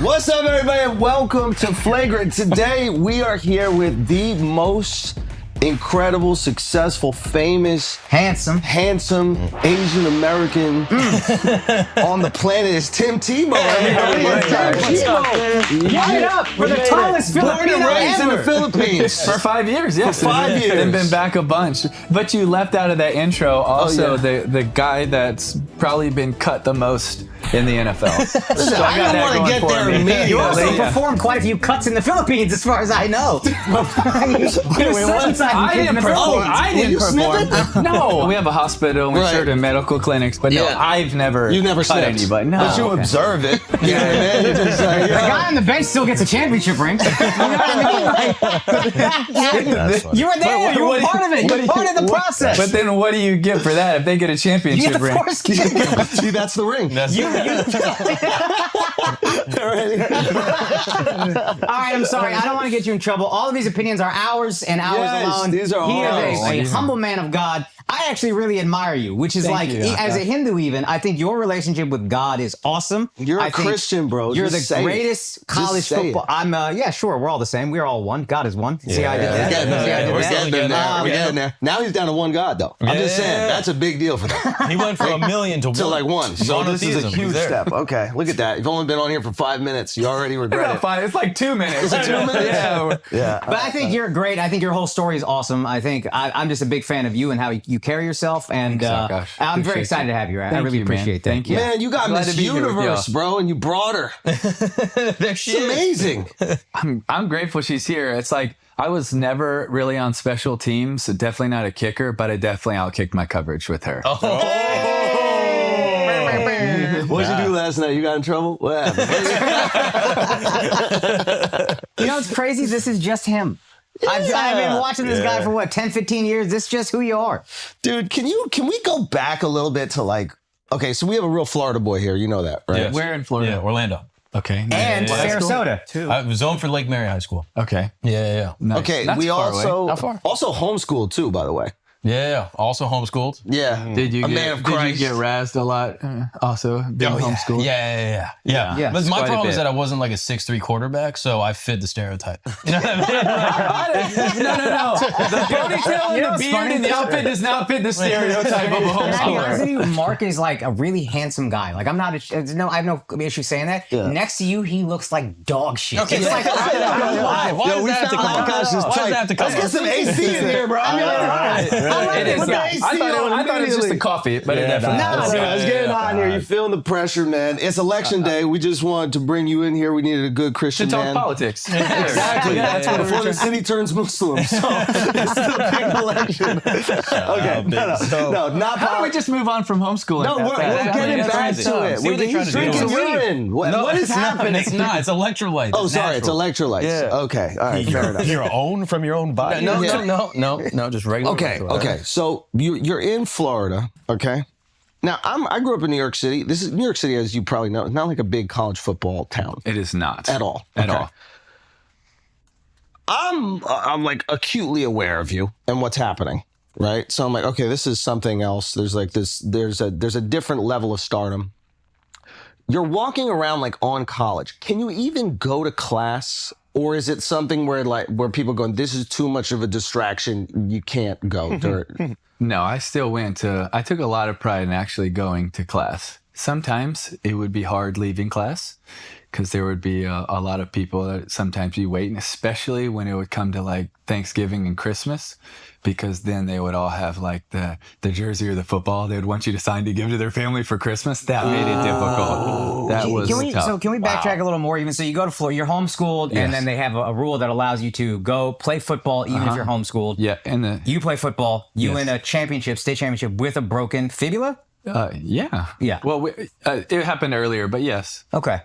What's up, everybody, and welcome to Flagrant. Today, we are here with the most incredible, successful, famous, handsome Asian American on the planet. Is Tim Tebow. Light up for the tallest Filipino in the Philippines for 5 years. Yes, for 5 years, and been back a bunch. But you left out of that intro also the guy that's probably been cut the most in the NFL. Listen, I don't want to get there immediately. You also performed quite a few cuts in the Philippines, as far as I know. I didn't perform. No, we have a hospital and we serve in medical clinics, but no, I've never. You never cut sniffed anybody. No, but you observe it. You know what I mean? Just like, the guy on the bench still gets a championship ring. You know what I mean? You were there. You were part of it. You were part of the process. But then, what do you get for that if they get a championship ring? See, that's the ring. All right, I'm sorry. I don't want to get you in trouble. All of these opinions are ours and ours alone. These are he ours. is a humble man of God. I actually really admire you, which is as a Hindu even, I think your relationship with God is awesome. You're a Christian, bro. You're the greatest college football. I'm, yeah, sure. We're all the same. We're all one. God is one. See how I did that? We're getting there. Now he's down to one God, though. I'm just saying, that's a big deal for them. He went from 1 million to like one. So this is a huge step. Okay, look at that. You've only been on here for 5 minutes. You already regret it. It's like 2 minutes. It's 2 minutes? Yeah. But I think you're great. I think your whole story is awesome. I think I'm just a big fan of you and how you carry yourself. And I'm very excited to have you. I really appreciate that. Thank you. Man, you got Miss Universe, bro, and you brought her. It's amazing. I'm grateful she's here. It's like I was never really on special teams, so definitely not a kicker, but I definitely outkicked my coverage with her. What did you do last night? You got in trouble? What happened? You know what's crazy? This is just him. I've been watching this guy for what, 10, 15 years? This is just who you are. Dude, can we go back a little bit to like, okay, so we have a real Florida boy here. You know that, right? Yes. Where in Florida? Yeah, Orlando. Okay. And Sarasota, too. I was zoned for Lake Mary High School. Okay. Yeah. Nice. Okay, That's we far also away. How far? Also homeschooled too, by the way. Yeah. Also homeschooled. Yeah. Did you man of Christ. get razzed a lot? Also being homeschooled. Yeah. But my problem is that I wasn't like a 6'3" quarterback, so I fit the stereotype. You know what I mean? No. The ponytail and the beard and the outfit does not fit the stereotype of a Can I be honest with homeschooler. you? Mark is like a really handsome guy. Like I have no issue saying that. Yeah. Next to you, he looks like dog shit. Okay, It's like, why does that have to come up? Why does that have to come Let's get some AC in here, bro. It is. I thought it was just a coffee, but it definitely It's getting hot in here. You feeling the pressure, man. It's election day. We just wanted to bring you in here. We needed a good Christian to talk man. politics. Exactly. That's what before the city turns Muslim. So it's the big election. Okay. No, not How do we just move on from homeschooling? No, we're getting back to it. We're drinking urine. What is happening? It's not. It's electrolytes. Oh, sorry. It's electrolytes. Yeah. Okay. All right. Fair enough. Your own from your own body? No, just regular. Okay. So you're in Florida, okay? Now I grew up in New York City. This is New York City, as you probably know, it's not like a big college football town. It is not At all. At Okay. all. I'm like acutely aware of you and what's happening, right? So I'm like, okay, this is something else. There's like this. There's a different level of stardom. You're walking around like on college. Can you even go to class? Or is it something where people going, this is too much of a distraction, you can't go? No, I took a lot of pride in actually going to class. Sometimes it would be hard leaving class because there would be a lot of people that sometimes be waiting, especially when it would come to like Thanksgiving and Christmas, because then they would all have like the jersey or the football they would want you to sign to give to their family for Christmas. That made it difficult. That was tough. So can we backtrack a little more? Even so, you go to Florida, you're homeschooled, and then they have a rule that allows you to go play football even if you're homeschooled. Yeah, and you play football. You win a state championship with a broken fibula. Yeah. Well, it happened earlier, but yes. Okay.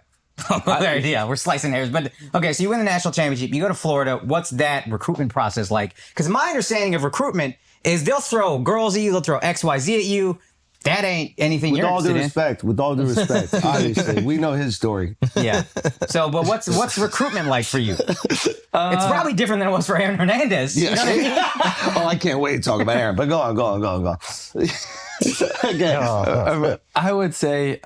We're slicing hairs. But okay, so you win the national championship. You go to Florida. What's that recruitment process like? Because my understanding of recruitment is they'll throw girls at you, they'll throw XYZ at you. That ain't anything you're interested in. With all due respect, obviously, we know his story. Yeah. So, but what's recruitment like for you? It's probably different than it was for Aaron Hernandez. Yeah. You know what I mean? Oh, I can't wait to talk about Aaron. But go on. Okay. I would say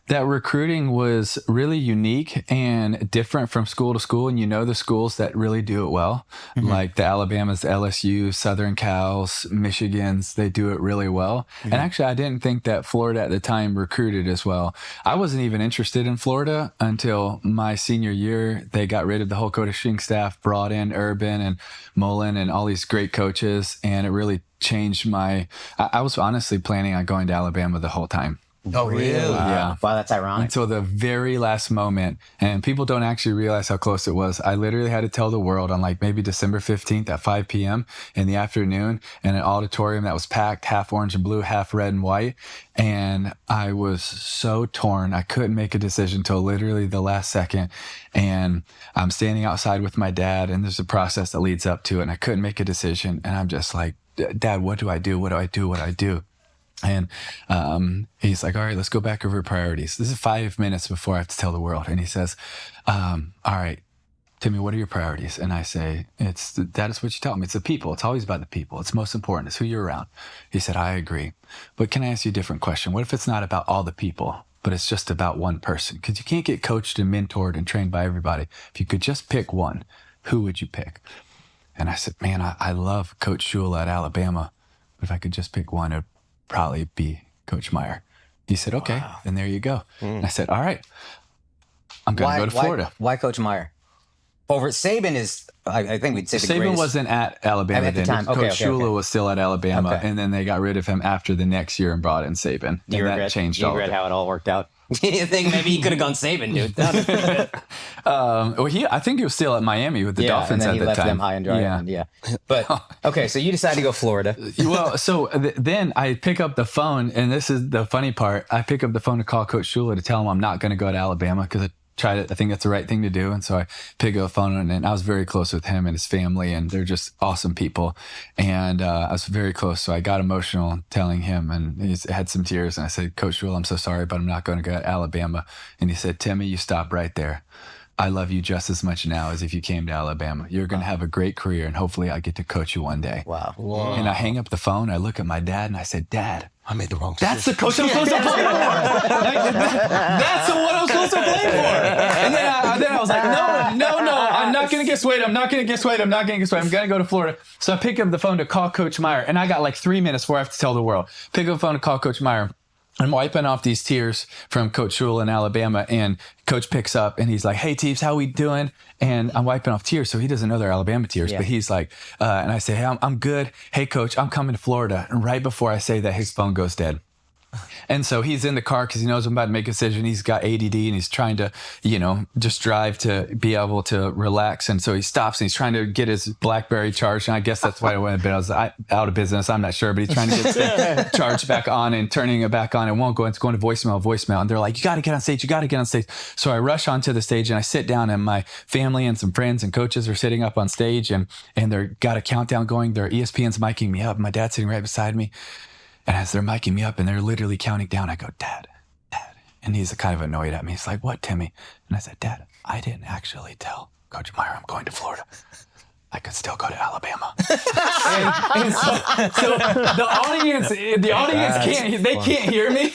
that recruiting was really unique and different from school to school. And the schools that really do it well, like the Alabamas, the LSU, Southern Cals, Michigans, they do it really well. And actually, I didn't think that Florida at the time recruited as well. I wasn't even interested in Florida until my senior year. They got rid of the whole coaching staff, brought in Urban and Mullen and all these great coaches. And it really changed I was honestly planning on going to Alabama the whole time. Oh, really? Yeah. Wow, that's ironic. Until the very last moment. And people don't actually realize how close it was. I literally had to tell the world on like maybe December 15th at 5 p.m. in the afternoon in an auditorium that was packed, half orange and blue, half red and white. And I was so torn. I couldn't make a decision till literally the last second. And I'm standing outside with my dad, and there's a process that leads up to it. And I couldn't make a decision. And I'm just like, Dad, what do I do? What do I do? What do I do? And he's like, all right, let's go back over priorities. This is 5 minutes before I have to tell the world. And he says, all right, Timmy, what are your priorities? And I say, that is what you tell me. It's the people. It's always about the people. It's most important. It's who you're around. He said, I agree. But can I ask you a different question? What if it's not about all the people, but it's just about one person? Because you can't get coached and mentored and trained by everybody. If you could just pick one, who would you pick? And I said, man, I love Coach Shula at Alabama. But if I could just pick one, it'd probably be Coach Meyer. He said, okay, then there you go. And I said, all right, I'm going to go to Florida. Why Coach Meyer? Over Saban is, I think we'd say the Saban greatest. wasn't at Alabama At the then. time. Coach Shula was still at Alabama, Okay. and then they got rid of him after the next year and brought in Saban. Do you and regret, that changed do you all of regret it. how it all worked out? You think maybe he could have gone Saban, dude? I think he was still at Miami with the Dolphins and then at he the left time. them high and dry. Yeah. But okay, so you decided to go Florida. Well, so then I pick up the phone, and this is the funny part. I pick up the phone to call Coach Shula to tell him I'm not going to go to Alabama because I think that's the right thing to do. And so I pick up the phone, and I was very close with him and his family, and they're just awesome people. And I was very close. So I got emotional telling him, and he had some tears. And I said, Coach Shula, I'm so sorry, but I'm not going to go to Alabama. And he said, Timmy, you stop right there. I love you just as much now as if you came to Alabama. You're going to have a great career, and hopefully I get to coach you one day. Wow. And I hang up the phone. I look at my dad, and I said, Dad, I made the wrong decision. that's the coach I'm supposed to play for. That's the one I'm supposed to play for. And then I was like, no, I'm not going to get swayed. I'm going to go to Florida. So I pick up the phone to call Coach Meyer, and I got like 3 minutes before I have to tell the world. Pick up the phone to call Coach Meyer. I'm wiping off these tears from Coach Shula in Alabama, and Coach picks up, and he's like, hey, Teeves, how we doing? And I'm wiping off tears, so he doesn't know they're Alabama tears, but he's like, and I say, hey, I'm good. Hey, Coach, I'm coming to Florida. And right before I say that, his phone goes dead. And so he's in the car because he knows I'm about to make a decision. He's got ADD, and he's trying to, just drive to be able to relax. And so he stops, and he's trying to get his BlackBerry charged. And I guess that's why I went, but I was out of business. I'm not sure, but he's trying to get the charge back on and turning it back on. It won't go. It's going to voicemail. And they're like, you got to get on stage. So I rush onto the stage, and I sit down, and my family and some friends and coaches are sitting up on stage, and they're got a countdown going. Their ESPN's miking me up. My dad's sitting right beside me. And as they're miking me up and they're literally counting down, I go, Dad. And he's kind of annoyed at me. He's like, what, Timmy? And I said, Dad, I didn't actually tell Coach Meyer I'm going to Florida. I could still go to Alabama. and so the audience can't hear me.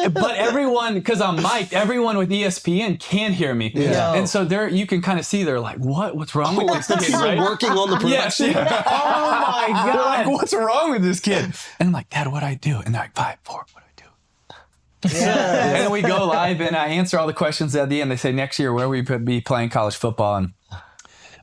But everyone, because I'm mic'd, everyone with ESPN can hear me. Yeah. And so you can kind of see they're like, what's wrong with this kid? Right? Working on the production. Yes. Oh my God. They're like, what's wrong with this kid? And I'm like, Dad, what'd I do? And they're like, 5, 4, what do I do? And then we go live, and I answer all the questions at the end. They say, next year, where will we be playing college football? And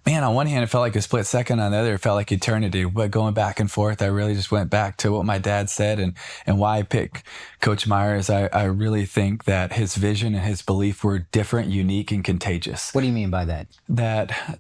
man, on one hand, it felt like a split second. On the other, it felt like eternity. But going back and forth, I really just went back to what my dad said and why I picked Coach Meyer is I really think that his vision and his belief were different, unique, and contagious. What do you mean by that? That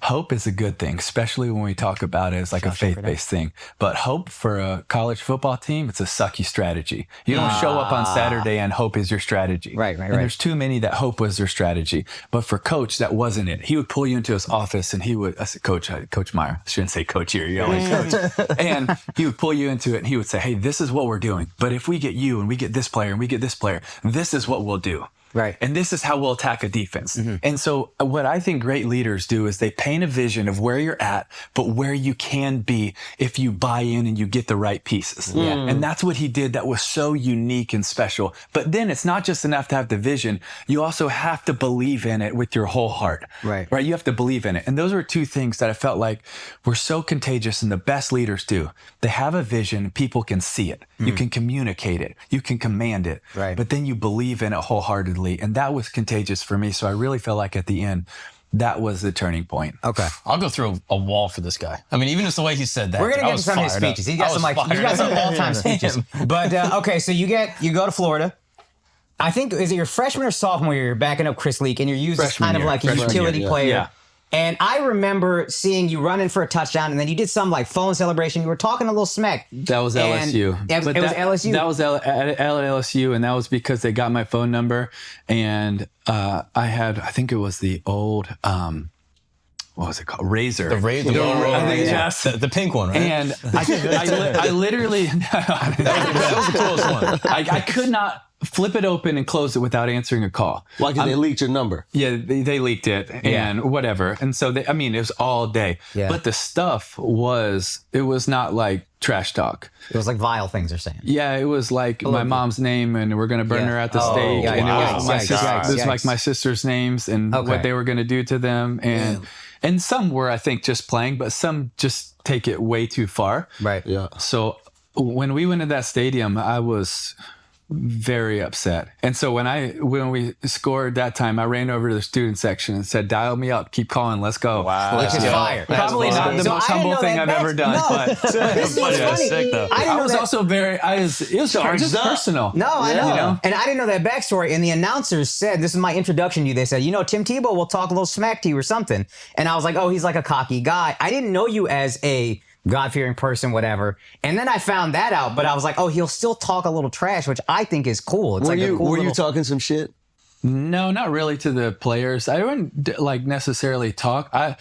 hope is a good thing, especially when we talk about it as like a faith-based thing. But hope for a college football team, it's a sucky strategy. You don't show up on Saturday and hope is your strategy. Right. And there's too many that hope was their strategy. But for Coach, that wasn't it. He would pull you into his office, and he would, I said, Coach Meyer. I shouldn't say Coach here. You're like Coach. And he would pull you into it, and he would say, hey, this is what we're doing. But if we get you and we get this player and we get this player, this is what we'll do. Right. And this is how we'll attack a defense. And so what I think great leaders do is they paint a vision of where you're at, but where you can be if you buy in and you get the right pieces. And that's what he did that was so unique and special. But then it's not just enough to have the vision. You also have to believe in it with your whole heart. Right. You have to believe in it. And those were two things that I felt like were so contagious, and the best leaders do. They have a vision, people can see it. You can communicate it. You can command it. Right. But then you believe in it wholeheartedly. And that was contagious for me. So I really felt like at the end, that was the turning point. Okay. I'll go through a wall for this guy. I mean, even just the way he said that. We're going to I get to was some of his fired up. speeches. He's got some all-time speeches. But, okay, so you go to Florida. I think, is it your freshman or sophomore year, you're backing up Chris Leak, and you're used as kind of like a utility player. Yeah. And I remember seeing you running for a touchdown, and then you did some like phone celebration. You were talking a little smack. That was LSU. It was LSU? That was at LSU, and that was because they got my phone number. And I think it was the old, what was it called? Razor. The Razor. Yes. The pink one, right? And I literally, that was the coolest one. I could not flip it open and close it without answering a call. Why? Because they leaked your number. Yeah, they leaked it and whatever. And so, it was all day. Yeah. But the stuff it was not like trash talk. It was like vile things they're saying. Yeah, it was like my mom's name, and we're going to burn her at the stake. Yeah, and wow. it was like my sister's names and what they were going to do to them. And some were, I think, just playing, but some just take it way too far. Right. Yeah. So when we went to that stadium, I was very upset. And so when we scored that time, I ran over to the student section and said, "Dial me up, keep calling, let's go." Wow. Which is fire. Probably not the most humble thing I've ever done, but This is what's funny. sick, though. I was also it was just personal. No, I know. You know? And I didn't know that backstory. And the announcers said, this is my introduction to you. They said, Tim Tebow will talk a little smack to you or something. And I was like, oh, he's like a cocky guy. I didn't know you as a God-fearing person, whatever. And then I found that out, but I was like, oh, he'll still talk a little trash, which I think is cool. It's Were you talking some shit? No, not really to the players. I wouldn't necessarily talk. A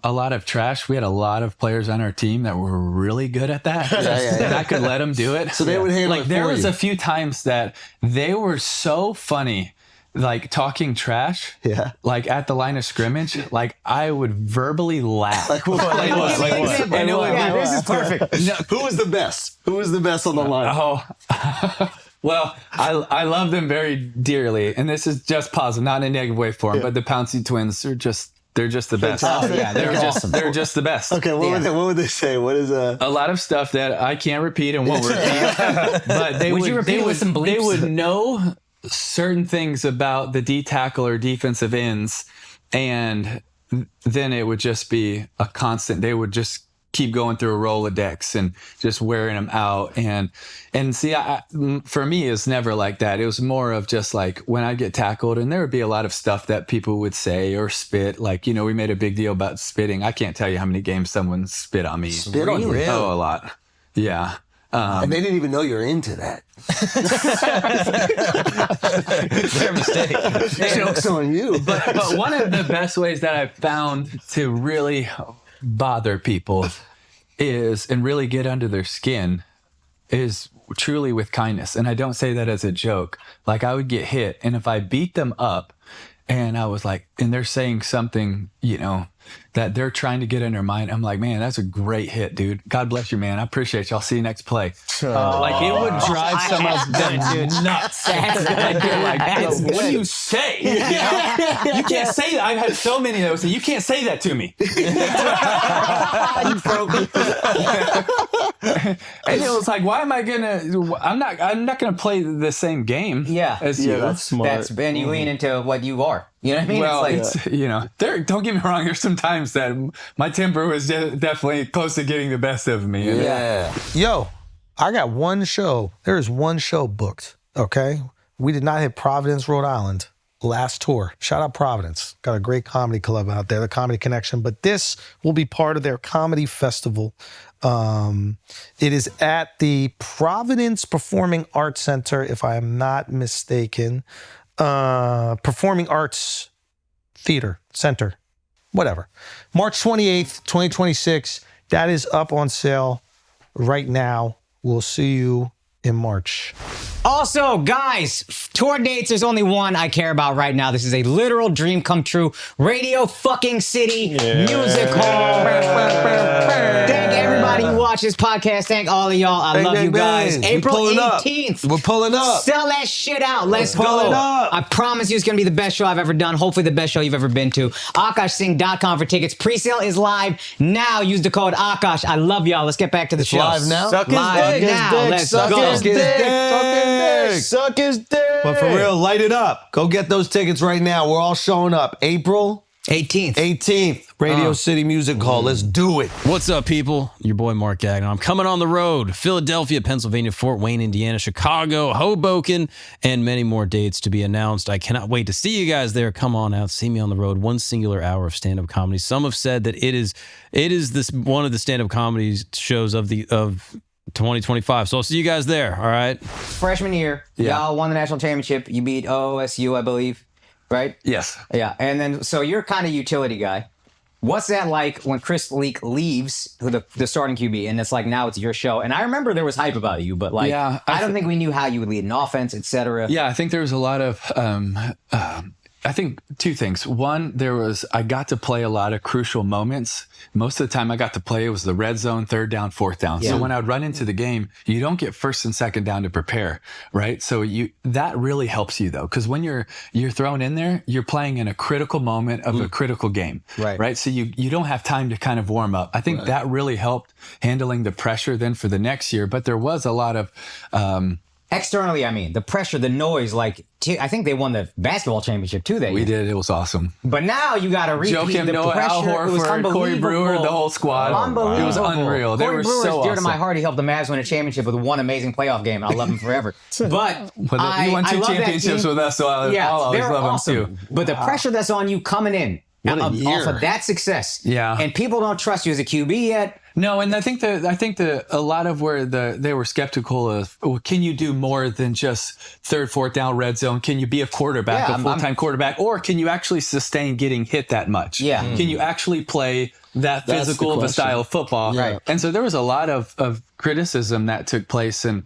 lot of trash. We had a lot of players on our team that were really good at that. And I could let them do it. So they would handle it for there was you. a few times that they were so funny, like talking trash, like at the line of scrimmage, like I would verbally laugh. Like what? This is perfect. Who was the best? Who was the best on the line? Oh, well, I love them very dearly, and this is just positive, not in a negative way for them. But the Pouncey twins are they're just the best. Fantastic. Yeah, They're just the best. Okay, what would they say? What is a lot of stuff that I can't repeat and won't repeat. But they would know certain things about the D tackle or defensive ends, and then it would just be a constant. They would just keep going through a Rolodex and just wearing them out. And see, for me, it's never like that. It was more of just like when I get tackled, and there would be a lot of stuff that people would say or spit. Like, we made a big deal about spitting. I can't tell you how many games someone spit on me. Spit on you? Oh, a lot. Yeah. And they didn't even know you're into that. Their mistake. Joke's on you. But one of the best ways that I've found to really bother people and really get under their skin is truly with kindness. And I don't say that as a joke. Like, I would get hit, and if I beat them up and I was like, and they're saying something, that they're trying to get in their mind, I'm like, man, that's a great hit, dude. God bless you, man. I appreciate you. I'll see you next play. Like, it would drive some of them nuts. What do you say? You can't say that. I've had so many that would say, you can't say that to me. And it was like, why am I I'm not gonna play the same game as you. That's smart. And you lean into what you are. You know what I mean? Well, it's don't get me wrong. There's some times that my temper was definitely close to getting the best of me. Yeah. Yo, I got one show. There is one show booked, okay? We did not hit Providence, Rhode Island last tour. Shout out Providence. Got a great comedy club out there, the Comedy Connection. But this will be part of their comedy festival. It is at the Providence Performing Arts Center, if I am not mistaken. Performing Arts Theater Center, whatever. March 28th, 2026. That is up on sale right now. We'll see you in March. Also, guys, tour dates, there's only one I care about right now. This is a literal dream come true. Radio fucking City Music Hall. Thank everybody who watched this podcast. Thank all of y'all. I love you guys. April 18th. We're pulling up. Sell that shit out. Let's go. I promise you it's going to be the best show I've ever done. Hopefully the best show you've ever been to. AkashSingh.com for tickets. Pre-sale is live now. Use the code Akash. I love y'all. Let's get back to the show. Live now? Suck live now. Let's Suck go. his dick. Suck his dick. But for real, light it up. Go get those tickets right now. We're all showing up. April 18th, Radio City Music Hall. Let's do it. What's up, people? Your boy Mark Gagnon. I'm coming on the road. Philadelphia, Pennsylvania, Fort Wayne, Indiana, Chicago, Hoboken, and many more dates to be announced. I cannot wait to see you guys there. Come on out. See me on the road. One singular hour of stand-up comedy. Some have said that it is this one of the stand-up comedy shows of 2025. So I'll see you guys there. All right. Freshman year, y'all won the national championship. You beat OSU, I believe, right? Yes. Yeah. And then, so you're kind of utility guy. What's that like when Chris Leak leaves the starting QB and it's like, now it's your show? And I remember there was hype about you, but like, Yeah, I don't think we knew how you would lead an offense, et cetera. Yeah, I think there was a lot of, I think two things. One, I got to play a lot of crucial moments. Most of the time I got to play, it was the red zone, third down, fourth down. Yeah. So when I would run into the game, you don't get first and second down to prepare, right? So that really helps you though, because when you're thrown in there, you're playing in a critical moment of a critical game, right? So you don't have time to kind of warm up. I think that really helped handling the pressure then for the next year. But there was a lot of, Externally, I mean, the pressure, the noise, like, I think they won the basketball championship too that we year. did. It was awesome. But now you got to repeat Joakim the Noah, Al pressure. It was Horford, Corey Brewer, the whole squad. Unbelievable. It was unreal. They Corey were Brewer's so dear awesome. to my heart. He helped the Mavs win a championship with one amazing playoff game, and I love him forever. But He won two championships with us, so I'll always they're love awesome. him too. But the pressure that's on you coming in off of that success, and people don't trust you as a QB yet. No, and I think a lot of where they were skeptical of, well, can you do more than just third, fourth down, red zone? Can you be a quarterback, a full-time quarterback, or can you actually sustain getting hit that much? Yeah. Can you actually play that physical of a style of football? Right. And so there was a lot of criticism that took place and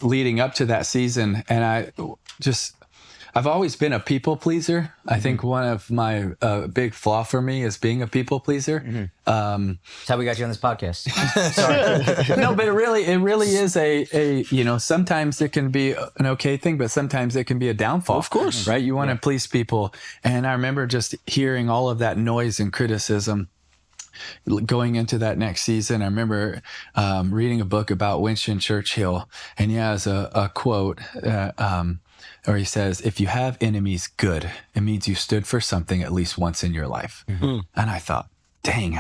leading up to that season, and I've always been a people pleaser. I think one of my big flaw for me is being a people pleaser. That's how we got you on this podcast. Sorry. No, but it really is a sometimes it can be an okay thing, but sometimes it can be a downfall. Of course. Right? You want to please people. And I remember just hearing all of that noise and criticism going into that next season. I remember reading a book about Winston Churchill, and he has a quote or he says, if you have enemies, good. It means you stood for something at least once in your life. And I thought, dang,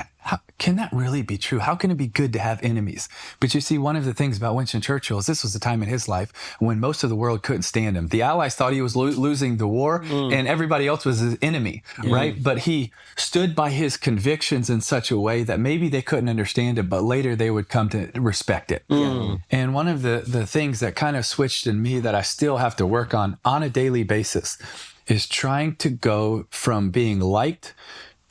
can that really be true? How can it be good to have enemies? But you see, one of the things about Winston Churchill is this was a time in his life when most of the world couldn't stand him. The Allies thought he was losing the war and everybody else was his enemy, right? But he stood by his convictions in such a way that maybe they couldn't understand it, but later they would come to respect it. And one of the things that kind of switched in me that I still have to work on a daily basis is trying to go from being liked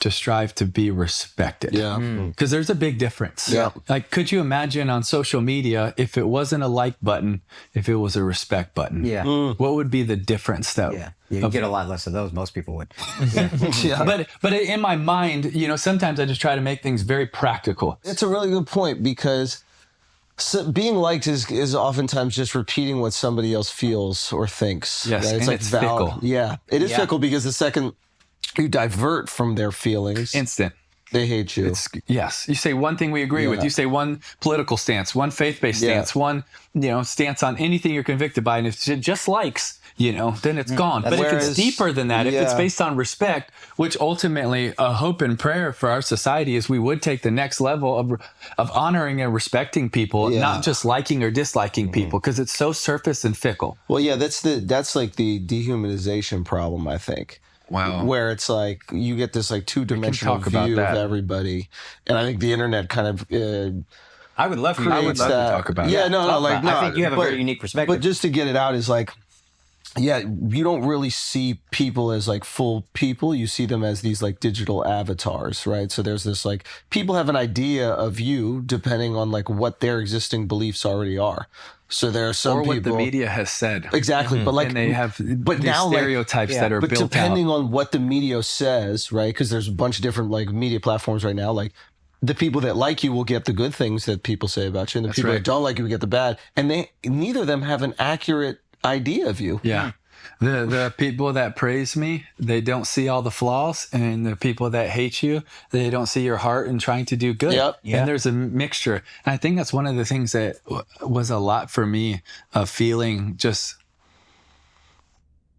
to strive to be respected. Because there's a big difference. Like, could you imagine on social media, if it wasn't a like button, if it was a respect button? What would be the difference You get a lot less of those. Most people would. But in my mind, sometimes I just try to make things very practical. It's a really good point because being liked is oftentimes just repeating what somebody else feels or thinks. Yes, right? and it's fickle. Yeah, it is fickle because the second you divert from their feelings, Instant. they hate you. Yes. You say one thing we agree with. You say one political stance, one faith-based stance, one stance on anything you're convicted by. And if it just likes, then it's gone. But if it's deeper than that, if it's based on respect, which ultimately a hope and prayer for our society is we would take the next level of honoring and respecting people, not just liking or disliking people, because it's so surface and fickle. Well, yeah, that's like the dehumanization problem, I think. Wow. Where it's like you get this like two-dimensional view of everybody. And I think the internet kind of I would love for you to talk talk about it. Yeah, no, I think you have a very unique perspective. But just to get it out is like yeah, you don't really see people as like full people. You see them as these like digital avatars, right? So there's this like people have an idea of you depending on like what their existing beliefs already are. So there are some or what people the media has said. exactly, but like And they have but these now stereotypes that are but built depending out. on what the media says, right? Because there's a bunch of different like media platforms right now. Like the people that like you will get the good things that people say about you, and the That's people right. that don't like you will get the bad. And neither of them have an accurate idea of you. Yeah. The people that praise me, they don't see all the flaws, and the people that hate you, they don't see your heart and trying to do good. Yep. Yeah. And there's a mixture. And I think that's one of the things that was a lot for me of feeling just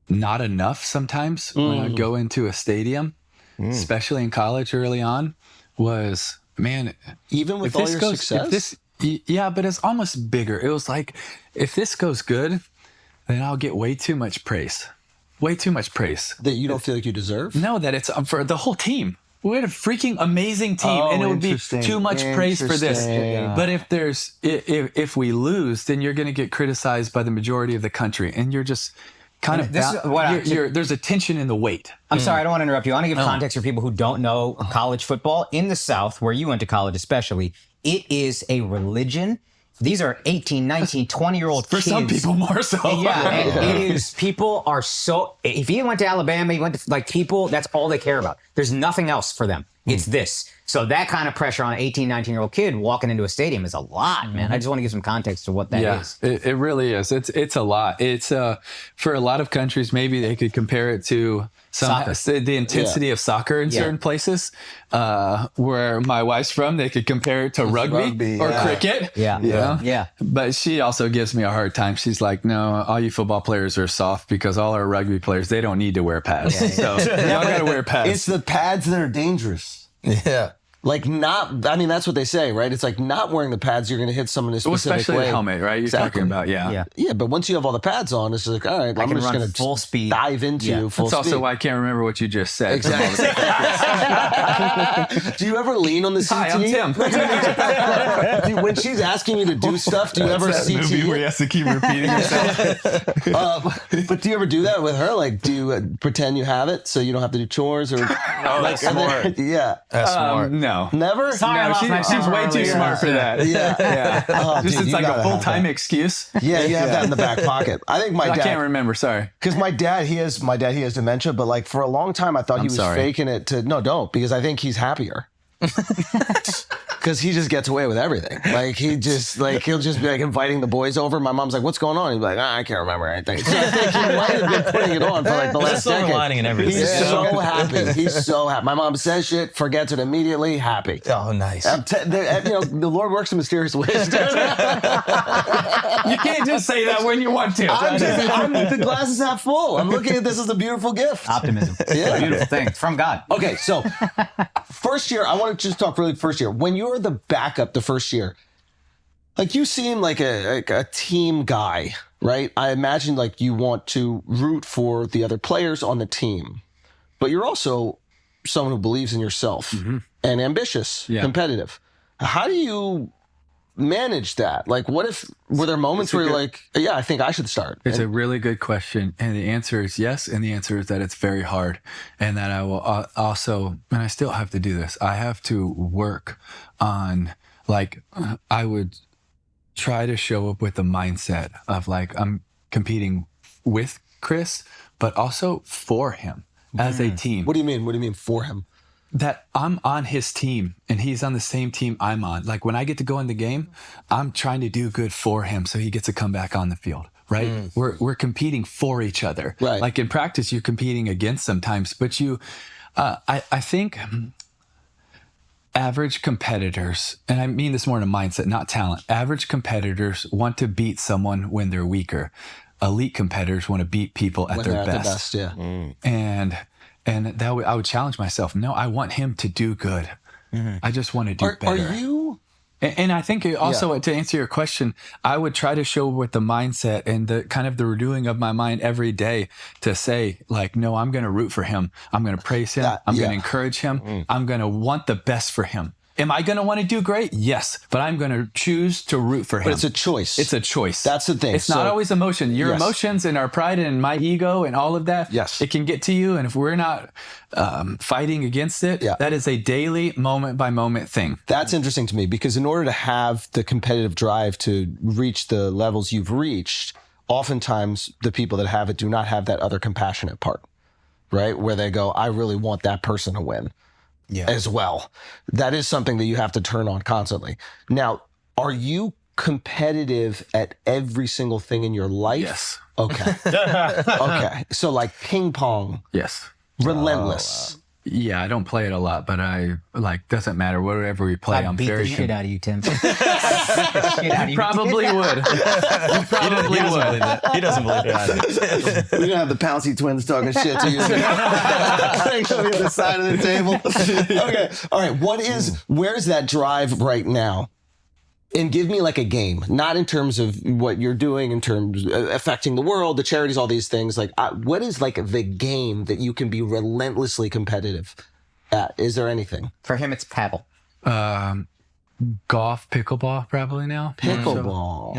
not enough sometimes when I go into a stadium, especially in college early on, was, man, Even with if all this your goes, success. yeah, but it's almost bigger. It was like, if this goes good, then I'll get way too much praise. Way too much praise. That you don't feel like you deserve? No, that it's for the whole team. We had a freaking amazing team, Oh, and it would be interesting. too much praise for this. Interesting. But if we lose, then you're going to get criticized by the majority of the country, and you're just kind of this is what there's a tension in the weight. I'm sorry, I don't want to interrupt you. I want to give context for people who don't know college football. In the South, where you went to college especially, it is a religion. These are 18, 19, 20-year-old For kids. some people, more so. Yeah, and it is. People are so. If you went to Alabama, you went to like people. That's all they care about. There's nothing else for them. It's this. So that kind of pressure on an 18, 19-year-old kid walking into a stadium is a lot, man. I just want to give some context to what that is. It really is. It's a lot. It's for a lot of countries, maybe they could compare it to the intensity of soccer in certain places. Where my wife's from, they could compare it to rugby or cricket. Yeah. You know? Yeah. But she also gives me a hard time. She's like, no, all you football players are soft because all our rugby players, they don't need to wear pads. So y'all got to wear pads. It's the pads that are dangerous. Yeah. Like that's what they say, right? It's like not wearing the pads, you're going to hit someone in a specific Especially way. the helmet, right? You're Exactly. talking about, Yeah. Yeah, but once you have all the pads on, it's just like, all right, I'm can just run going to full speed. dive into full That's speed. also why I can't remember what you just said. Exactly. Do you ever lean on the CT? Hi, I'm Tim. When she's asking you to do stuff, do you ever CT? he has to keep repeating himself. But do you ever do that with her? Like, do you pretend you have it so you don't have to do chores? Or that's smart. Yeah. That's smart. No. Never? Sorry, I No, lost my she's temper way too earlier. smart for that. Yeah. Yeah. Oh, Just dude, it's you like a gotta have full-time that. excuse. Yeah, you have that in the back pocket. I think my I dad. can't remember. Sorry. Because my dad, he has dementia, but like for a long time, I thought he was sorry. faking it to. No, don't, because I think he's happier. Because he just gets away with everything. Like he'll just be like inviting the boys over. My mom's like, "What's going on?" He's like, I can't remember anything. So I think he might have been putting it on for like the There's a last silver decade. lining in everything. He's Yeah. so happy. He's so happy. My mom says shit, forgets it immediately, happy. Oh, nice. The Lord works in mysterious ways. You can't just say that when you want to. The glass is half full. I'm looking at this as a beautiful gift. Optimism. Yeah. A beautiful thing. It's from God. Okay, so first year, I want to just talk really first year. When you were the backup the first year, like you seem like a team guy, right? I imagine like you want to root for the other players on the team, but you're also someone who believes in yourself and ambitious, competitive. How do you manage that? Like, were there moments where you're like, yeah, I think I should start? It's a really good question. And the answer is yes. And the answer is that it's very hard. And that I will also, and I still have to do this, I have to work on, like, I would try to show up with the mindset of like, I'm competing with Chris, but also for him as a team. What do you mean? What do you mean for him? That I'm on his team and he's on the same team I'm on. Like when I get to go in the game, I'm trying to do good for him so he gets to come back on the field, right? We're competing for each other. Right. Like in practice, you're competing against sometimes, but I think average competitors, and I mean this more in a mindset, not talent, average competitors want to beat someone when they're weaker. Elite competitors want to beat people at When their they're at best. the best, yeah. And that I would challenge myself. No, I want him to do good. I just want to do better. Are you? And I think also to answer your question, I would try to show with the mindset and the kind of the renewing of my mind every day to say like, no, I'm going to root for him. I'm going to praise him. I'm going to encourage him. I'm going to want the best for him. Am I going to want to do great? Yes, but I'm going to choose to root for him. But it's a choice. It's a choice. That's the thing. It's not always emotion. Your Yes. emotions and our pride and my ego and all of that, Yes. it can get to you. And if we're not fighting against it, Yeah. that is a daily moment by moment thing. That's interesting to me because in order to have the competitive drive to reach the levels you've reached, oftentimes the people that have it do not have that other compassionate part, right? Where they go, I really want that person to win as well. That is something that you have to turn on constantly. Now, are you competitive at every single thing in your life? Yes. Okay. Okay. So like ping pong, Yes. relentless. Yeah, I don't play it a lot, but I doesn't matter. Whatever we play, I I'm beat very the shit out of you, Tim. Shit out of you. Probably would. Probably would. He doesn't believe that. We're gonna have the Pouncey twins talking shit to you. Show me the side of the table. Okay. All right. Where's that drive right now? And give me like a game, not in terms of what you're doing, in terms of affecting the world, the charities, all these things. Like, what is like the game that you can be relentlessly competitive at? Is there anything? For him, it's paddle. Golf, pickleball, probably now. Pickleball.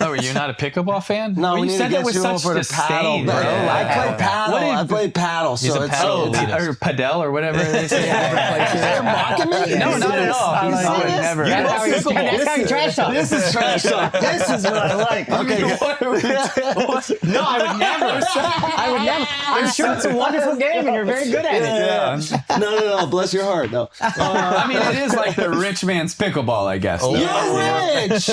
Oh, you're not a pickleball fan? No, Well, we you need said to that get with you such over to paddle. disdain, Bro. bro. I play paddle. What is- I play paddle. So a it's paddle so, elitist. Or padel or whatever it is. You're mocking me? No, not at all. Are you I would serious? never. You That's love how you pickleball. that's how you trash talk. This is trash talk. This is what I like. Okay. No, I would never. I would never. I'm sure it's a wonderful game and you're very good at it. Yeah. No. Bless your heart. No. I mean, it is like the rich man's pickleball, I guess. You're rich.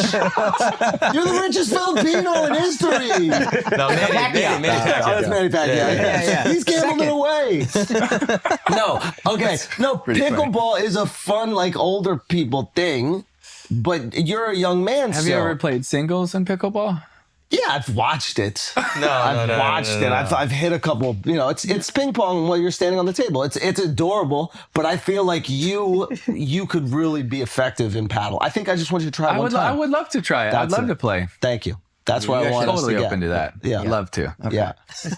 You're the richest Filipino in history. No, Manny Pacquiao. That's Manny Pacquiao. Yeah. He's gambling away. No. Okay. No. Pretty Pickleball is a fun, like older people thing, but you're a young man. Have you ever played singles in pickleball? Yeah, I've watched it. No, I've no, watched it. no. I've hit a couple. You know, it's ping pong while you're standing on the table. It's adorable, but I feel like you could really be effective in paddle. I think I just want you to try it one I time. would love to try it. I'd That's love it. to play. Thank you. That's where I want us to Totally get. open to that. Yeah. I'd love to. Yeah,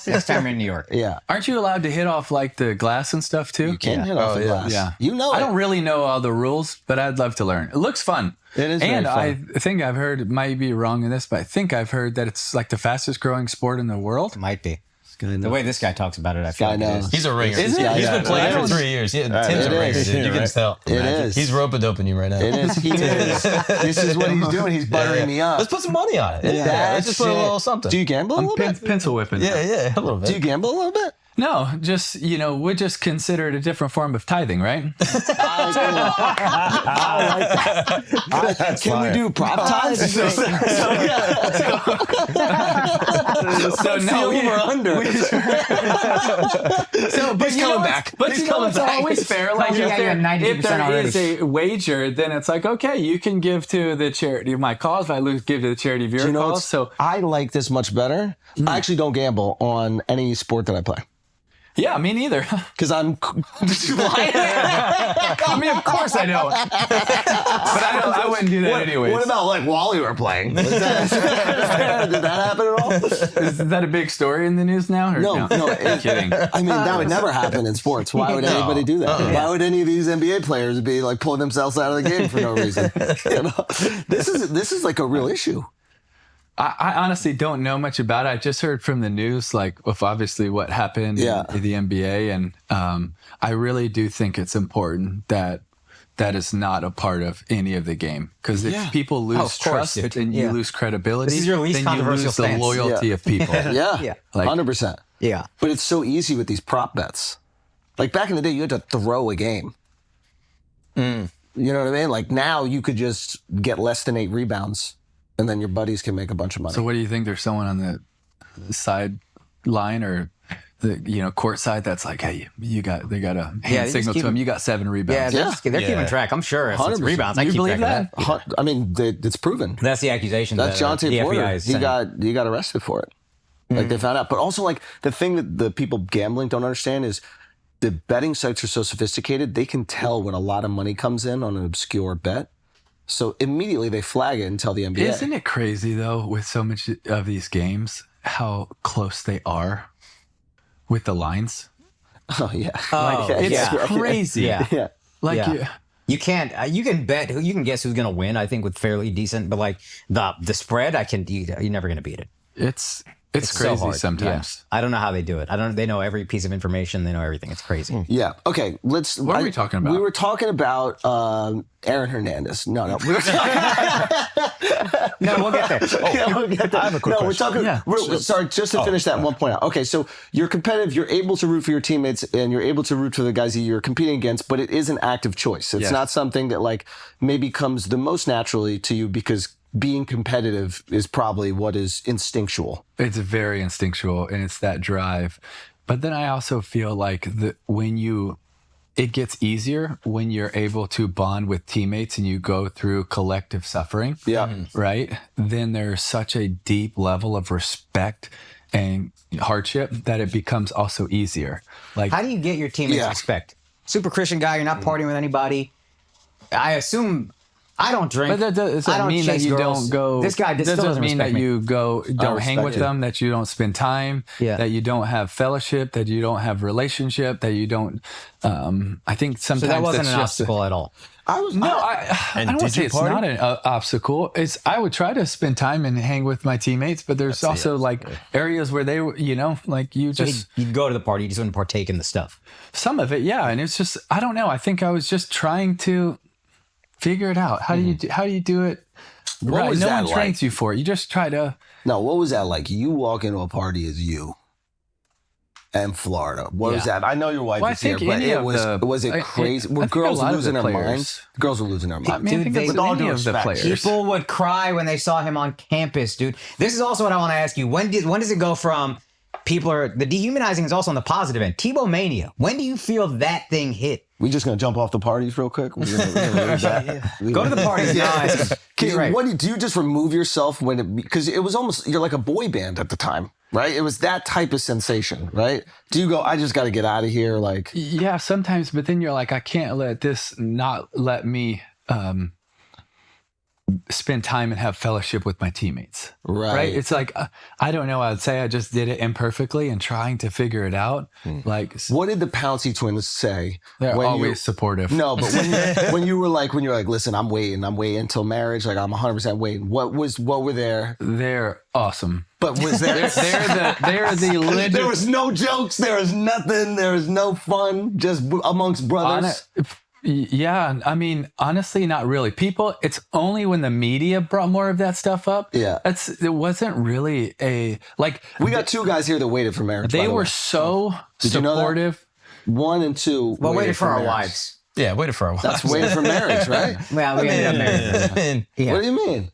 Next time we're in New York. yeah. Aren't you allowed to hit off like the glass and stuff too? You can hit off the glass. Yeah. You know I it. don't really know all the rules, but I'd love to learn. It looks fun. It is very And fun. I think I've heard, it might be wrong in this, but I think I've heard that it's like the fastest growing sport in the world. Might be. guy The way this guy talks about it, I feel Guy like it knows. is. He's a ringer. Is it? He's been playing It for is. 3 years. Yeah, Tim's it a ringer, is. dude. You can tell. It is. He's rope-a-doping you right now. It is. He is. This is what he's doing. He's buttering me up. Let's put some money on it. Yeah, let's just put a little something. Do you gamble a I'm little bit? pencil whipping. Yeah, a little bit. Do you gamble a little bit? No, just, we just consider it a different form of tithing, right? I like that. Can we do prop ties? So no, over under. But He's coming back. But He's you know coming it's back. always fair. Like Yeah, if you're there, 92% if there already. is a wager, then it's like, okay, you can give to the charity of my cause. If I lose, give to the charity of your You know, cause. So I like this much better. I actually don't gamble on any sport that I play yeah, me neither. because I'm. I mean, of course I don't. But I wouldn't do that anyways. What about like while we were playing? Did that happen at all? Is that a big story in the news now? Or No. I'm kidding. I mean, that would never happen in sports. Why would anybody do that? Why would any of these NBA players be like pulling themselves out of the game for no reason? You know? This is like a real issue. I honestly don't know much about it. I just heard from the news, like, of obviously what happened in the NBA. And I really do think it's important that that is not a part of any of the game. Because if people lose of course, trust dude. and you lose credibility, This is your least then you controversial lose the stance. loyalty of people. Yeah. Like- 100%. Yeah. But it's so easy with these prop bets. Like back in the day, you had to throw a game. You know what I mean? Like now you could just get less than 8 rebounds and then your buddies can make a bunch of money. So what do you think? There's someone on the sideline or the court side that's like, hey, they got a they hand just signal keep to him. it- You got 7 Yeah, rebounds. they're keeping track. I'm sure if it's 100%. rebounds, I You keep believe track of that? that. I mean, it's proven. That's the accusation. That's the Jonte Porter. FBI is He saying. got arrested for it. Like they found out. But also like the thing that the people gambling don't understand is the betting sites are so sophisticated, they can tell when a lot of money comes in on an obscure bet. So immediately they flag it and tell the NBA. Isn't it crazy though, with so much of these games, how close they are with the lines? Oh yeah. Oh, It's yeah. crazy. Yeah. Yeah. Like Yeah. You can't. You can bet. You can guess who's going to win. I think with fairly decent, but like the spread, you're never going to beat it. It's so crazy hard. sometimes. Yeah. I don't know how they do it. They know every piece of information. They know everything. It's crazy. Yeah. Okay. What are we talking about? We were talking about Aaron Hernandez. No. No, we'll get there. We'll get there. I have a quick no, question. we're talking. Sorry, just to finish that one point out. Okay, so you're competitive. You're able to root for your teammates, and you're able to root for the guys that you're competing against. But it is an active choice. It's not something that like maybe comes the most naturally to you because being competitive is probably what is instinctual. It's very instinctual, and it's that drive. But then I also feel like it gets easier when you're able to bond with teammates and you go through collective suffering. Yeah. Right? Then there's such a deep level of respect and hardship that it becomes also easier. Like, how do you get your teammates respect? Super Christian guy. You're not partying with anybody. I assume. I don't drink. But that doesn't mean that you girls. don't go. This guy still doesn't mean respect that me. you don't hang with respect them, that you don't spend time, that you don't have fellowship, that you don't have relationship, that you don't. I think sometimes So that wasn't that's an just obstacle at all. I don't want to say it's not an obstacle. I would try to spend time and hang with my teammates, but there's also like areas where they, like you just You'd go to the party, you just wouldn't partake in the stuff. some of it, yeah. And it's just I don't know. I think I was just trying to figure it out. How do you do it? Right. was No that one trains you for it. You just try to. No, what was that like? You walk into a party as you and Florida. What was that? I know your wife is here, but was it crazy? Were girls losing their minds? Girls were losing their minds. With all due respect, people would cry when they saw him on campus, dude. This is also what I want to ask you. When does it go from the dehumanizing is also on the positive end? Tebow mania. When do you feel that thing hit? We just gonna jump off the parties real quick. We're gonna leave that. Go to the parties now. Do you just remove yourself because it was almost you're like a boy band at the time, right? It was that type of sensation, right? Do you go? I just got to get out of here, like yeah, sometimes. But then you're like, I can't let this not let me spend time and have fellowship with my teammates. Right. It's like, I don't know. I'd say I just did it imperfectly and trying to figure it out. Like, what did the Pouncey twins say? They're always supportive. No, but when you're like, listen, I'm waiting until marriage. Like I'm 100% waiting. What were there? They're awesome. But was there? they're the there was no jokes. There was nothing. There was no fun. Just amongst brothers. Yeah, I mean, honestly, not really. It's only when the media brought more of that stuff up. Yeah. It wasn't really we got two guys here that waited for marriage. They were so supportive. One and two. Well, waited for our wives. Yeah, waited for a while. That's waiting for marriage, right? Well, we ended up married. Yeah. What do you mean?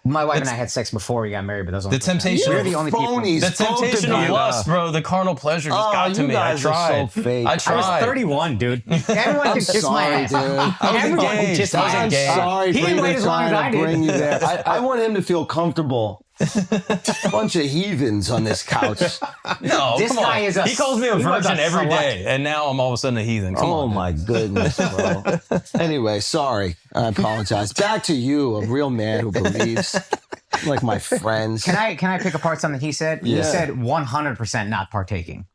My wife and I had sex before we got married, but those the temptation. We're the only people. The temptation of lust, bro. The carnal pleasure just got to me. I tried. Are so fake. I tried. I was 31, dude. Everyone can kiss my ass. Everyone can kiss my ass. I'm sorry He for didn't wait even as long as I trying to did. bring you there. I want him to feel comfortable. Bunch of heathens on this couch. No, This come guy on. is a- He calls me a he was virgin a every select. day, and now I'm all of a sudden a heathen. Come on. My goodness, bro. Anyway, sorry. I apologize. Back to you, a real man who believes. Like my friends. Can I pick apart something he said? He said 100% not partaking.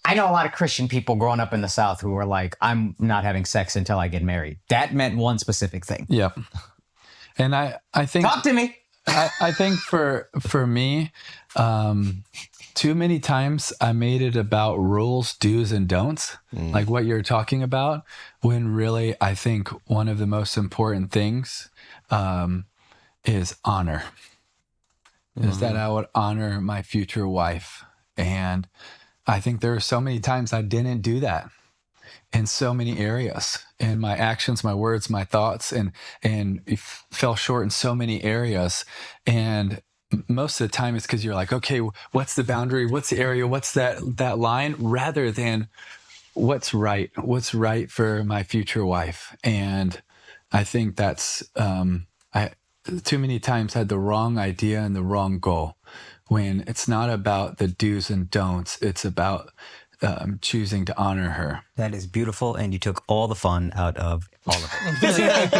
I know a lot of Christian people growing up in the South who were like, I'm not having sex until I get married. That meant one specific thing. Yep. And I think Talk to me. I think for me, too many times I made it about rules, do's and don'ts, like what you're talking about, when really I think one of the most important things is honor. Is that I would honor my future wife. And I think there are so many times I didn't do that in so many areas, in my actions, my words, my thoughts, and it fell short in so many areas. And most of the time it's because you're like, okay, what's the boundary? What's the area? What's that line? Rather than what's right for my future wife. And I think that's, I too many times had the wrong idea and the wrong goal, when it's not about the do's and don'ts. It's about choosing to honor her. That is beautiful, and you took all the fun out of all of it.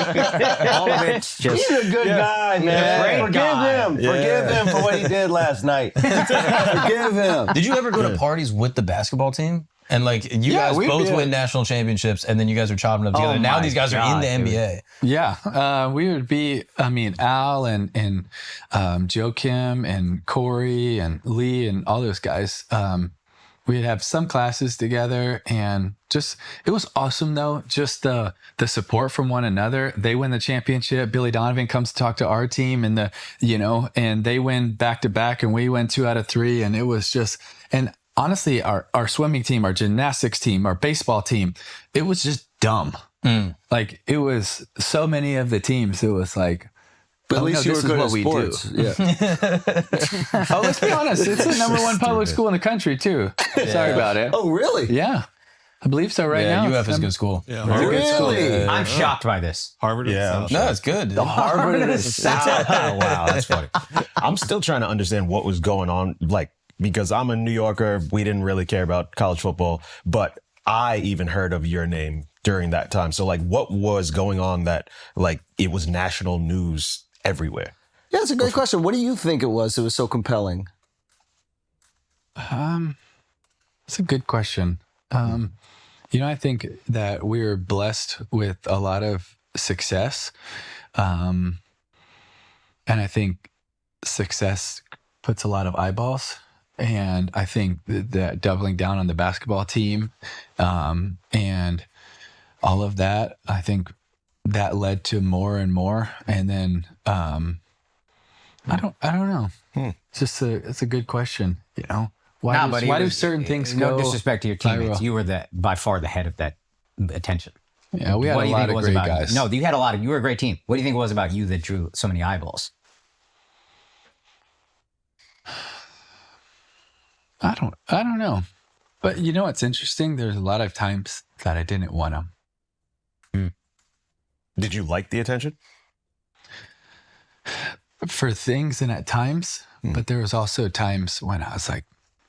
All of it. Just He's a good guy, man. Forgive him for what he did last night. Forgive him. Did you ever go to parties with the basketball team? And like you guys both win national championships, and then you guys are chopping up together. Now these guys are in the NBA. Yeah, we would be. I mean, Al and Joe Kim and Corey and Lee and all those guys. We'd have some classes together, and just it was awesome though. Just the support from one another. They win the championship. Billy Donovan comes to talk to our team, and and they win back to back, and we win 2 out of 3, and it was just and. Honestly, our swimming team, our gymnastics team, our baseball team, it was just dumb. Like it was so many of the teams. It was like, but at least you were good at sports. Yeah. Oh, let's be honest. It's the #1 public school in the country too. Sorry about it. Oh, really? Yeah, I believe so. Right now, UF is a good school. Yeah, really? I'm shocked by this. Harvard. No, it's good. The Harvard of the South. Wow, that's funny. I'm still trying to understand what was going on, like, because I'm a New Yorker. We didn't really care about college football, but I even heard of your name during that time. So, like, what was going on that, like, it was national news everywhere? Yeah, it's a great question. What do you think it was that was so compelling? It's a good question. I think that we were blessed with a lot of success. And I think success puts a lot of eyeballs. And I think that doubling down on the basketball team and all of that, I think that led to more and more. And then I don't know. It's a good question. Why do certain things go? No disrespect to your teammates. You were by far the head of that attention. Yeah, we had a lot of great guys. No, you had a lot of. You were a great team. What do you think it was about you that drew so many eyeballs? I don't know. But you know what's interesting? There's a lot of times that I didn't want them. Did you like the attention? For things and at times, but there was also times when I was like,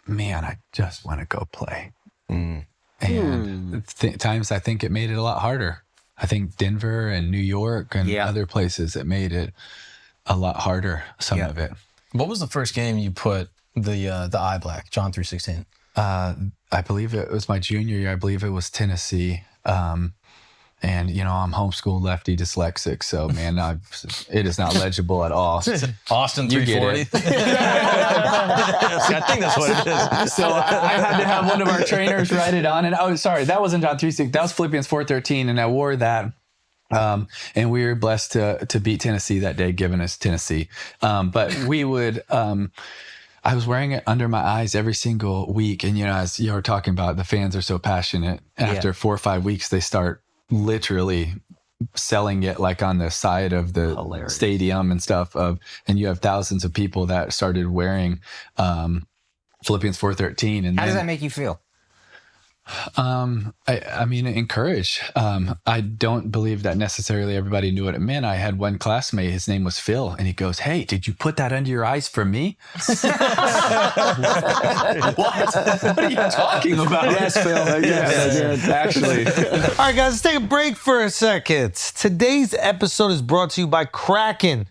man, I just want to go play. And times I think it made it a lot harder. I think Denver and New York and other places, it made it a lot harder, some of it. What was the first game you put the eye black, John 3:16? I believe it was my junior year. I believe it was Tennessee. And I'm homeschooled lefty dyslexic, so man, it is not legible at all. Austin 340. I think that's what it is. So I had to have one of our trainers write it on, and that wasn't John 3:16. That was Philippians 4:13, and I wore that. And we were blessed to beat Tennessee that day, giving us Tennessee. But we would. I was wearing it under my eyes every single week. And, as you were talking about, the fans are so passionate. After 4 or 5 weeks, they start literally selling it like on the side of the stadium and stuff. And you have thousands of people that started wearing Philippians 4:13. And how does that make you feel? I mean, encourage. I don't believe that necessarily everybody knew what it meant. I had one classmate, his name was Phil, and he goes, "Hey, did you put that under your eyes for me?" What are you talking about? Yes, Phil. Yes, I did, actually. All right, guys, let's take a break for a second. Today's episode is brought to you by Kraken,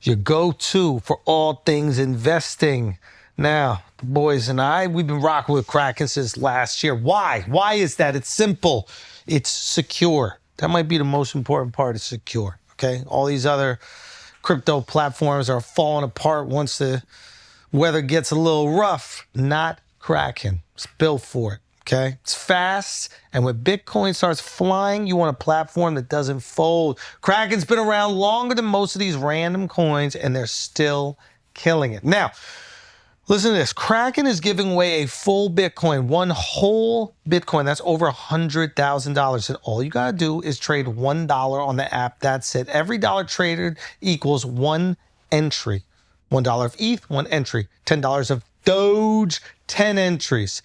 your go-to for all things investing. Now, the boys and I, we've been rocking with Kraken since last year. Why? Why is that? It's simple. It's secure. That might be the most important part, is secure, okay? All these other crypto platforms are falling apart once the weather gets a little rough. Not Kraken. It's built for it, okay? It's fast, and when Bitcoin starts flying, you want a platform that doesn't fold. Kraken's been around longer than most of these random coins, and they're still killing it. Now, listen to this. Kraken is giving away a full Bitcoin, one whole Bitcoin. That's over $100,000. And all you got to do is trade $1 on the app. That's it. Every dollar traded equals one entry. $1 of ETH, one entry. $10 of Doge, 10 entries.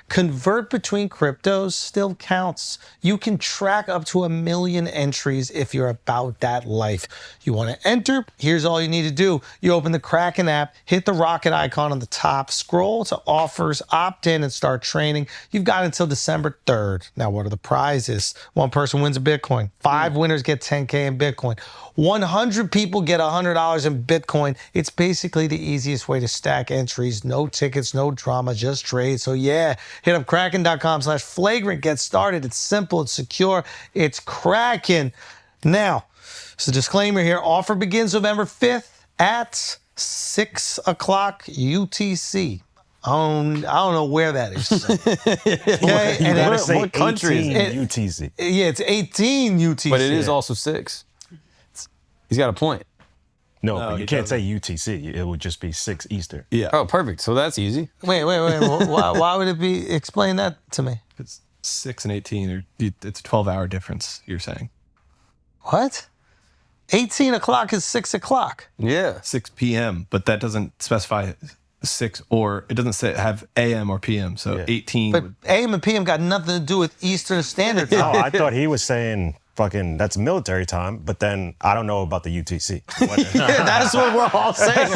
Convert between cryptos still counts. You can track up to 1 million entries if you're about that life. You want to enter? Here's all you need to do. You open the Kraken app, hit the rocket icon on the top, scroll to offers, opt in, and start training. You've got until December 3rd. Now, what are the prizes? One person wins a Bitcoin. 5 winners get 10K in Bitcoin. 100 people get $100 in Bitcoin. It's basically the easiest way to stack entries. No tickets, no drama, just trade. So yeah, hit up kraken.com/flagrant. Get started. It's simple. It's secure. It's Kraken. Now, so disclaimer here. Offer begins November 5th at 6 o'clock UTC. I don't know where that is. Okay? You gotta say what country is 18 UTC. Yeah, it's 18 UTC. But it is also 6. He's got a point. No, but you can't say UTC. It would just be 6 Eastern. Yeah. Oh, perfect. So that's easy. Wait. Why would it be? Explain that to me. It's 6 and 18, it's a 12-hour difference, you're saying. What? 18 o'clock is 6 o'clock. Yeah. 6 p.m., but that doesn't specify 6 or it doesn't say have AM or PM. So 18. But AM and PM got nothing to do with Eastern Standard Time. Oh, I thought he was saying fucking that's military time, but then I don't know about the UTC. That's what we're all saying,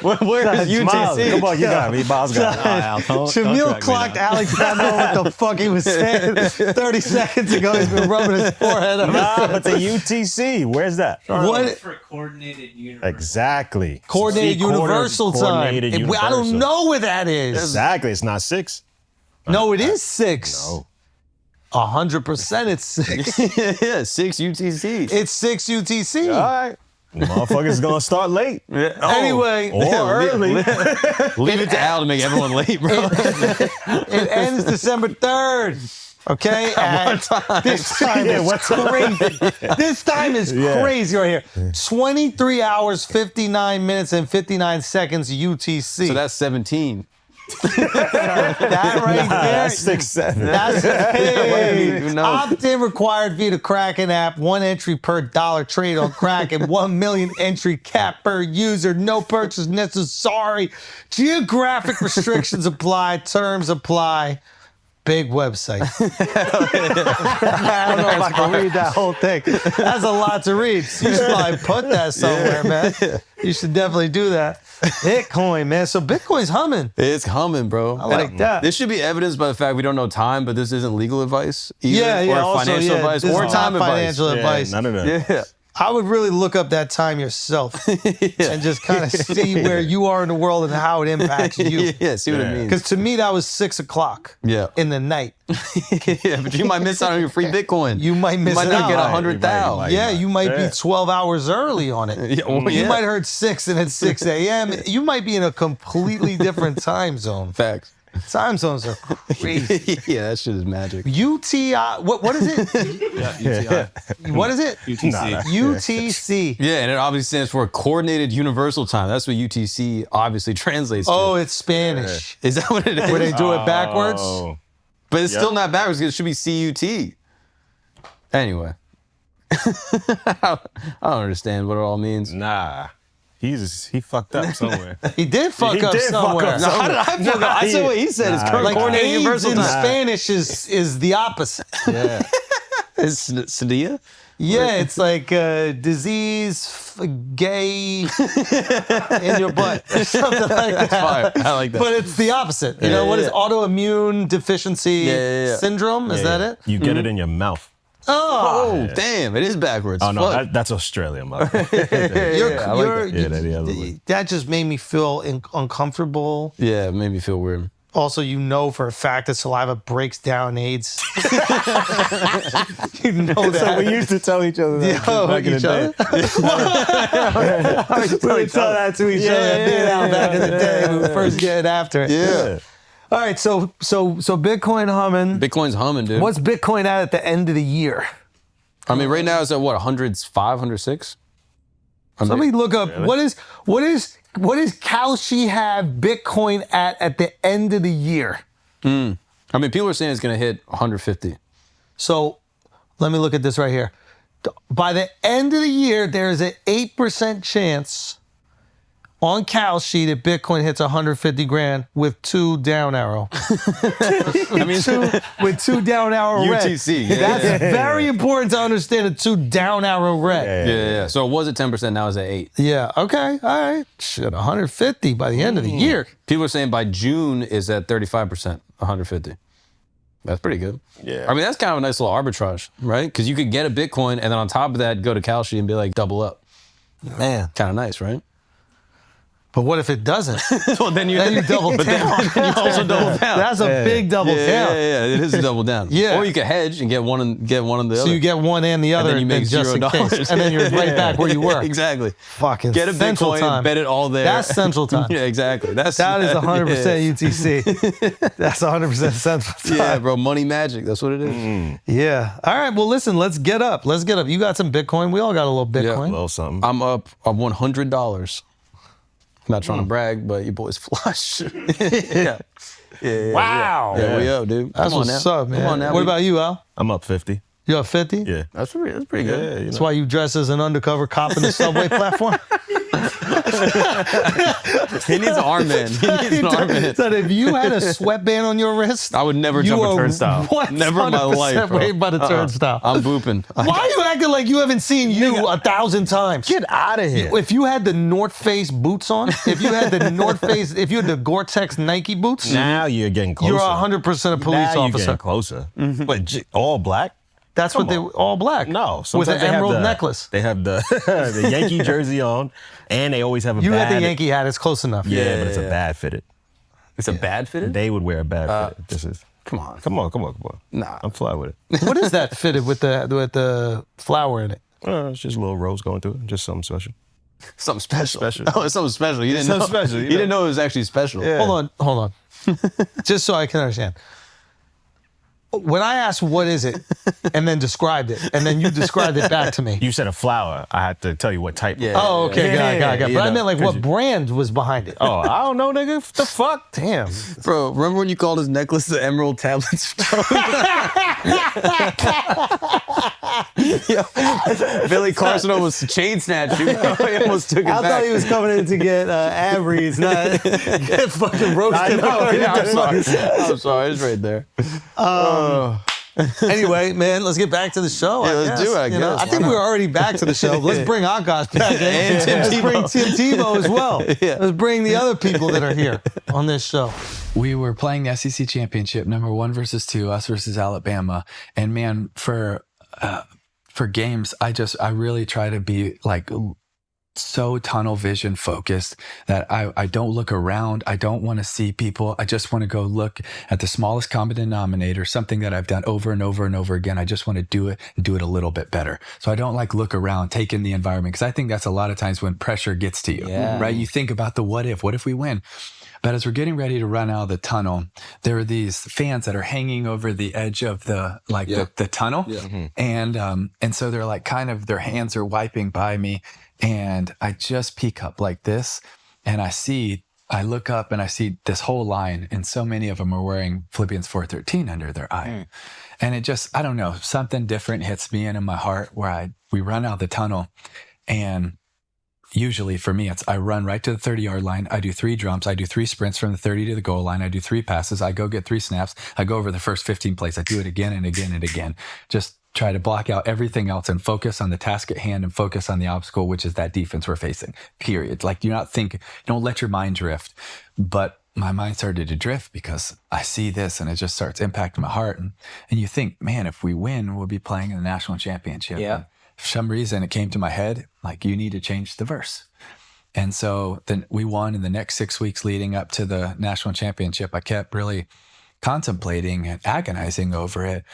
bro. Where is UTC? Come on, you got me. Miles got me. Jamil clocked Alex not knowing what the fuck he was saying 30 seconds ago. He's been rubbing his forehead up. Nah, but the UTC, where's that? What? For coordinated universal. Exactly. Coordinated Universal Time. Coordinated I don't universal. know where that is. Exactly. It's not 6. No, it is 6. No. 100% it's 6. Yeah, 6 UTC. It's 6 UTC. All right. Motherfuckers gonna start late. Anyway, Or early. Leave it to Al to make everyone late, bro. it ends December 3rd. Okay? This time is crazy. This time is crazy right here. 23 hours, 59 minutes, and 59 seconds UTC. So that's 17. that right there. That's 6, 7. That's Who knows? Opt-in required via the Kraken app. 1 entry per dollar trade on Kraken. 1 million entry cap per user. No purchase necessary. Geographic restrictions apply. Terms apply. Big website. I don't know if I can read that whole thing. That's a lot to read. You should probably put that somewhere, man. You should definitely do that. Bitcoin, man. So Bitcoin's humming. It's humming, bro. I like that. This should be evidenced by the fact we don't know time, but this isn't legal advice either, Yeah, or also, financial advice, this or is time not advice. financial advice. None of that. Yeah. I would really look up that time yourself and just kind of see where you are in the world and how it impacts you. Yeah, see what it means. Because to me, that was 6 o'clock Yeah. in the night. Yeah, but you might miss out on your free Bitcoin. You might miss You might it not out. get Right, 100,000. Yeah, you might be 12 hours early on it. Yeah, well, You yeah. might have heard 6 and it's 6 a.m. You might be in a completely different time zone. Facts. Time zones are crazy. Yeah, that shit is magic. UTI, what is it? UTI. What is it? UTC. UTC. Yeah, and it obviously stands for Coordinated Universal Time. That's what UTC obviously translates Oh, to. it's Spanish. Is that what it is? Where they do it backwards? Oh. But it's still not backwards. It should be CUT. Anyway. I don't understand what it all means. Nah. He fucked up somewhere. He did fuck He up did fuck somewhere. up somewhere. How did I fuck up? I said what he said. It's Nah, Like Coordinated AIDS Universal in Time. Spanish is the opposite. Yeah. Is Sadia? Yeah, it's like disease, gay in your butt or something like that. Fire. I like that. But it's the opposite. You know, what is autoimmune deficency Yeah. syndrome? Is that it? You get it in your mouth. Oh, Oh, damn. It is backwards. Oh, no, Fuck. that's Australia, mother. that just made me feel uncomfortable. Yeah, it made me feel weird. Also, you know for a fact that saliva breaks down AIDS. You know that. So we used to tell each other that back in the each day. We would tell that to each other back in the day when we were first getting after it. Yeah. All right, so Bitcoin humming. Bitcoin's humming, dude. What's Bitcoin at the end of the year? I mean, right now it's at what, 105, 106? Let me look up what does Kalshi have Bitcoin at the end of the year? I mean, people are saying it's going to hit 150. So let me look at this right here. By the end of the year, there is an 8% chance on Cal's sheet, if Bitcoin hits 150 grand with 2 down arrow. I mean, with 2 down arrow red. UTC. Yeah, That's very important to understand, a 2 down arrow red. Yeah. So it was at 10%, now it's at 8. Yeah, okay, all right. Shit, 150 by the end of the year. People are saying by June is at 35%, 150. That's pretty good. Yeah. I mean, that's kind of a nice little arbitrage, right? Because you could get a Bitcoin and then on top of that, go to Kalshi and be like, double up. Man. Kind of nice, right? But what if it doesn't? Well, then you double down. Then you also double down. That's a big double down. Yeah, it is a double down. Yeah. Or you could hedge and get one and the other. So you get one and the other, and then you make just in $0. case. And then you're right back where you were. Exactly. Fucking get a central Bitcoin, time. bet it all there. That's central time. Yeah, exactly. That is 100% UTC. That's 100% central time. Yeah, bro. Money magic. That's what it is. Yeah. All right. Well, listen. Let's get up. You got some Bitcoin. We all got a little Bitcoin. A little something. I'm up $100. Not trying to brag, but your boy's flush. Yeah. Wow. Yeah, we up, dude. That's Come on what's now. up, man. Come on now. What about you, Al? I'm up 50. You up 50? Yeah. That's pretty good. Yeah, That's why you dress as an undercover cop in the subway platform? He needs an armband. He needs an armband. So if you had a sweatband on your wrist, I would never jump a turnstile. Never in my life, bro. Waved by the turnstile. I'm booping. Why are you acting like you haven't seen you 1,000 times? Get out of here. If you had the North Face boots on, if you had the Gore-Tex Nike boots, Now you're getting closer. you're 100% a police now officer. You're getting closer. But all black? That's what they all black. No. with sometimes an they have emerald the- necklace. They have the the Yankee jersey on, and they always have a You bad... had the Yankee hat. It's close enough. Yeah, but it's a bad fitted. It's a bad fitted? They would wear a bad fitted. This is... Come on. Come on. Nah. I'm fly with it. What is that fitted with the flower in it? It's just a little rose going through it. Just something special. Something special. Special. Oh, it's something special. You didn't know. Something special, you You know. didn't know it was actually special. Yeah. Hold on. Just so I can understand. When I asked what is it, and then described it, and then you described it back to me. You said a flower. I had to tell you what type. Yeah. Oh, okay, got it. you But I know, meant like 'cause what you- brand was behind it. Oh, I don't know, nigga. What the fuck? Damn. Bro, remember when you called his necklace the Emerald Tablets? Yo, Billy Carson almost chain snatched you. He almost took it I back. thought he was coming in to get Avery's, not get fucking roasted. I'm sorry, it's right there. Anyway, man, let's get back to the show. Yeah, I let's guess. do it, I You know, guess. I think Why we're already back to the show. Let's bring Akash back. And Tim Let's Tebow. bring Tim Tebow as well. Let's bring the other people that are here on this show. We were playing the SEC championship, number 1 versus 2, us versus Alabama. And man, for games, I really try to be like so tunnel vision focused that I don't look around. I don't want to see people. I just want to go look at the smallest common denominator, something that I've done over and over and over again. I just want to do it and do it a little bit better. So I don't like look around, take in the environment, because I think that's a lot of times when pressure gets to you, right? You think about the what if we win? But as we're getting ready to run out of the tunnel, there are these fans that are hanging over the edge of the tunnel. And so they're like their hands are wiping by me. And I just peek up like this, and I look up and I see this whole line, and so many of them are wearing Philippians 4:13 under their eye. And it just, I don't know, something different hits me in my heart where we run out of the tunnel, and usually for me, I run right to the 30-yard line. I do 3 jumps. I do 3 sprints from the 30 to the goal line. I do 3 passes. I go get 3 snaps. I go over the first 15 plays. I do it again and again and again. Just try to block out everything else and focus on the task at hand and focus on the obstacle, which is that defense we're facing, period. Like, don't let your mind drift. But my mind started to drift because I see this and it just starts impacting my heart. And you think, man, if we win, we'll be playing in the national championship. Yeah. And for some reason, it came to my head, like, you need to change the verse. And so then we won in the next 6 weeks leading up to the national championship. I kept really contemplating and agonizing over it.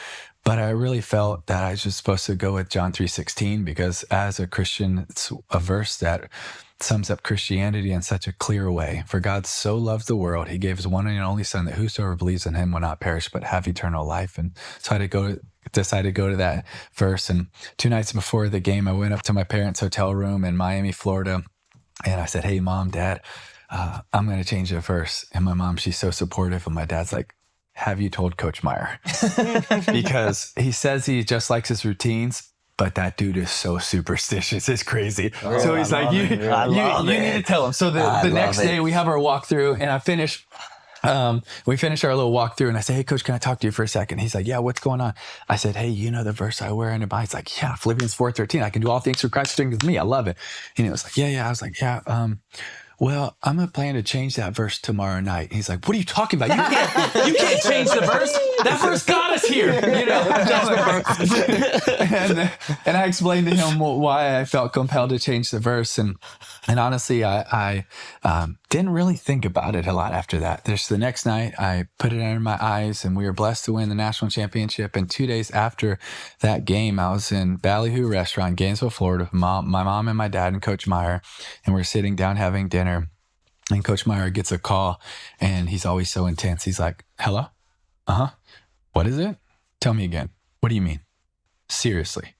But I really felt that I was just supposed to go with John 3:16 because as a Christian, it's a verse that sums up Christianity in such a clear way. For God so loved the world, he gave his one and only son that whosoever believes in him will not perish but have eternal life. And so I decided to go to that verse. And 2 nights before the game, I went up to my parents' hotel room in Miami, Florida. And I said, hey, Mom, Dad, I'm going to change the verse. And my mom, she's so supportive. And my dad's like, have you told Coach Meyer? Because he says he just likes his routines, but that dude is so superstitious. It's crazy. So he's like, you need to tell him. So the next day we have our walkthrough, and I finish. We finished our little walkthrough, and I say, "Hey, coach, can I talk to you for a second?" He's like, "Yeah, what's going on?" I said, "Hey, you know the verse I wear in the Bible?" He's like, "Yeah, Philippians 4:13. I can do all things through Christ who strengthens me. I love it." And he was like, "Yeah." I was like, "Yeah, well, I'm gonna plan to change that verse tomorrow night." He's like, "What are you talking about? You can't change the verse. That verse got us here." And I explained to him why I felt compelled to change the verse, and honestly, I didn't really think about it a lot after that. Just the next night, I put it under my eyes, and we were blessed to win the national championship. And 2 days after that game, I was in Ballyhoo Restaurant in Gainesville, Florida, with my mom and my dad and Coach Meyer, and we're sitting down having dinner. And Coach Meyer gets a call, and he's always so intense. He's like, "Hello? What is it? Tell me again. What do you mean? Seriously?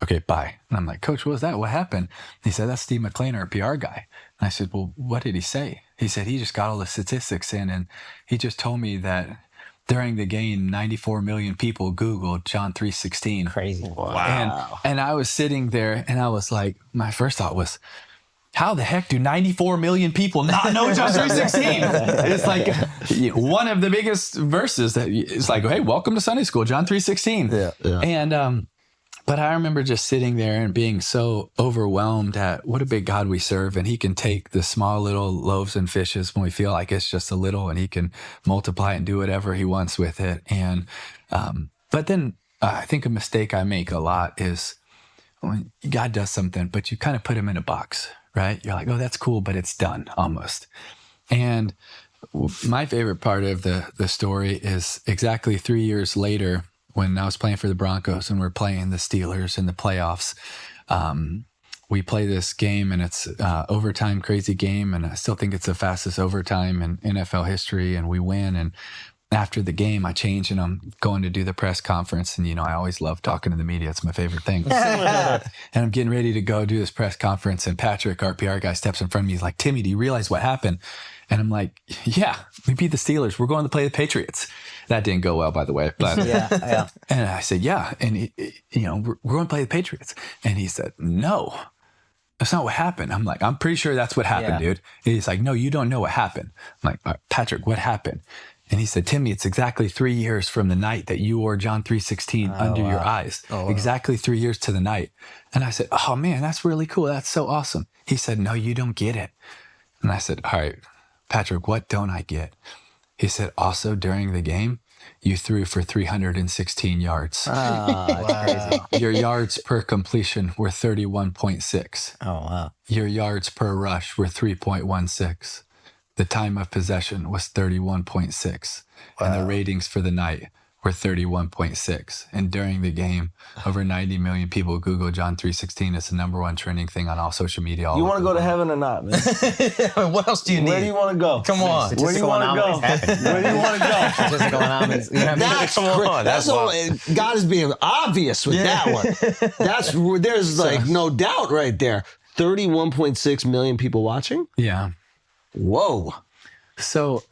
Okay, bye." And I'm like, "Coach, what was that? What happened?" He said, "That's Steve McClain, our PR guy." And I said, "Well, what did he say?" He said, "He just got all the statistics in, and he just told me that during the game, 94 million people Googled John 3:16. Crazy. Wow. And I was sitting there, and I was like, my first thought was, how the heck do 94 million people not know John 3:16? It's like one of the biggest verses that it's like, hey, welcome to Sunday school, John 3:16. Yeah. And but I remember just sitting there and being so overwhelmed at what a big God we serve, and he can take the small little loaves and fishes when we feel like it's just a little, and he can multiply and do whatever he wants with it. And but then I think a mistake I make a lot is when God does something, but you kind of put him in a box. Right? You're like, oh, that's cool, but it's done almost. And my favorite part of the story is exactly 3 years later when I was playing for the Broncos and we're playing the Steelers in the playoffs. We play this game, and it's overtime crazy game, and I still think it's the fastest overtime in NFL history, and we win. And after the game, I change and I'm going to do the press conference. And, I always love talking to the media. It's my favorite thing. And I'm getting ready to go do this press conference. And Patrick, our PR guy, steps in front of me. He's like, "Timmy, do you realize what happened?" And I'm like, "Yeah, we beat the Steelers. We're going to play the Patriots." That didn't go well, by the way. But yeah. And I said, "Yeah." And, we're going to play the Patriots. And he said, "No, that's not what happened." I'm like, "I'm pretty sure that's what happened, dude." And he's like, "No, you don't know what happened." I'm like, "All right, Patrick, what happened?" And he said, "Timmy, it's exactly 3 years from the night that you wore John 3:16 under your eyes. Oh, wow. Exactly 3 years to the night." And I said, "Oh man, that's really cool. That's so awesome." He said, "No, you don't get it." And I said, "All right, Patrick, what don't I get?" He said, "Also during the game, you threw for 316 yards. Wow. Your yards per completion were 31.6. Oh, wow. Your yards per rush were 3.16. The time of possession was 31.6. Wow. And the ratings for the night were 31.6. And during the game, over 90 million people Google John 3:16. It's the #1 trending thing on all social media. You want to go to heaven or not, man? What else do you need? Where do you want to go? Come on. Where do you want to go? Where do you want to go? Statistical anomalies. That's all. God is being obvious with that one. There's like no doubt right there. 31.6 million people watching? Yeah. Whoa. So,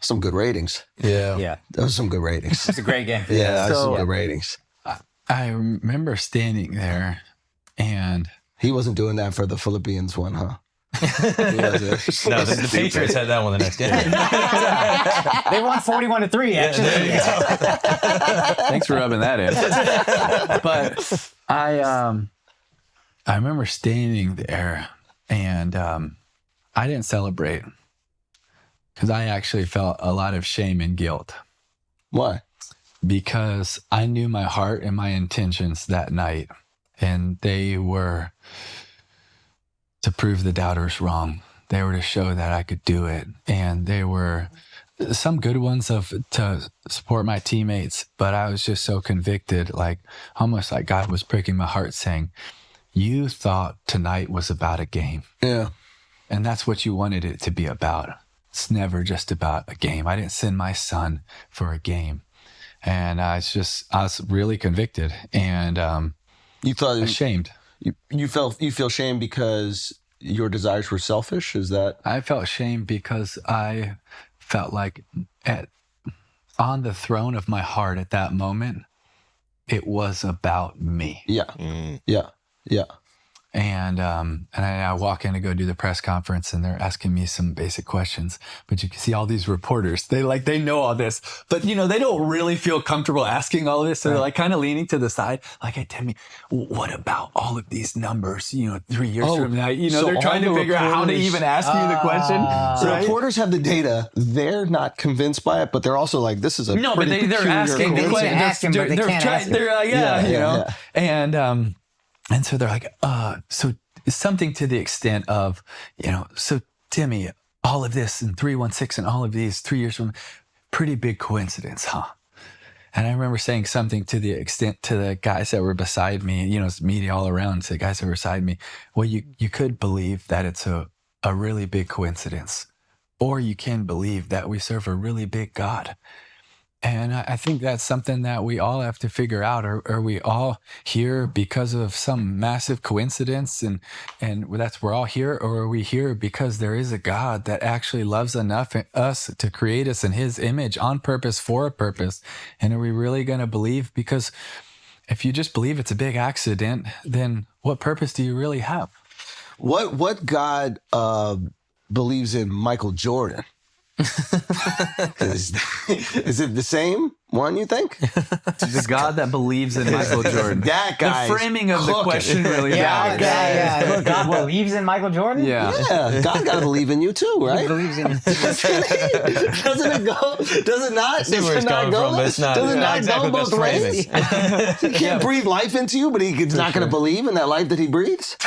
some good ratings. Yeah. Those are some good ratings. It's a great game. Yeah, that's some good ratings. I remember standing there, and he wasn't doing that for the Philippines one, huh? No, the Patriots had that one the next day. They won 41-3, actually. Thanks for rubbing that in. But I remember standing there, and I didn't celebrate because I actually felt a lot of shame and guilt. Why? Because I knew my heart and my intentions that night, and they were to prove the doubters wrong. They were to show that I could do it. And they were some good ones to support my teammates, but I was just so convicted, like almost like God was pricking my heart saying, "You thought tonight was about a game." Yeah. And that's what you wanted it to be about. It's never just about a game. I didn't send my son for a game. And I was really convicted and you thought ashamed. You feel shame because your desires were selfish? Is that? I felt shame because I felt like on the throne of my heart at that moment, it was about me. Yeah. Yeah. And I walk in to go do the press conference, and they're asking me some basic questions. But you can see all these reporters. They know all this, but they don't really feel comfortable asking all of this. So they're like kind of leaning to the side, like, "Hey, tell me, what about all of these numbers? 3 years from now, so they're trying to figure out how to even ask you the question." So reporters have the data. They're not convinced by it, but they're also like, "This is a no." But they're asking the question. They're like, yeah. And so they're like, so something to the extent of, so Timmy, all of this and 316 and all of these 3 years from, pretty big coincidence, huh? And I remember saying something to the extent to the guys that were beside me, it's media all around, to the guys that were beside me. Well, you could believe that it's a really big coincidence, or you can believe that we serve a really big God. And I think that's something that we all have to figure out. Are we all here because of some massive coincidence and we're all here? Or are we here because there is a God that actually loves enough us to create us in his image on purpose for a purpose? And are we really going to believe? Because if you just believe it's a big accident, then what purpose do you really have? What God believes in Michael Jordan? Is it the same one, you think? The God that believes in Michael Jordan. That guy. The framing of the question really matters. Yeah. God believes in Michael Jordan? Yeah. God gotta believe in you too, right? He believes in Doesn't it go? Does it not? Does it not go? Does it not go both ways? He can't breathe life into you, but he's not going to believe in that life that he breathes?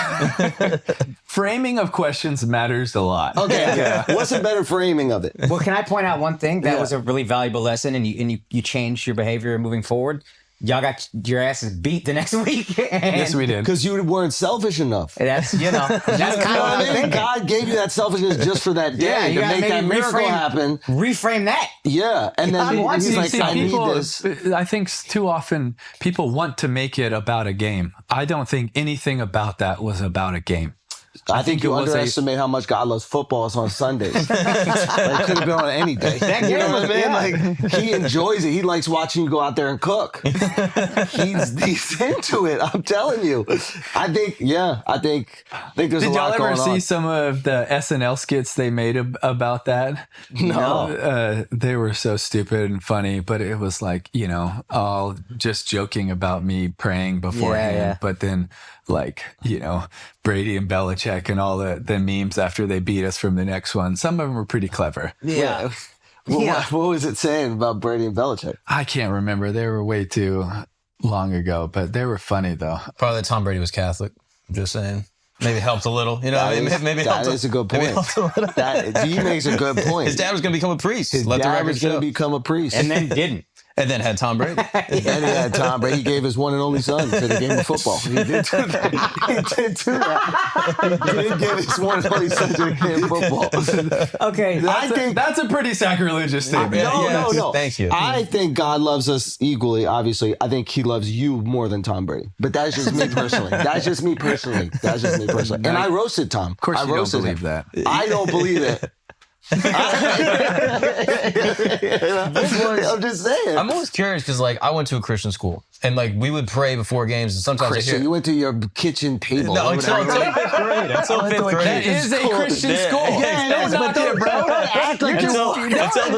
Framing of questions matters a lot. Okay. What's a better framing of it? Well, can I point out one thing that was a really valuable lesson, and you changed your behavior moving forward? Y'all got your asses beat the next week. Yes, we did. Because you weren't selfish enough. That's kind of what I'm thinking. God gave you that selfishness just for that day to make that miracle happen. Reframe that. Yeah, and then he's like, I need this. I think too often people want to make it about a game. I don't think anything about that was about a game. I think you underestimate how much God loves footballs on Sundays. It could have been on any day. You know what I mean? Like, he enjoys it. He likes watching you go out there and cook. He's into it. I'm telling you. I think there's a lot going on. Did y'all ever see some of the SNL skits they made about that? No. They were so stupid and funny, but it was like, all just joking about me praying beforehand. Yeah. But then, Brady and Belichick and all the memes after they beat us from the next one. Some of them were pretty clever. Yeah. What was it saying about Brady and Belichick? I can't remember. They were way too long ago, but they were funny though. Probably that Tom Brady was Catholic. I'm just saying. Maybe it helped a little. Maybe that is a good point. He makes a good point. His dad was going to become a priest. His dad was going to become a priest. And then didn't. And then had Tom Brady. And then he had Tom Brady. He gave his one and only son to the game of football. He did do that. He did give his one and only son to the game of football. Okay. That's a pretty sacrilegious statement. No. Thank you. I think God loves us equally, obviously. I think he loves you more than Tom Brady. But that's just me personally. And I roasted Tom. Of course you don't believe that. I don't believe it. I'm just saying. I'm always curious because, I went to a Christian school and, we would pray before games. And sometimes Christian, you went to your kitchen table. No, until 5th grade. Until 5th grade. That is a Christian school. Yeah, until the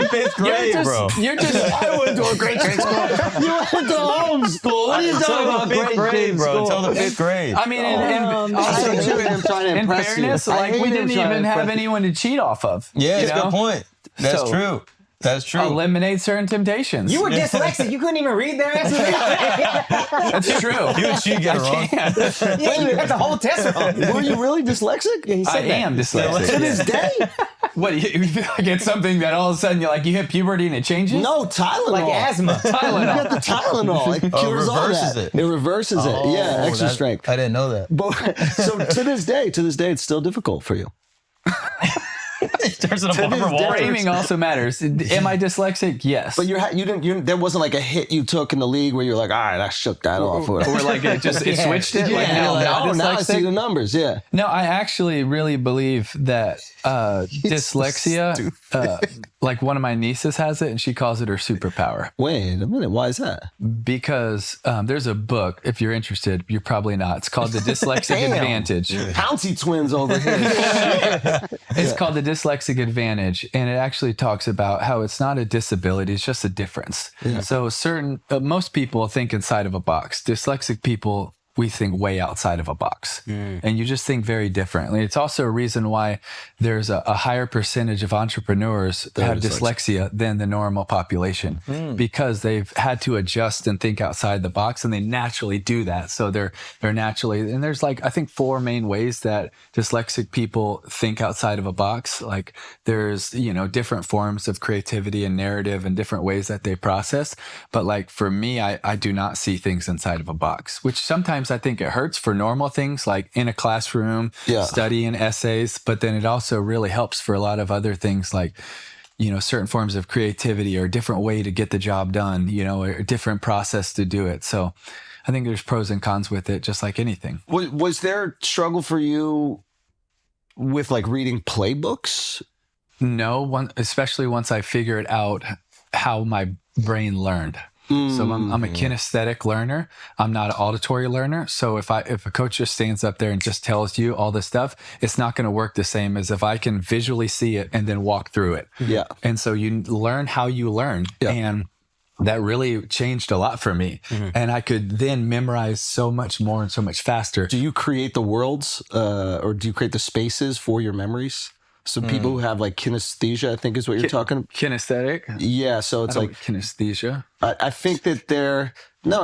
5th grade, bro. I went to a great school. You went to home school. What are you talking about? Great grade, bro. Until the 5th grade. I mean, in fairness, we didn't even have anyone to cheat off of. Yeah, that's a good point. That's true. That's true. Eliminate certain temptations. You were dyslexic. You couldn't even read their answers. That's true. You and she get it wrong. Yeah, you got the whole test wrong. Were you really dyslexic? Yeah, he said I am dyslexic. To this day? What, you feel like it's something that all of a sudden you hit puberty and it changes? No, Tylenol. Like asthma. Tylenol. You got the Tylenol. It cures all reverses that. it. It reverses it. Yeah, extra strength. I didn't know that. But, so to this day, it's still difficult for you. Turns into Barbara Walters. Framing also matters. Am I dyslexic? Yes. But there wasn't like a hit you took in the league where you're like, all right, I shook that off. or like it switched it. Like, now I dyslexic. see the numbers. Yeah. No, I actually really believe that dyslexia, like one of my nieces has it and she calls it her superpower. Wait a minute. Why is that? Because there's a book, if you're interested, you're probably not. It's called The Dyslexic Advantage. Pouncy twins over here. It's called The Dyslexic Advantage, and it actually talks about how it's not a disability, it's just a difference. Yeah. So most people think inside of a box. Dyslexic people, we think way outside of a box, and you just think very differently. It's also a reason why there's a higher percentage of entrepreneurs that have dyslexia than the normal population, because they've had to adjust and think outside the box, and they naturally do that. So they're naturally, and there's like, I think 4 main ways that dyslexic people think outside of a box. Like there's, different forms of creativity and narrative and different ways that they process. But like for me, I do not see things inside of a box, which sometimes I think it hurts for normal things like in a classroom, studying essays, but then it also really helps for a lot of other things like, certain forms of creativity or a different way to get the job done, or a different process to do it. So I think there's pros and cons with it, just like anything. Was there struggle for you with like reading playbooks? No, especially once I figured out how my brain learned. So I'm a kinesthetic learner. I'm not an auditory learner. So if a coach just stands up there and just tells you all this stuff, it's not going to work the same as if I can visually see it and then walk through it. Yeah. And so you learn how you learn. Yeah. And that really changed a lot for me. And I could then memorize so much more and so much faster. Do you create the worlds or do you create the spaces for your memories? So people who have like kinesthesia, I think is what you're talking. Kinesthetic? Yeah. So it's like kinesthesia. I think that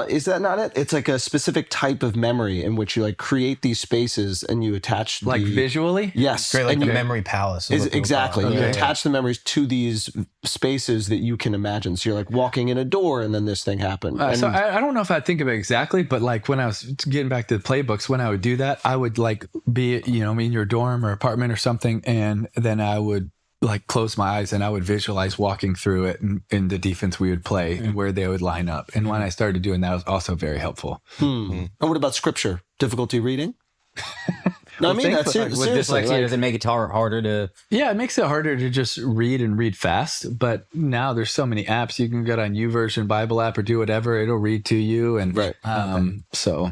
is that not it? It's like a specific type of memory in which you like create these spaces and you attach like visually? Yes. Great, like the memory palace. Exactly. You attach the memories to these spaces that you can imagine. So you're like walking in a door and then this thing happened. So I don't know if I think of it exactly, but like when I was getting back to the playbooks, when I would do that, I would like be, in your dorm or apartment or something. And then I would like close my eyes and I would visualize walking through it and the defense we would play and where they would line up. And when I started doing that, it was also very helpful. And what about scripture? Difficulty reading? No, I mean, that's with dyslexia, does it make it harder to? Yeah, it makes it harder to just read fast. But now there's so many apps. You can get on YouVersion Bible app or do whatever. It'll read to you. And so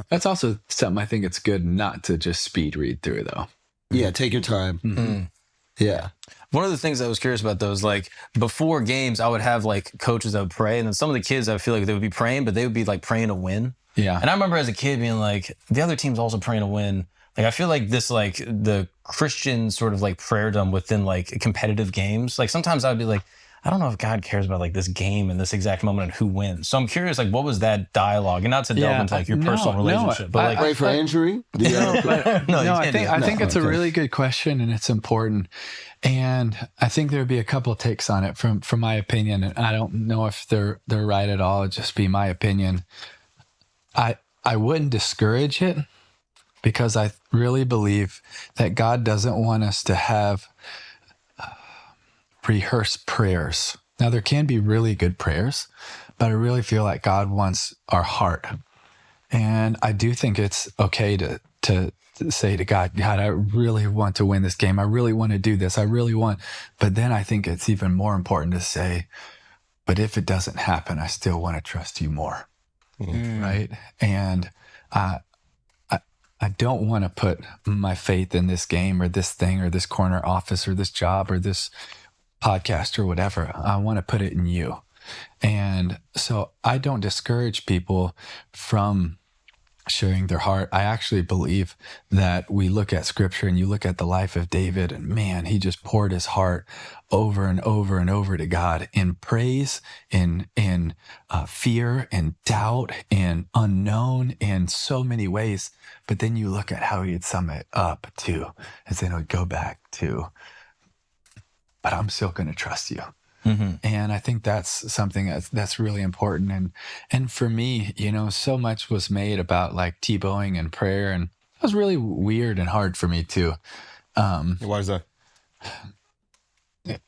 that's also something I think it's good not to just speed read through though. Yeah, take your time. Yeah. One of the things I was curious about though is like before games, I would have like coaches that would pray, and then some of the kids I feel like they would be praying, but they would be like praying to win. Yeah. And I remember as a kid being like, the other team's also praying to win. Like I feel like this like the Christian sort of like prayerdom within like competitive games. Like sometimes I would be like, I don't know if God cares about like this game and this exact moment and who wins. So I'm curious, like, what was that dialogue? And not to delve into like your personal relationship, but like, pray for injury. I think it's a really good question and it's important. And I think there'd be a couple of takes on it from my opinion. And I don't know if they're right at all. It'd just be my opinion. I wouldn't discourage it because I really believe that God doesn't want us to have rehearsed prayers. Now there can be really good prayers, but I really feel like God wants our heart. And I do think it's okay to say to God, I really want to win this game. I really want to do this. I really want, but then I think it's even more important to say, but if it doesn't happen, I still want to trust you more. Right. And I don't want to put my faith in this game or this thing or this corner office or this job or this podcast or whatever. I want to put it in you. And so I don't discourage people from sharing their heart. I actually believe that we look at scripture and you look at the life of David and man, he just poured his heart over and over and over to God in praise, in fear, in doubt, in unknown, in so many ways. But then you look at how he'd sum it up to, and then it would go back to, but I'm still going to trust you. And I think that's something that's really important. And for me, so much was made about like Tebowing and prayer, and it was really weird and hard for me too. Why is that?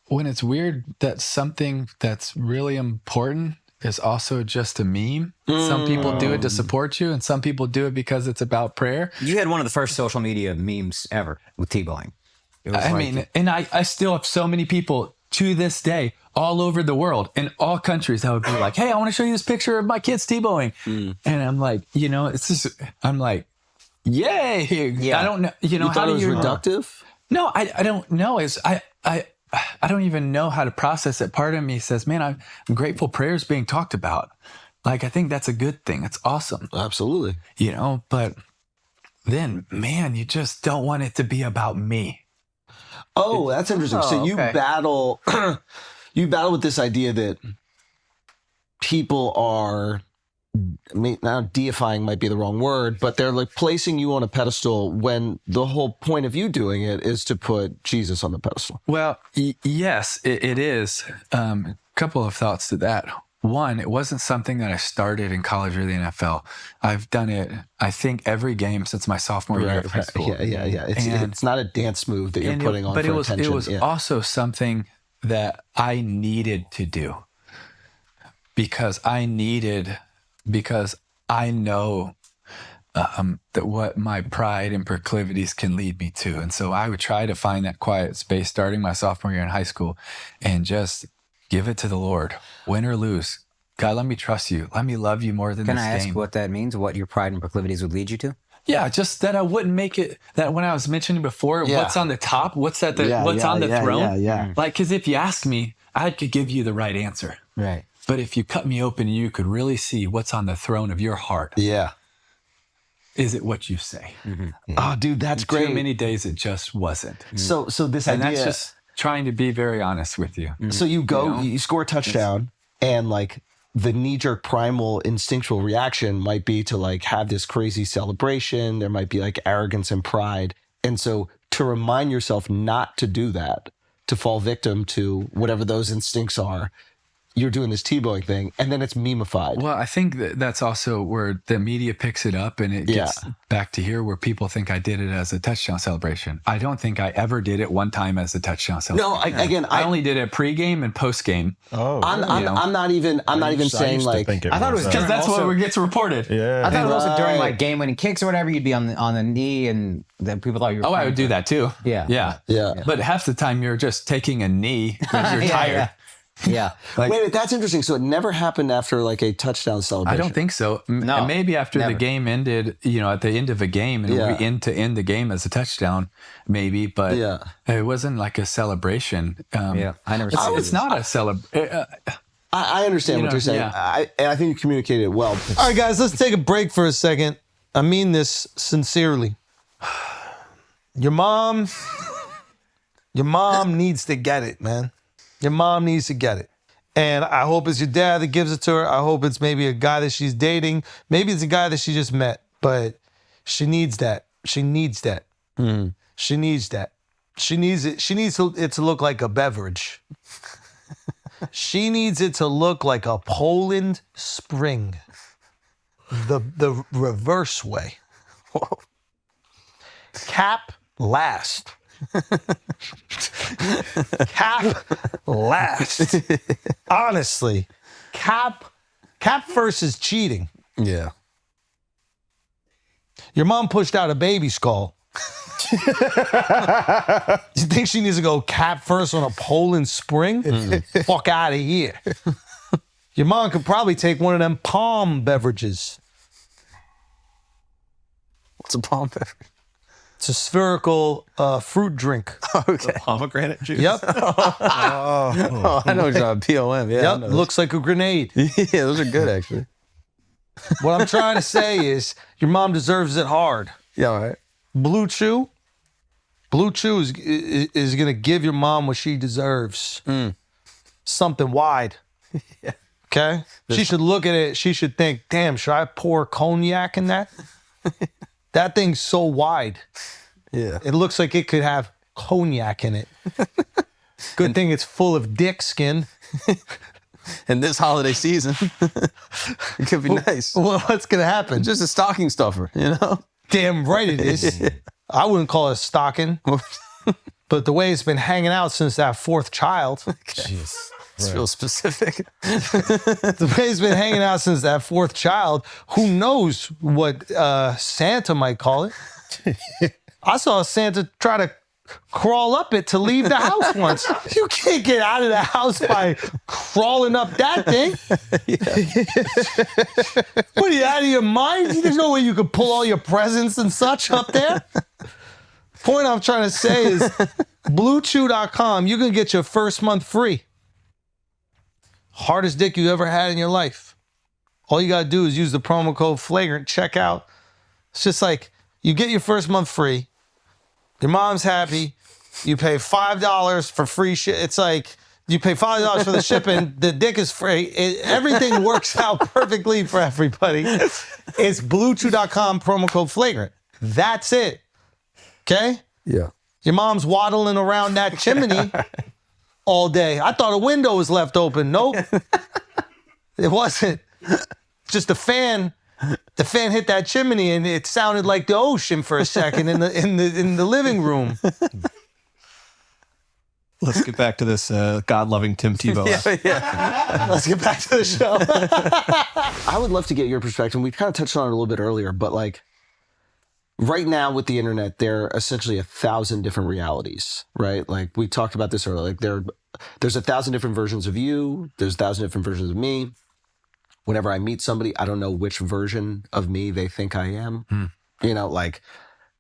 When it's weird that something that's really important is also just a meme. Some people do it to support you, and some people do it because it's about prayer. You had one of the first social media memes ever with Tebowing. I mean, and I still have so many people to this day all over the world in all countries that would be like, hey, I want to show you this picture of my kids Tebowing. And I'm like, it's just, I'm like, yay. Yeah. I don't know. You how thought do it was you reductive? No, I don't know. I don't even know how to process it. Part of me says, man, I'm grateful prayers being talked about. Like, I think that's a good thing. It's awesome. Absolutely. But then, man, you just don't want it to be about me. Oh, that's interesting. So you battle with this idea that people are, now deifying might be the wrong word, but they're like placing you on a pedestal when the whole point of you doing it is to put Jesus on the pedestal. Well, yes, it is. A couple of thoughts to that. One, it wasn't something that I started in college or the NFL. I've done it, I think, every game since my sophomore year of high school. Yeah. It's not a dance move that you're putting on for attention. It was also something that I needed to do because I know that what my pride and proclivities can lead me to. And so I would try to find that quiet space starting my sophomore year in high school and just give it to the Lord, win or lose. God, let me trust you. Let me love you more than this game. Can I ask what that means? What your pride and proclivities would lead you to? Yeah, just that I wouldn't make it, that when I was mentioning before, what's on the top, what's on the throne? Yeah. Like, because if you ask me, I could give you the right answer. Right. But if you cut me open, you could really see what's on the throne of your heart. Yeah. Is it what you say? Oh, dude, that's great. Too many days it just wasn't. So this And idea, that's just trying to be very honest with you. so you go, you score a touchdown, and like the knee-jerk primal instinctual reaction might be to like have this crazy celebration. There might be like arrogance and pride. And so to remind yourself not to do that, to fall victim to whatever those instincts are, you're doing this Tebowing thing, and then it's memeified. Well, I think that's also where the media picks it up, and it gets back to here where people think I did it as a touchdown celebration. I don't think I ever did it one time as a touchdown celebration. No, I only did it pregame and postgame. Oh, I'm not even saying like, I thought it was because that's what gets reported. Yeah. I thought it was also during like game-winning kicks or whatever. You'd be on the knee, and then people thought you were. Oh, I would do that too. Yeah. But half the time you're just taking a knee because you're tired. Yeah. wait, that's interesting. So it never happened after like a touchdown celebration. I don't think so. No, maybe after never. the game ended, at the end of a game, and we to end the game as a touchdown, maybe. But it wasn't like a celebration. I never. It's not a celebration. I understand what you're saying. yeah. And I think you communicated it well. All right, guys, let's take a break for a second. I mean this sincerely. Your mom needs to get it, man. Your mom needs to get it. And I hope it's your dad that gives it to her. I hope it's maybe a guy that she's dating. Maybe it's a guy that she just met. But she needs that. She needs that. She needs that. She needs it. She needs it to look like a beverage. She needs it to look like a Poland Spring. The reverse way. Cap last. Cap last. Honestly, cap first is cheating. Yeah. Your mom pushed out a baby skull. You think she needs to go cap first on a Poland Spring? Fuck out of here. Your mom could probably take one of them palm beverages. What's a palm beverage? It's a spherical fruit drink. Okay. Pomegranate juice. Yep. Oh, I know it's POM. Yeah. Yep. Looks like a grenade. Yeah, those are good actually. What I'm trying to say is your mom deserves it hard. Yeah, all right. Blue Chew is going to give your mom what she deserves. Something wide. Yeah. Okay? She should look at it. She should think, damn, should I pour cognac in that? That thing's so wide. Yeah. It looks like it could have cognac in it. Good thing it's full of dick skin. And this holiday season, it could be nice. Well, what's going to happen? Just a stocking stuffer, you know? Damn right it is. I wouldn't call it a stocking. But the way it's been hanging out since that fourth child, Jeez. It's real specific. the way it's been hanging out since that fourth child, who knows what Santa might call it. I saw Santa try to crawl up it to leave the house once. You can't get out of the house by crawling up that thing. What are you, out of your mind? There's no way you could pull all your presents and such up there. Point I'm trying to say is BlueChew.com, you can get your first month free. Hardest dick you ever had in your life. All you got to do is use the promo code FLAGRANT, check out. It's just like, you get your first month free. Your mom's happy. You pay $5 for free shit. It's like, you pay $5 for the shipping. The dick is free. Everything works out perfectly for everybody. It's BlueChew.com, promo code FLAGRANT. That's it. Okay? Yeah. Your mom's waddling around that chimney all day. I thought a window was left open. Nope. It wasn't. Just the fan hit that chimney and it sounded like the ocean for a second in the living room. Let's get back to this God-loving Tim Tebow. Let's get back to the show. I would love to get your perspective. We kind of touched on it a little bit earlier, but like right now with the internet, there are essentially 1,000 different realities, right? Like we talked about this earlier. Like there's 1,000 different versions of you. There's 1,000 different versions of me. Whenever I meet somebody, I don't know which version of me they think I am. You know, like,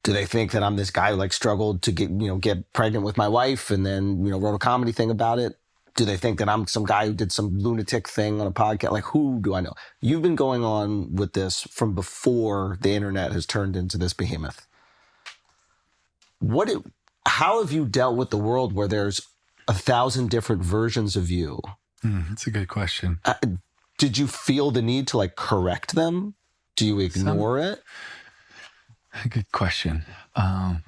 do they think that I'm this guy who like struggled to get pregnant with my wife and then, wrote a comedy thing about it? Do they think that I'm some guy who did some lunatic thing on a podcast? Like, who do I know? You've been going on with this from before the internet has turned into this behemoth. How have you dealt with the world where there's 1,000 different versions of you? That's a good question. Did you feel the need to like correct them? Do you ignore it? Good question. I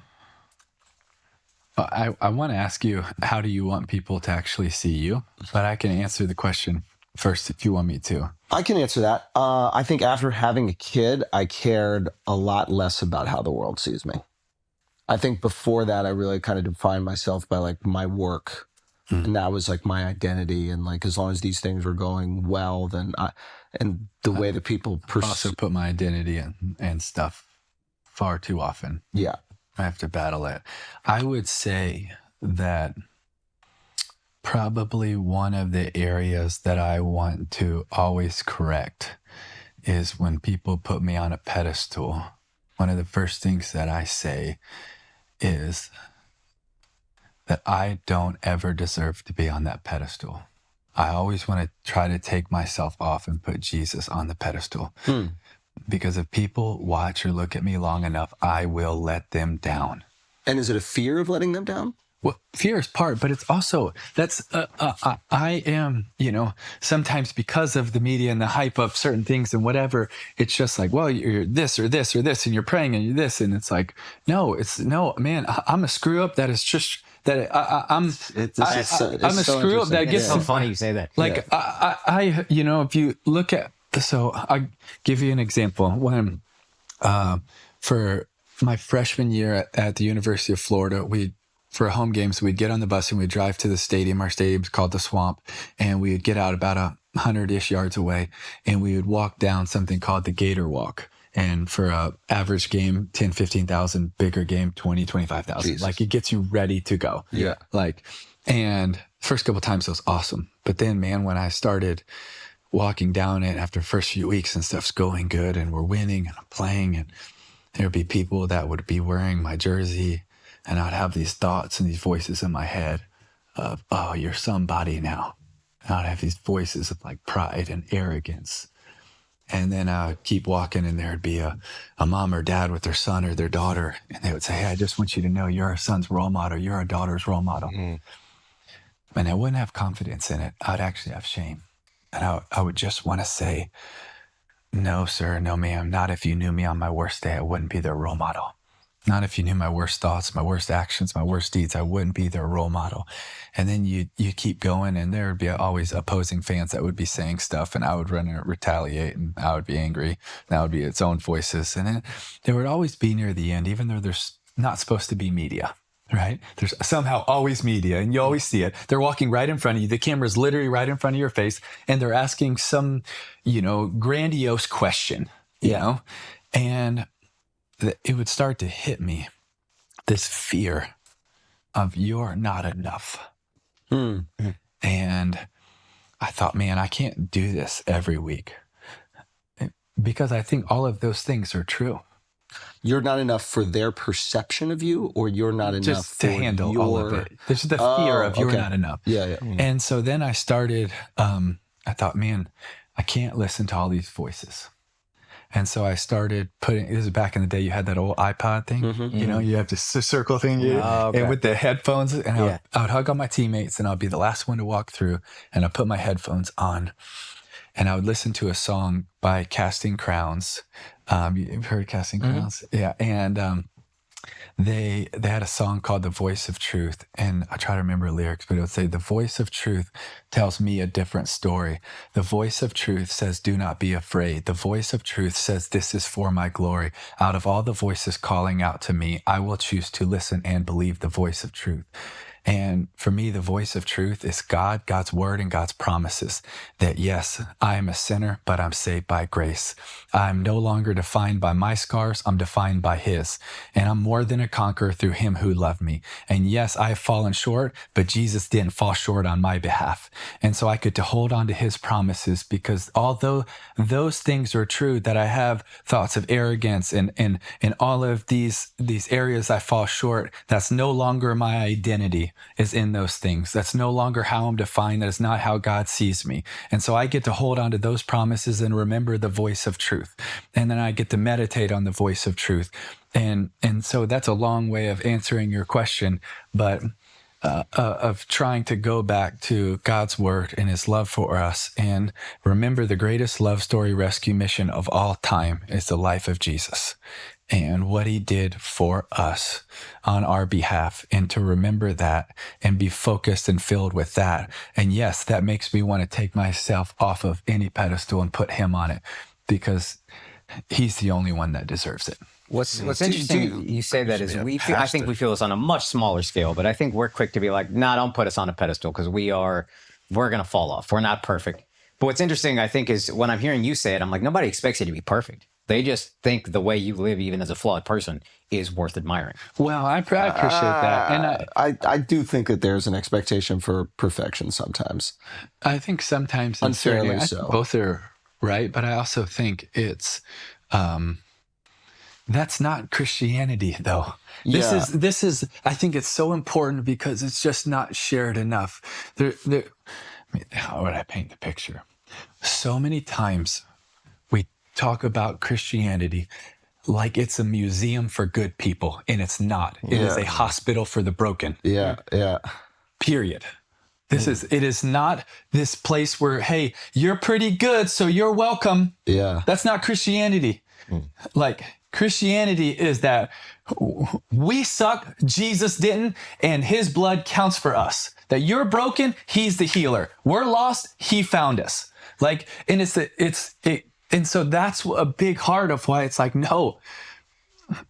want to ask you, how do you want people to actually see you? But I can answer the question first if you want me to. I can answer that. I think after having a kid, I cared a lot less about how the world sees me. I think before that, I really kind of defined myself by like my work. And that was like my identity. And like, as long as these things were going well, then and the way that people also put my identity and stuff far too often. Yeah. I have to battle it. I would say that probably one of the areas that I want to always correct is when people put me on a pedestal. One of the first things that I say is that I don't ever deserve to be on that pedestal. I always want to try to take myself off and put Jesus on the pedestal. Because if people watch or look at me long enough, I will let them down. And is it a fear of letting them down? Well, fear is part, but it's also, I am, sometimes because of the media and the hype of certain things and whatever, it's just like, well, you're this or this or this, and you're praying and you're this. And it's like, no, man, I'm a screw up that is just, that I'm a screw up that gets so funny you say that. Like, if you look at, so I'll give you an example. When, for my freshman year at the University of Florida, for home games, we'd get on the bus and we'd drive to the stadium. Our stadium's called the Swamp. And we would get out about 100-ish yards away and we would walk down something called the Gator Walk. And for a average game, 10, 15,000, bigger game, 20, 25,000. Like, it gets you ready to go. Yeah. And first couple times it was awesome. But then, man, when I started walking down it after the first few weeks and stuff's going good and we're winning and I'm playing, and there'd be people that would be wearing my jersey, and I'd have these thoughts and these voices in my head of, oh, you're somebody now. And I'd have these voices of like pride and arrogance. And then I would keep walking and there'd be a mom or dad with their son or their daughter. And they would say, hey, I just want you to know you're our son's role model. You're our daughter's role model. And I wouldn't have confidence in it. I'd actually have shame. And I would just want to say, no, sir, no, ma'am. Not if you knew me on my worst day, I wouldn't be their role model. Not if you knew my worst thoughts, my worst actions, my worst deeds, I wouldn't be their role model. And then you keep going, and there would be always opposing fans that would be saying stuff, and I would run and retaliate, and I would be angry. That would be its own voices. And then there would always be near the end, even though there's not supposed to be media, right? There's somehow always media, and you always see it. They're walking right in front of you. The camera's literally right in front of your face, and they're asking some, grandiose question, you know? And it would start to hit me, this fear of you're not enough. And I thought, man, I can't do this every week, because I think all of those things are true. You're not enough for their perception of you, or you're not enough just to handle all of it. There's the fear of you're not enough. Yeah. And so then I started, I thought, man, I can't listen to all these voices. And so I started this is back in the day, you had that old iPod thing, you have this circle thing, and with the headphones, and I would hug all my teammates, and I'd be the last one to walk through, and I'd put my headphones on, and I would listen to a song by Casting Crowns. You've heard Casting Crowns? Yeah. And they had a song called The Voice of Truth. And I try to remember lyrics, but it would say, the voice of truth tells me a different story. The voice of truth says, do not be afraid. The voice of truth says, this is for my glory. Out of all the voices calling out to me, I will choose to listen and believe the voice of truth. And for me, the voice of truth is God, God's word, and God's promises that, yes, I am a sinner, but I'm saved by grace. I'm no longer defined by my scars. I'm defined by his. And I'm more than a conqueror through him who loved me. And yes, I have fallen short, but Jesus didn't fall short on my behalf. And so I get to hold on to his promises, because although those things are true, that I have thoughts of arrogance and all of these areas I fall short, that's no longer my identity. Is in those things. That's no longer how I'm defined. That is not how God sees me. And so I get to hold on to those promises and remember the voice of truth. And then I get to meditate on the voice of truth. And so that's a long way of answering your question, but of trying to go back to God's word and his love for us, and remember the greatest love story rescue mission of all time is the life of Jesus and what he did for us on our behalf, and to remember that and be focused and filled with that. And yes, that makes me want to take myself off of any pedestal and put him on it, because he's the only one that deserves it. What's interesting, you say that, is I think we feel this on a much smaller scale, but I think we're quick to be like, nah, don't put us on a pedestal, because we're going to fall off. We're not perfect. But what's interesting, I think, is when I'm hearing you say it, I'm like, nobody expects you to be perfect. They just think the way you live, even as a flawed person, is worth admiring. Well, I appreciate that. And I do think that there's an expectation for perfection sometimes. I think sometimes unfairly so. Both are right, but I also think it's that's not Christianity, though. This is I think it's so important, because it's just not shared enough. How would I paint the picture? So many times we talk about Christianity like it's a museum for good people, and it's not. It is a hospital for the broken. Yeah. Period. It is not this place where, hey, you're pretty good, so you're welcome. Yeah. That's not Christianity. Like, Christianity is that we suck, Jesus didn't, and his blood counts for us. That you're broken, he's the healer. We're lost, he found us. Like, and and so that's a big heart of why it's like, no,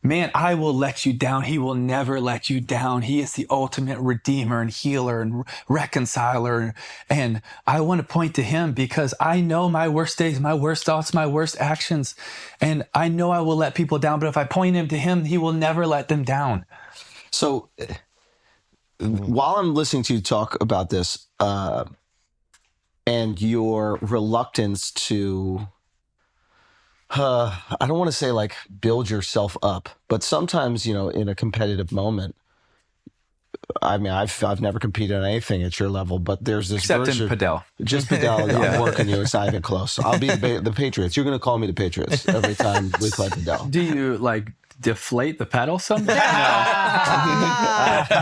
man, I will let you down. He will never let you down. He is the ultimate redeemer and healer and reconciler. And I want to point to him, because I know my worst days, my worst thoughts, my worst actions. And I know I will let people down, but if I point him to him, he will never let them down. So while I'm listening to you talk about this, and your reluctance to, I don't want to say like build yourself up, but sometimes, in a competitive moment, I mean, I've never competed on anything at your level, but there's this except version, in Padel. Just Padel. I'm working you. It's not even close. I'll be the Patriots. You're going to call me the Patriots every time we play Padel. Do you like deflate the pedal sometimes?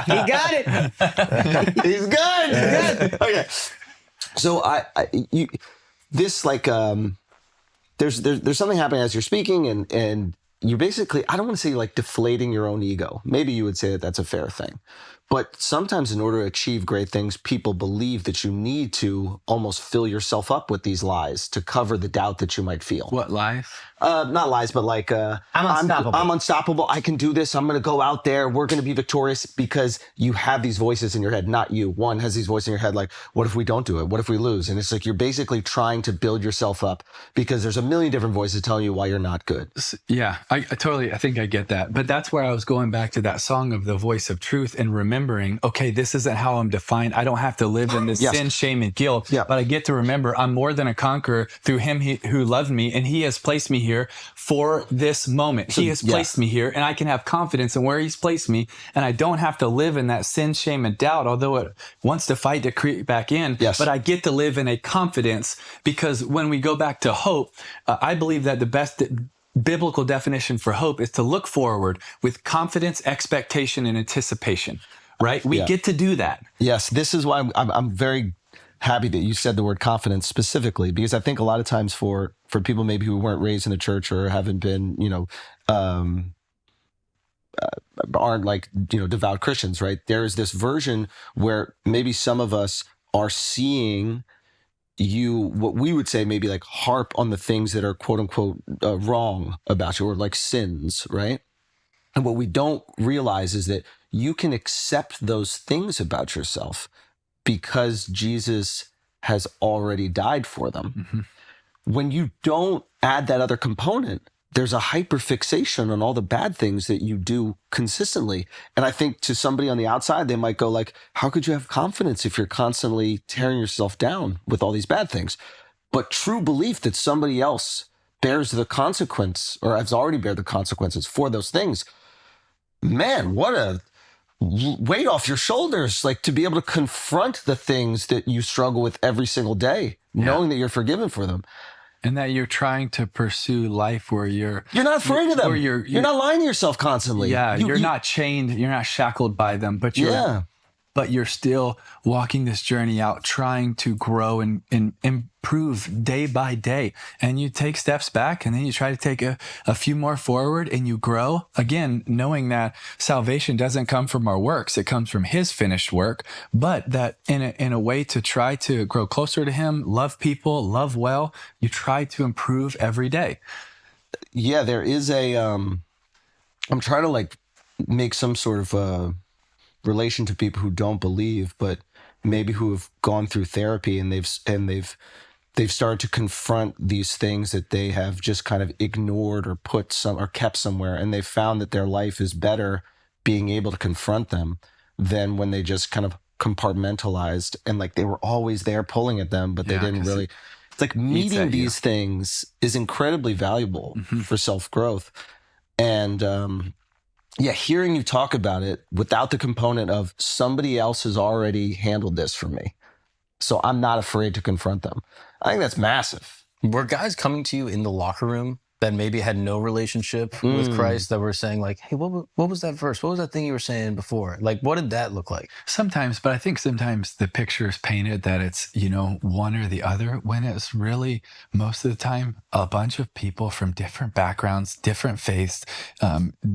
He got it. He's good. Okay. So there's something happening as you're speaking, and you're basically, I don't want to say like deflating your own ego. Maybe you would say that that's a fair thing, But sometimes in order to achieve great things, people believe that you need to almost fill yourself up with these lies to cover the doubt that you might feel. What lies? Not lies, but like, I'm unstoppable. I'm unstoppable. I can do this. I'm going to go out there. We're going to be victorious, because you have these voices in your head, not you. One has these voices in your head like, what if we don't do it? What if we lose? And it's like you're basically trying to build yourself up because there's a million different voices telling you why you're not good. Yeah, I think I get that. But that's where I was going back to that song of the voice of truth and remembering, okay, this isn't how I'm defined. I don't have to live in this sin, shame, and guilt, but I get to remember I'm more than a conqueror through him who loved me, and he has placed me here for this moment. He has placed me here, and I can have confidence in where he's placed me, and I don't have to live in that sin, shame, and doubt, although it wants to fight to creep back in. But I get to live in a confidence, because when we go back to hope, I believe that the best biblical definition for hope is to look forward with confidence, expectation, and anticipation, right? We get to do that. Yes, this is why I'm very happy that you said the word confidence specifically, because I think a lot of times for people maybe who weren't raised in the church or haven't been, aren't like, devout Christians, right? There is this version where maybe some of us are seeing you, what we would say, maybe like harp on the things that are quote unquote wrong about you, or like sins, right? And what we don't realize is that you can accept those things about yourself because Jesus has already died for them. When you don't add that other component, there's a hyperfixation on all the bad things that you do consistently. And I think to somebody on the outside, they might go like, how could you have confidence if you're constantly tearing yourself down with all these bad things? But true belief that somebody else bears the consequence, or has already bear the consequences for those things, man, what a weight off your shoulders, like to be able to confront the things that you struggle with every single day, knowing that you're forgiven for them. And that you're trying to pursue life where you're not afraid of them. You're not lying to yourself constantly. Yeah, you're not chained, you're not shackled by them, but you're still walking this journey out, trying to grow and improve day by day. And you take steps back, and then you try to take a few more forward, and you grow. Again, knowing that salvation doesn't come from our works, it comes from his finished work, but that in a way to try to grow closer to him, love people, love well, you try to improve every day. Yeah, there is I'm trying to like make some sort of relation to people who don't believe, but maybe who have gone through therapy and they've started to confront these things that they have just kind of ignored or kept somewhere, and they've found that their life is better being able to confront them than when they just kind of compartmentalized and like they were always there pulling at them, but they didn't really. It's like meeting these things is incredibly valuable for self-growth. And hearing you talk about it without the component of somebody else has already handled this for me, so I'm not afraid to confront them, I think that's massive. Were guys coming to you in the locker room that maybe had no relationship with Christ that were saying like, hey, what was that verse? What was that thing you were saying before? Like, what did that look like? Sometimes, but I think sometimes the picture is painted that it's, one or the other, when it's really most of the time a bunch of people from different backgrounds, different faiths,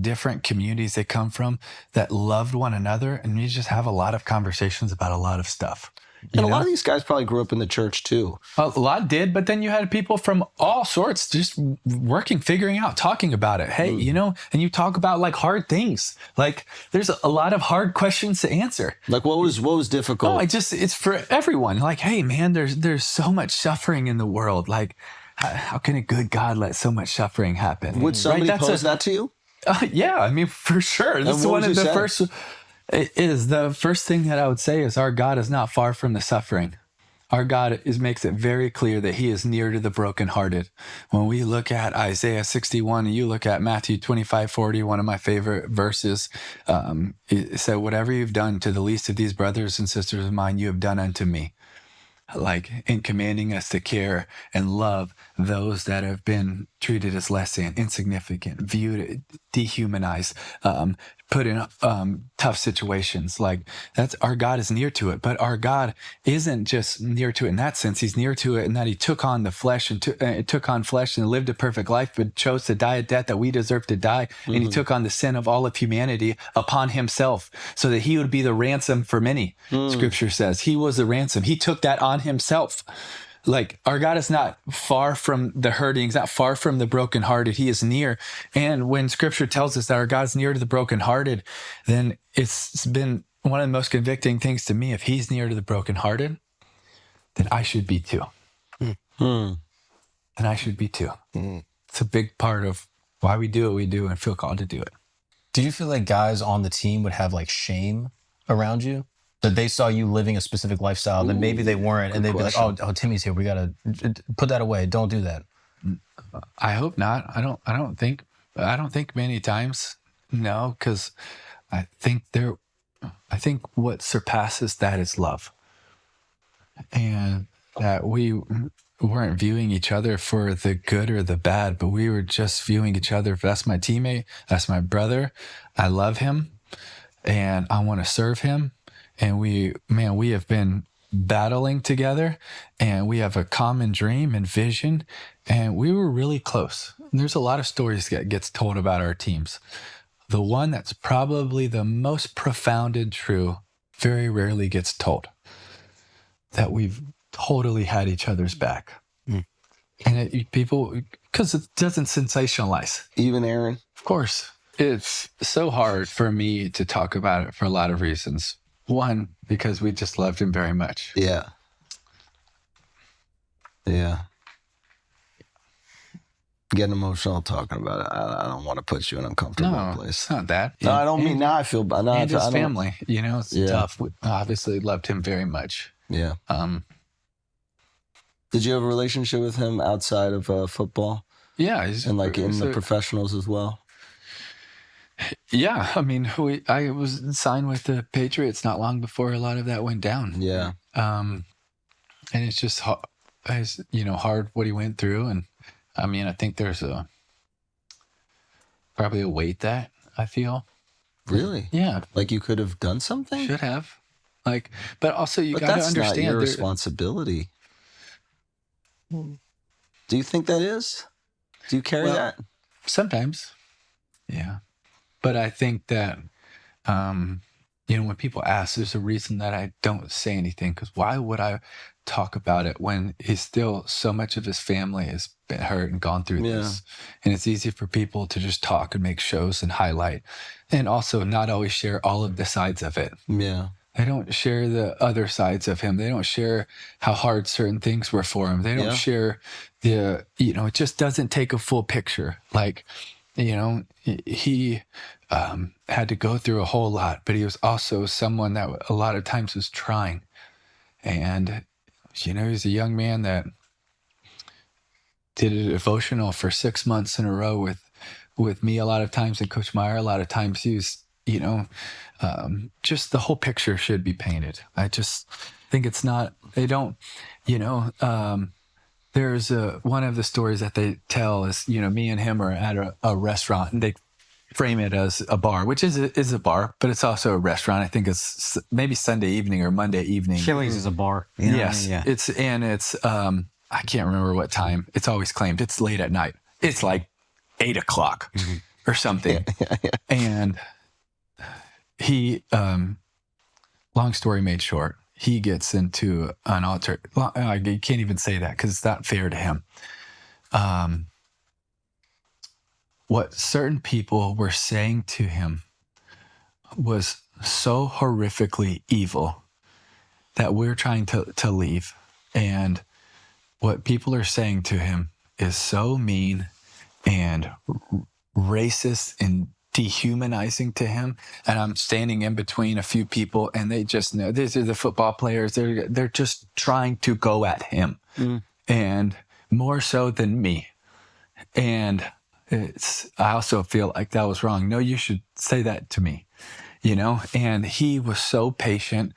different communities they come from that loved one another. And you just have a lot of conversations about a lot of stuff. And a lot of these guys probably grew up in the church too. A lot did, but then you had people from all sorts just working, figuring out, talking about it. Hey, and you talk about like hard things. Like there's a lot of hard questions to answer. Like what was difficult? Oh, it's for everyone. Like, hey man, there's so much suffering in the world. Like how can a good God let so much suffering happen? Would somebody pose that to you? Yeah, I mean, for sure. This is one of the first... It is the first thing that I would say is our God is not far from the suffering. Our God makes it very clear that he is near to the brokenhearted. When we look at Isaiah 61 and you look at Matthew 25:40, one of my favorite verses, it said, whatever you've done to the least of these brothers and sisters of mine, you have done unto me. Like in commanding us to care and love those that have been treated as less than, insignificant, viewed, dehumanized, put in tough situations. Like that's our God is near to it, but our God isn't just near to it in that sense. He's near to it in that he took on the flesh and took on flesh and lived a perfect life, but chose to die a death that we deserve to die. And he took on the sin of all of humanity upon himself so that he would be the ransom for many. Scripture says he was the ransom. He took that on himself. Like our God is not far from the hurting. He's not far from the brokenhearted. He is near. And when scripture tells us that our God's near to the brokenhearted, then it's been one of the most convicting things to me. If he's near to the brokenhearted, then I should be too. Then I should be too. It's a big part of why we do what we do and feel called to do it. Do you feel like guys on the team would have like shame around you? That they saw you living a specific lifestyle, then maybe they weren't, and they'd be like, "Oh, Timmy's here. We gotta put that away. Don't do that." I hope not. I don't think many times. No, because I think what surpasses that is love, and that we weren't viewing each other for the good or the bad, but we were just viewing each other. That's my teammate. That's my brother. I love him, and I want to serve him. And we have been battling together, and we have a common dream and vision, and we were really close. And there's a lot of stories that gets told about our teams. The one that's probably the most profound and true very rarely gets told, that we've totally had each other's back. And people, because it doesn't sensationalize. Even Aaron? Of course. It's so hard for me to talk about it for a lot of reasons. One, because we just loved him very much. Yeah. Getting emotional talking about it. I don't want to put you in an uncomfortable place. It's not that. No, I don't mean now. I feel bad. No, and his family, it's tough. We obviously loved him very much. Yeah. Did you have a relationship with him outside of football? Yeah. And like in the professionals as well? Yeah, I mean, I was signed with the Patriots not long before a lot of that went down. Yeah. And it's just hard what he went through. And I mean, I think there's probably a weight that I feel. Really? Yeah. Like you could have done something? Should have. But also you got to understand. That's not your responsibility. Do you think that is? Do you carry that? Sometimes. Yeah. But I think that, when people ask, there's a reason that I don't say anything, because why would I talk about it when he's still, so much of his family has been hurt and gone through this. And it's easy for people to just talk and make shows and highlight, and also not always share all of the sides of it. Yeah. They don't share the other sides of him. They don't share how hard certain things were for him. They don't share it just doesn't take a full picture. Like, he had to go through a whole lot, but he was also someone that a lot of times was trying. And, he's a young man that did a devotional for 6 months in a row with me a lot of times, and Coach Meyer a lot of times. He was, just the whole picture should be painted. I just think it's not, they don't, there's one of the stories that they tell is, me and him are at a restaurant, and they frame it as a bar, which is a bar, but it's also a restaurant. I think it's maybe Sunday evening or Monday evening. Chili's is a bar. Yes. Yeah. It's I can't remember what time. It's always claimed it's late at night. It's like 8 o'clock or something. Yeah. And he, long story made short, he gets into an altar. I can't even say that because it's not fair to him. What certain people were saying to him was so horrifically evil that we're trying to leave. And what people are saying to him is so mean and racist and dehumanizing to him. And I'm standing in between a few people, and they just know these are the football players. They're just trying to go at him, and more so than me. And I also feel like that was wrong. No, you should say that to me, And he was so patient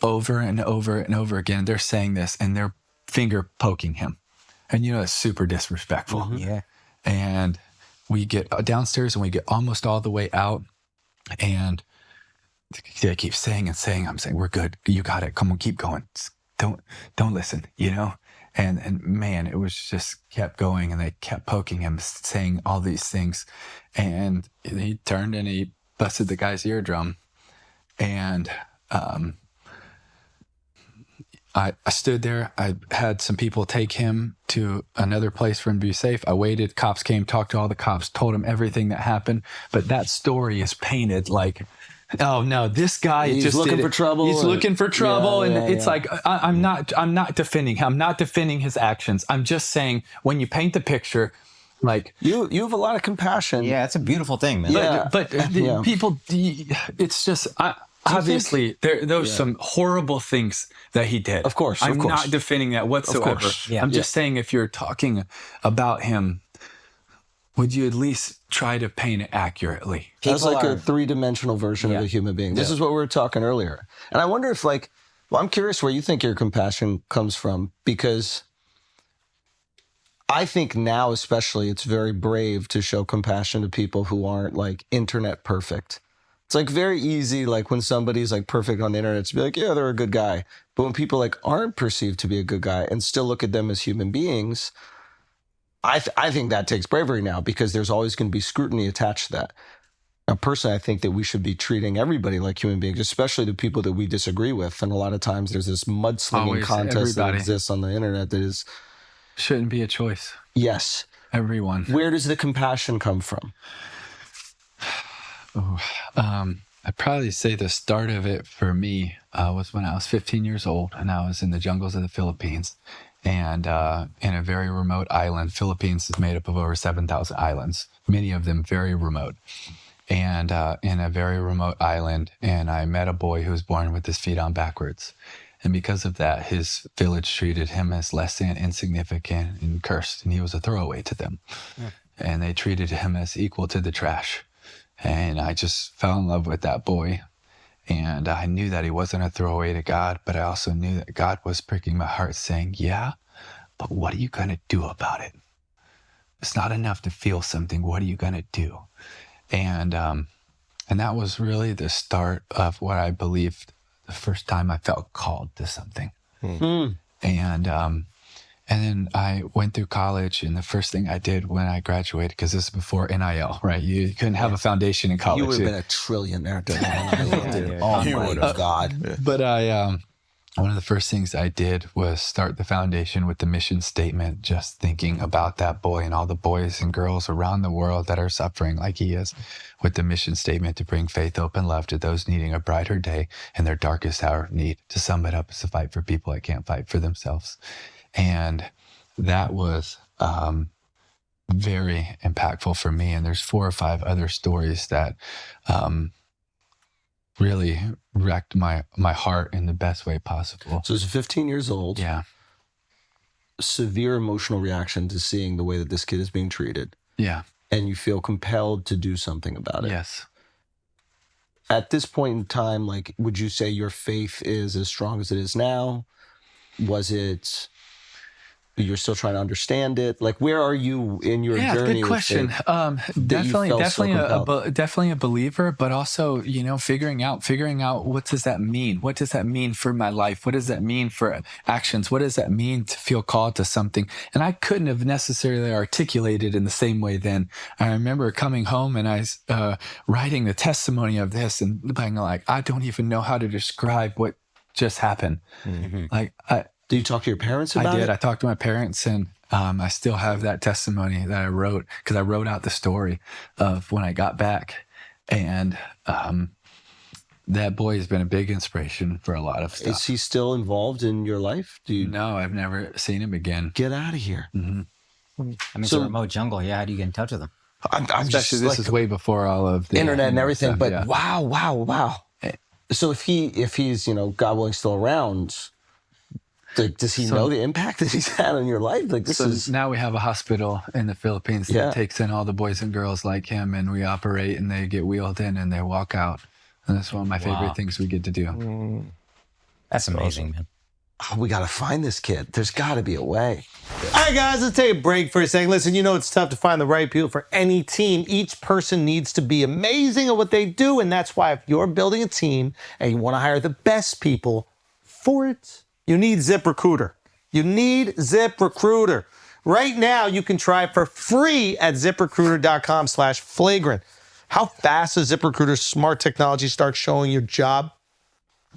over and over and over again. They're saying this, and they're finger poking him, and it's super disrespectful. Yeah. And we get downstairs, and we get almost all the way out, And they keep saying and saying, I'm saying, we're good. You got it. Come on, keep going. Don't listen, you know? And man, it was just kept going, and they kept poking him, saying all these things. And he turned and he busted the guy's eardrum. And I stood there. I had some people take him to another place for him to be safe. I waited. Cops came, talked to all the cops, told him everything that happened. But that story is painted like, oh no, this guy He's just looking did for it. trouble. He's looking for trouble, Yeah, and it's like I'm not defending him. I'm not defending his actions. I'm just saying when you paint the picture, like you have a lot of compassion. Yeah, it's a beautiful thing, man. Yeah. but Yeah. people, it's just obviously there's some horrible things that he did. Of course, I'm of course. not defending that whatsoever. Of course. Yeah. I'm just saying if you're talking about him, would you at least try to paint it accurately? That's like a three-dimensional version of a human being. This is what we were talking earlier. And I wonder if I'm curious where you think your compassion comes from, because I think now especially it's very brave to show compassion to people who aren't like internet perfect. It's like very easy, like when somebody's like perfect on the internet, to be like, yeah, they're a good guy. But when people like aren't perceived to be a good guy and still look at them as human beings, I think that takes bravery now, because there's always going to be scrutiny attached to that. Now, personally, I think that we should be treating everybody like human beings, especially the people that we disagree with. And a lot of times there's this mudslinging Always, contest that everybody. exists on the internet that is, Shouldn't be a choice. yes. Everyone. Where does the compassion come from? I'd probably say the start of it for me was when I was 15 years old, and I was in the jungles of the Philippines, and in a very remote island. Philippines is made up of over 7,000 islands, many of them very remote. And in a very remote island, and I met a boy who was born with his feet on backwards. And because of that, his village treated him as less than insignificant and cursed, and he was a throwaway to them. Yeah. And they treated him as equal to the trash. And I just fell in love with that boy. And I knew that he wasn't a throwaway to God, but I also knew that God was pricking my heart, saying, yeah, but what are you going to do about it? It's not enough to feel something. What are you going to do? And that was really the start of what I believed the first time I felt called to something. And then I went through college, and the first thing I did when I graduated, because this is before NIL, right? You couldn't have a foundation in college. You would have been a trillionaire during NIL. Oh my God. But one of the first things I did was start the foundation with the mission statement, just thinking about that boy and all the boys and girls around the world that are suffering like he is, with the mission statement to bring faith, hope, and love to those needing a brighter day in their darkest hour of need. To sum it up, it's a fight for people that can't fight for themselves. And that was very impactful for me. And there's 4 or 5 other stories that really wrecked my heart in the best way possible. So it's 15 years old. Yeah. Severe emotional reaction to seeing the way that this kid is being treated. Yeah. And you feel compelled to do something about it. Yes. At this point in time, like, would you say your faith is as strong as it is now? Was it... You're still trying to understand it. Like, where are you in your journey? Good question. Definitely a believer, but also, figuring out what does that mean? What does that mean for my life? What does that mean for actions? What does that mean to feel called to something? And I couldn't have necessarily articulated in the same way then. I remember coming home and I was writing the testimony of this and being like, I don't even know how to describe what just happened. Mm-hmm. Did you talk to your parents about it? I did. I talked to my parents, and I still have that testimony that I wrote, because I wrote out the story of when I got back. And that boy has been a big inspiration for a lot of stuff. Is he still involved in your life? No, I've never seen him again. Get out of here. Mm-hmm. I mean, it's a remote jungle. Yeah, how do you get in touch with him? Especially this is way before all of the internet and everything. Stuff, but yeah. Wow. So if he's God willing still around, does he know the impact that he's had on your life? Like, this is now we have a hospital in the Philippines that takes in all the boys and girls like him, and we operate, and they get wheeled in and they walk out. And that's one of my favorite things we get to do. That's amazing, man. oh, we got to find this kid. There's got to be a way. All right, guys, let's take a break for a second. Listen, you know it's tough to find the right people for any team. Each person needs to be amazing at what they do, and that's why if you're building a team and you want to hire the best people for it, you need ZipRecruiter. You need ZipRecruiter. Right now, you can try it for free at ZipRecruiter.com/flagrant. How fast does ZipRecruiter's smart technology start showing your job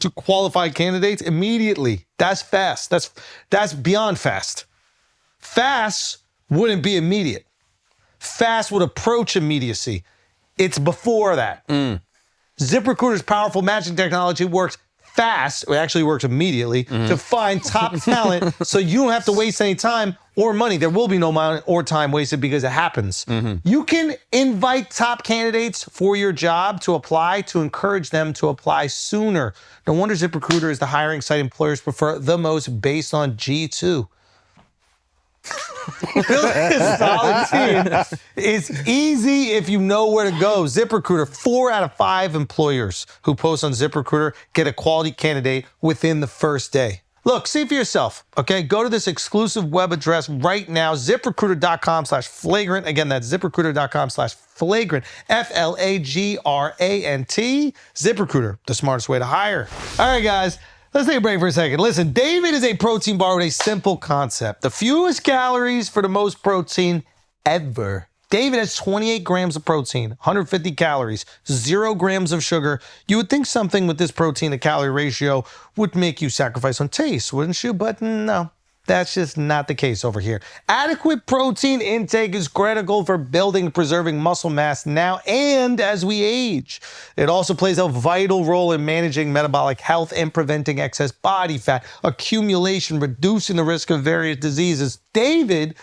to qualified candidates? Immediately. That's fast. That's beyond fast. Fast wouldn't be immediate. Fast would approach immediacy. It's before that. ZipRecruiter's powerful matching technology works fast, it actually works immediately, to find top talent so you don't have to waste any time or money. There will be no money or time wasted because it happens. You can invite top candidates for your job to apply to encourage them to apply sooner. No wonder ZipRecruiter is the hiring site employers prefer the most based on G2. Building a solid team is easy if you know where to go. ZipRecruiter, 4 out of 5 employers who post on ZipRecruiter get a quality candidate within the first day. Look, see for yourself, okay? Go to this exclusive web address right now, ZipRecruiter.com/flagrant. Again, that's ZipRecruiter.com/flagrant, FLAGRANT. ZipRecruiter, the smartest way to hire. All right, guys. Let's take a break for a second. Listen, David is a protein bar with a simple concept. The fewest calories for the most protein ever. David has 28 grams of protein, 150 calories, 0 grams of sugar. You would think something with this protein to calorie ratio would make you sacrifice on taste, wouldn't you? But no. That's just not the case over here. Adequate protein intake is critical for building and preserving muscle mass now and as we age. It also plays a vital role in managing metabolic health and preventing excess body fat accumulation, reducing the risk of various diseases. David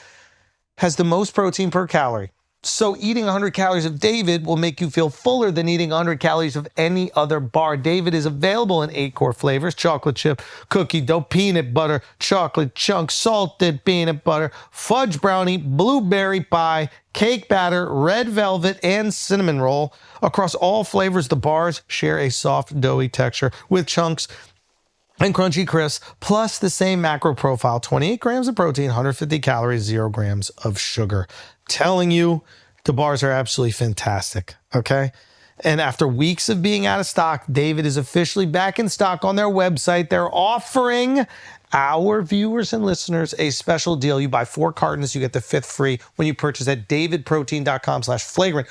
has the most protein per calorie. So eating 100 calories of David will make you feel fuller than eating 100 calories of any other bar. David is available in 8 core flavors: chocolate chip, cookie dough, peanut butter, chocolate chunk, salted peanut butter, fudge brownie, blueberry pie, cake batter, red velvet, and cinnamon roll. Across all flavors, the bars share a soft, doughy texture with chunks and crunchy crisp, plus the same macro profile: 28 grams of protein, 150 calories, 0 grams of sugar. Telling you, the bars are absolutely fantastic, okay? And after weeks of being out of stock, David is officially back in stock on their website. They're offering our viewers and listeners a special deal. You buy 4 cartons, you get the 5th free when you purchase at davidprotein.com/flagrant.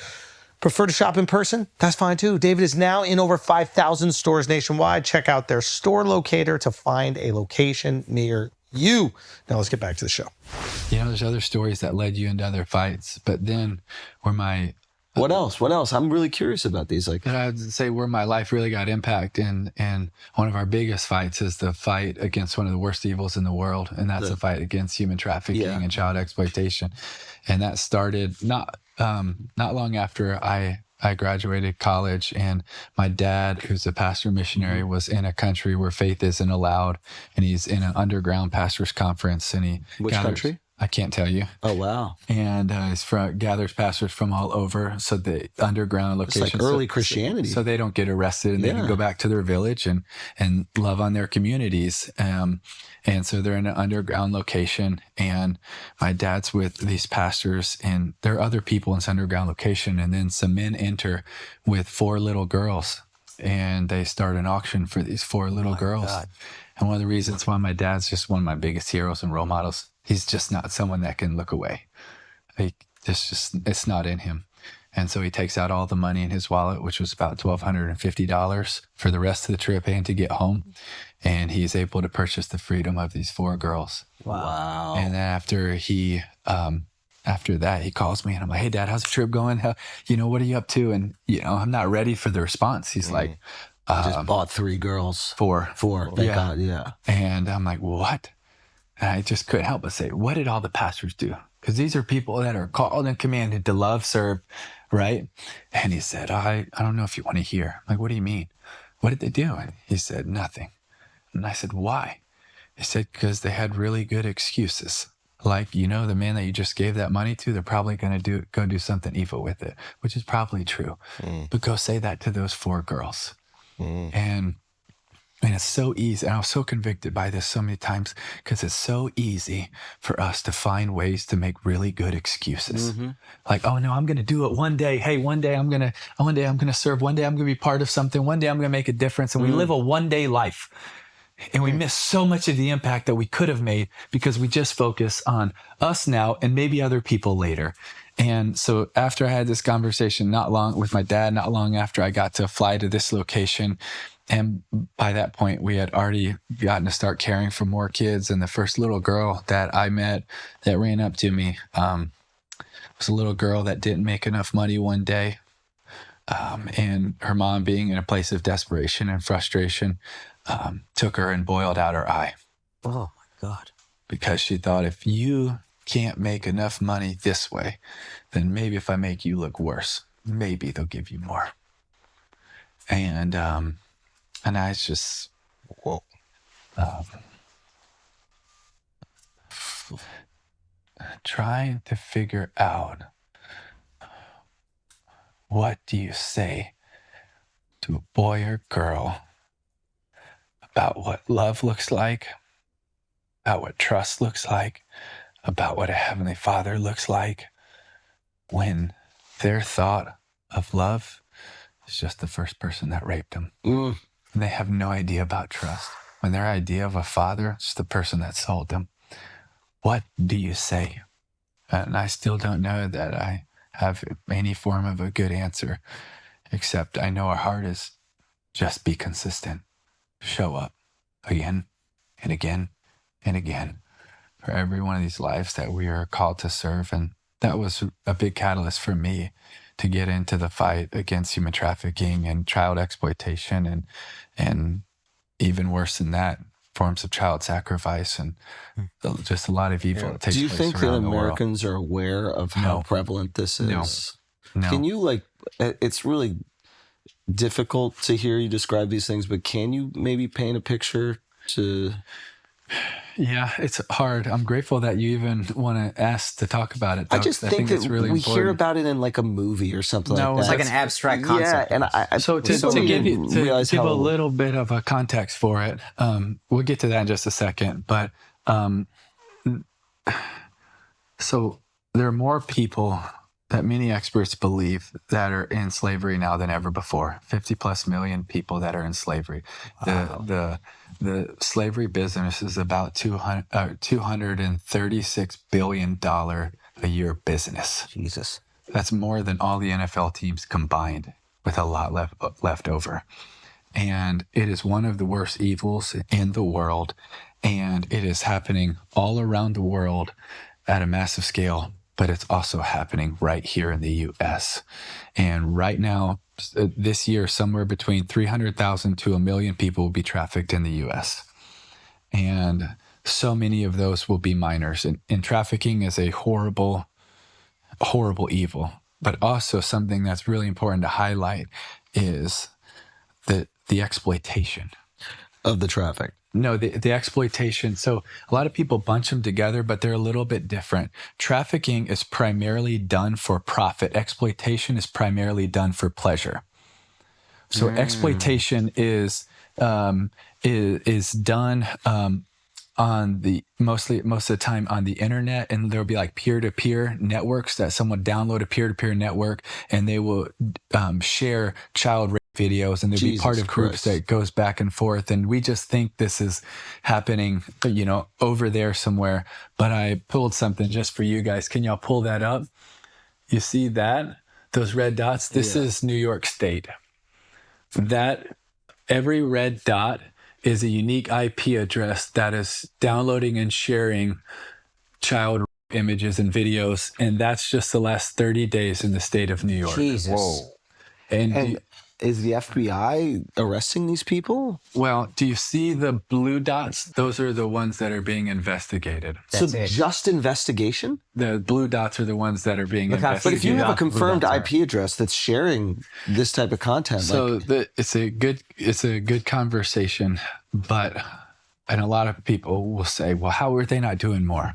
Prefer to shop in person? That's fine too. David is now in over 5,000 stores nationwide. Check out their store locator to find a location near you. Now let's get back to the show. You know, there's other stories that led you into other fights, but then where my... What else? What else? I'm really curious about these. Like, I would say where my life really got impact, and one of our biggest fights is the fight against one of the worst evils in the world, and that's the fight against human trafficking and child exploitation. And that started not long after I graduated college, and my dad, who's a pastor missionary, was in a country where faith isn't allowed, and he's in an underground pastors conference, and he which country? I can't tell you. Oh, wow. And gathers pastors from all over. So the underground locations. It's like early Christianity. So they don't get arrested, and they can go back to their village and love on their communities. And so they're in an underground location, and my dad's with these pastors, and there are other people in this underground location. And then some men enter with 4 little girls, and they start an auction for these 4 little girls. God. And one of the reasons why my dad's just one of my biggest heroes and role models, he's just not someone that can look away. It's not in him. And so he takes out all the money in his wallet, which was about $1,250 for the rest of the trip and to get home. And he's able to purchase the freedom of these 4 girls. Wow. And then after that, he calls me and I'm like, "Hey, Dad, how's the trip going? What are you up to?" And, I'm not ready for the response. He's like, just bought 3 girls. 4. Thank God, yeah. And I'm like, "What?" And I just couldn't help but say, "What did all the pastors do?" Because these are people that are called and commanded to love, serve, right? And he said, I don't know if you want to hear. I'm like, "What do you mean? What did they do?" And he said, "Nothing." And I said, "Why?" He said, "Because they had really good excuses. Like, the man that you just gave that money to, they're probably going to go do something evil with it," which is probably true. But go say that to those 4 girls. And And it's so easy. And I was so convicted by this so many times because it's so easy for us to find ways to make really good excuses. Like, oh no, I'm going to do it one day. Hey, one day I'm going to serve. One day I'm going to be part of something. One day I'm going to make a difference. And we live a one-day life. And we miss so much of the impact that we could have made because we just focus on us now and maybe other people later. And so after I had this conversation with my dad, not long after I got to fly to this location, and by that point, we had already gotten to start caring for more kids. And the first little girl that I met that ran up to me was a little girl that didn't make enough money one day. And her mom, being in a place of desperation and frustration, took her and boiled out her eye. Oh, my God. Because she thought, if you can't make enough money this way, then maybe if I make you look worse, maybe they'll give you more. And I was just, whoa. Trying to figure out, what do you say to a boy or girl about what love looks like, about what trust looks like, about what a Heavenly Father looks like, when their thought of love is just the first person that raped them. And they have no idea about trust. When their idea of a father is the person that sold them. What do you say? And I still don't know that I have any form of a good answer, except I know our heart is just be consistent. Show up again and again and again for every one of these lives that we are called to serve. And that was a big catalyst for me to get into the fight against human trafficking and child exploitation and even worse than that, forms of child sacrifice and just a lot of evil that takes place. Do you think that around the world. Americans are aware of how prevalent this is? No. Can you it's really difficult to hear you describe these things, but can you maybe paint a picture to... Yeah, it's hard. I'm grateful that you even want to ask to talk about it, though, I just think that it's really we important. hear about it in like a movie or something like that. It's like an abstract concept. Yeah, and I so to give a little bit of a context for it, we'll get to that in just a second. But so there are more people that many experts believe that are in slavery now than ever before. 50 plus million people that are in slavery. Wow. The slavery business is about $236 billion a year business. Jesus. That's more than all the NFL teams combined, with a lot left over. And it is one of the worst evils in the world. And it is happening all around the world at a massive scale, but it's also happening right here in the U.S. And right now, this year, somewhere between 300,000 to 1 million people will be trafficked in the U.S. And so many of those will be minors. And trafficking is a horrible, horrible evil. But also something that's really important to highlight is the exploitation of the traffic. No, the exploitation. So a lot of people bunch them together, but they're a little bit different. Trafficking is primarily done for profit. Exploitation is primarily done for pleasure. So exploitation is done on the most of the time on the internet, and there'll be like peer-to-peer networks that someone download a peer-to-peer network, and they will share child rape videos, and they'll be part of groups that goes back and forth. And we just think this is happening, over there somewhere. But I pulled something just for you guys. Can y'all pull that up? You see that? Those red dots? This is New York State. That every red dot is a unique IP address that is downloading and sharing child images and videos. And that's just the last 30 days in the state of New York. Jesus. Whoa. And is the FBI arresting these people? Well, do you see the blue dots? Those are the ones that are being investigated. Just investigation? The blue dots are the ones that are being investigated. But if you have a confirmed IP address that's sharing this type of content, so it's a good conversation, and a lot of people will say, well, how are they not doing more?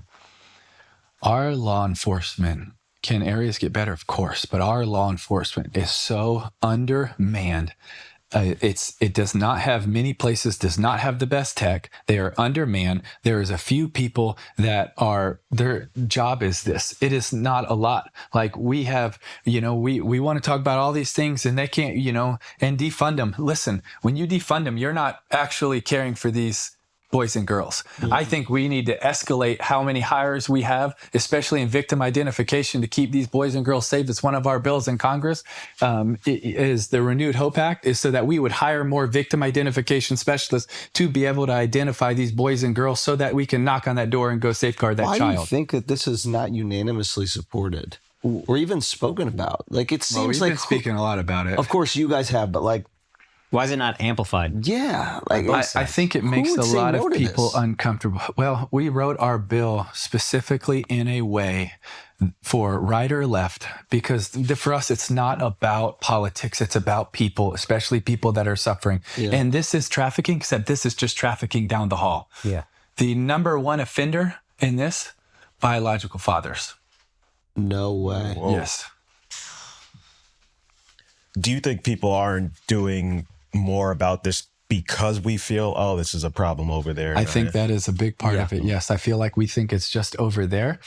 Our law enforcement, can areas get better? Of course, but our law enforcement is so undermanned It does not have many places, does not have the best tech. They are undermanned. There is a few people that their job is this. It is not a lot. Like we have, we want to talk about all these things and they can't, and defund them. Listen, when you defund them, you're not actually caring for these boys and girls. I think we need to escalate how many hires we have, especially in victim identification, to keep these boys and girls safe. It's one of our bills in Congress. Is the Renewed Hope Act, is so that we would hire more victim identification specialists to be able to identify these boys and girls so that we can knock on that door and go safeguard that child. Why do you think that this is not unanimously supported or even spoken about? Like, it seems we've been speaking a lot about it. Of course you guys have, but like, why is it not amplified? yeah, like I think it makes a lot of people uncomfortable. Well, we wrote our bill specifically in a way for right or left, because for us, it's not about politics. It's about people, especially people that are suffering. Yeah. And this is trafficking, except this is just trafficking down the hall. Yeah. The number one offender in this, biological fathers. No way. Whoa. Yes. Do you think people aren't doing more about this because we feel, oh, this is a problem over there? I think that is a big part of it. Yes. I feel like we think it's just over there.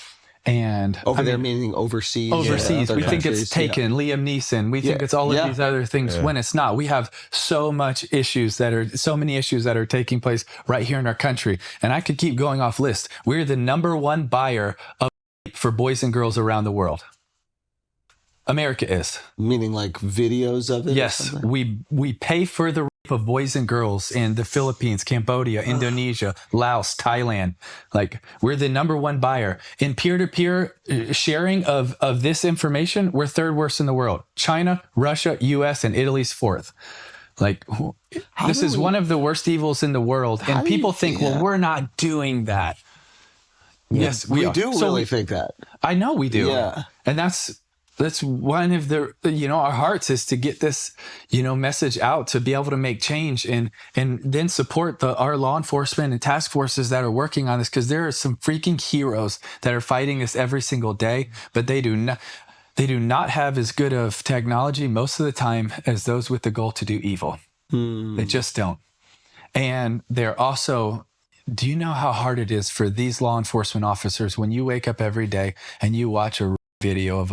And over there meaning overseas. Overseas. We think it's Taken, Liam Neeson. We think it's all of these other things when it's not. We have so many issues that are taking place right here in our country. And I could keep going off list. We're the number one buyer of for boys and girls around the world. America is. Meaning like videos of it? Yes. We pay for the rape of boys and girls in the Philippines, Cambodia, Indonesia, Laos, Thailand. Like, we're the number one buyer. In peer-to-peer sharing of this information, we're third worst in the world. China, Russia, US, and Italy's fourth. Like, this is one of the worst evils in the world. And people think, well, we're not doing that. Yes, we do really think that. I know we do. Yeah. And that's one of the, our hearts is to get this, message out, to be able to make change and then support our law enforcement and task forces that are working on this. Cause there are some freaking heroes that are fighting this every single day, but they do not have as good of technology most of the time as those with the goal to do evil. They just don't. And they're also, do you know how hard it is for these law enforcement officers when you wake up every day and you watch a video of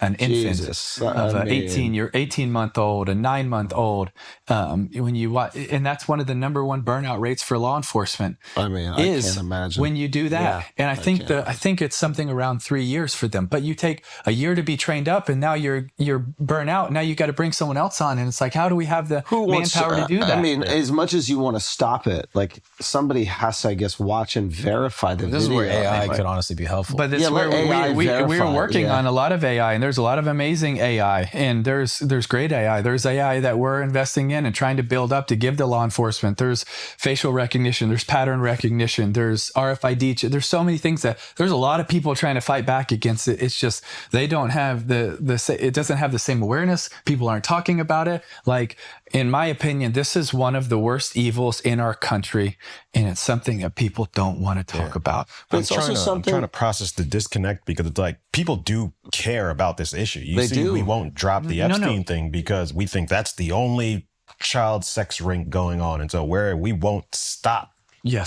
an infant, of an 18-month-old, a 9-month-old, when you watch, and that's one of the number one burnout rates for law enforcement. I can't imagine when you do that. Yeah, and I think it's something around 3 years for them. But you take a year to be trained up, and now you're burnt out. Now you got to bring someone else on, and it's like, how do we have the manpower to do that? I mean, as much as you want to stop it, like somebody has to, I guess, watch and verify the video. This is where AI could honestly be helpful. But that's where we're working on a lot of AI, and there's a lot of amazing AI, and there's great AI. There's AI that we're investing in and trying to build up to give to law enforcement. There's facial recognition, there's pattern recognition, there's RFID. There's so many things that there's a lot of people trying to fight back against it. It's just they don't have it doesn't have the same awareness. People aren't talking about it. Like, in my opinion, this is one of the worst evils in our country, and it's something that people don't want to talk about. But it's also something I'm trying to process the disconnect, because it's like people do care about this issue. We won't drop the Epstein thing because we think that's the only child sex ring going on, and so we won't stop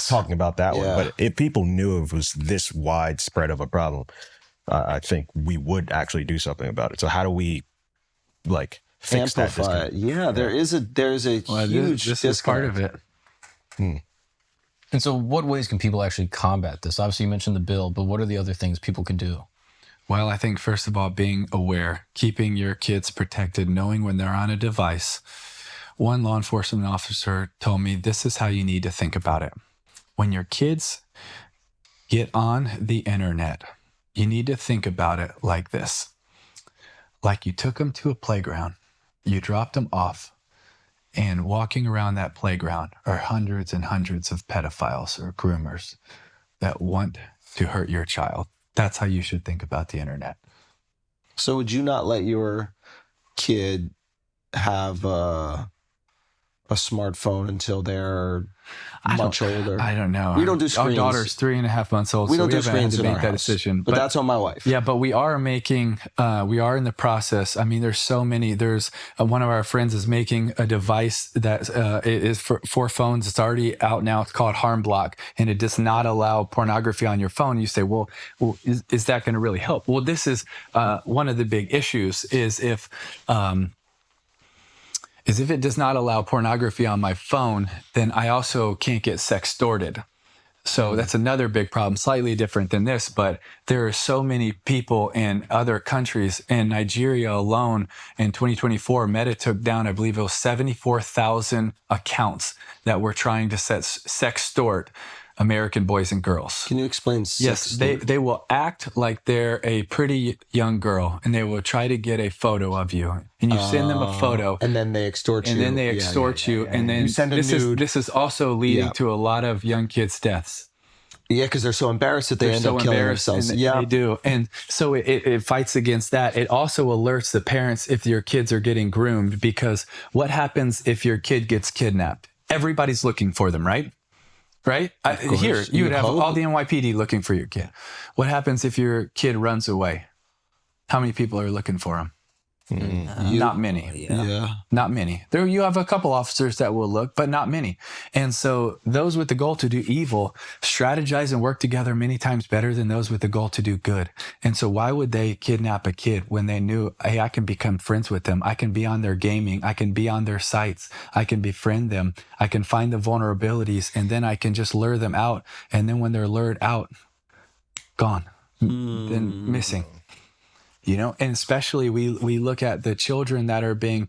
talking about that one. But if people knew it was this widespread of a problem, I think we would actually do something about it. So how do we fix that disconnect? There's a huge this is part of it. And so what ways can people actually combat this? Obviously you mentioned the bill, but what are the other things people can do? Well, I think first of all, being aware, keeping your kids protected, knowing when they're on a device. One law enforcement officer told me this is how you need to think about it. When your kids get on the internet, you need to think about it like this. Like you took them to a playground, you dropped them off, and walking around that playground are hundreds and hundreds of pedophiles or groomers that want to hurt your child. That's how you should think about the internet. So would you not let your kid have a a smartphone until they're much older? I don't know. We don't do screens. Our daughter's 3.5 months old. We don't do haven't had screens to in make our that house, decision. but that's on my wife. Yeah, but we are making, we are in the process. I mean, there's so many. There's one of our friends is making a device that is for phones. It's already out now. It's called Harm Block, and it does not allow pornography on your phone. You say, well is that going to really help? Well, this is one of the big issues is if it does not allow pornography on my phone, then I also can't get sextorted. So that's another big problem, slightly different than this, but there are so many people in other countries. In Nigeria alone, in 2024, Meta took down, I believe it was 74,000 accounts that were trying to sextort American boys and girls. Can you explain sex? Yes, they will act like they're a pretty young girl, and they will try to get a photo of you, and you send them a photo, and then they extort you, and then they extort you, and then you send a nude. This is also leading to a lot of young kids' deaths. Yeah, because they're so embarrassed that they end up killing themselves. They do. And so it fights against that. It also alerts the parents if your kids are getting groomed, because what happens if your kid gets kidnapped? Everybody's looking for them, right? Right? Here, you would have all the NYPD looking for your kid. What happens if your kid runs away? How many people are looking for him? Not many. Not many. There, you have a couple officers that will look, but not many. And so those with the goal to do evil strategize and work together many times better than those with the goal to do good. And so why would they kidnap a kid when they knew, hey, I can become friends with them. I can be on their gaming. I can be on their sites. I can befriend them. I can find the vulnerabilities, and then I can just lure them out. And then when they're lured out, gone, then missing. You know, and especially we look at the children that are being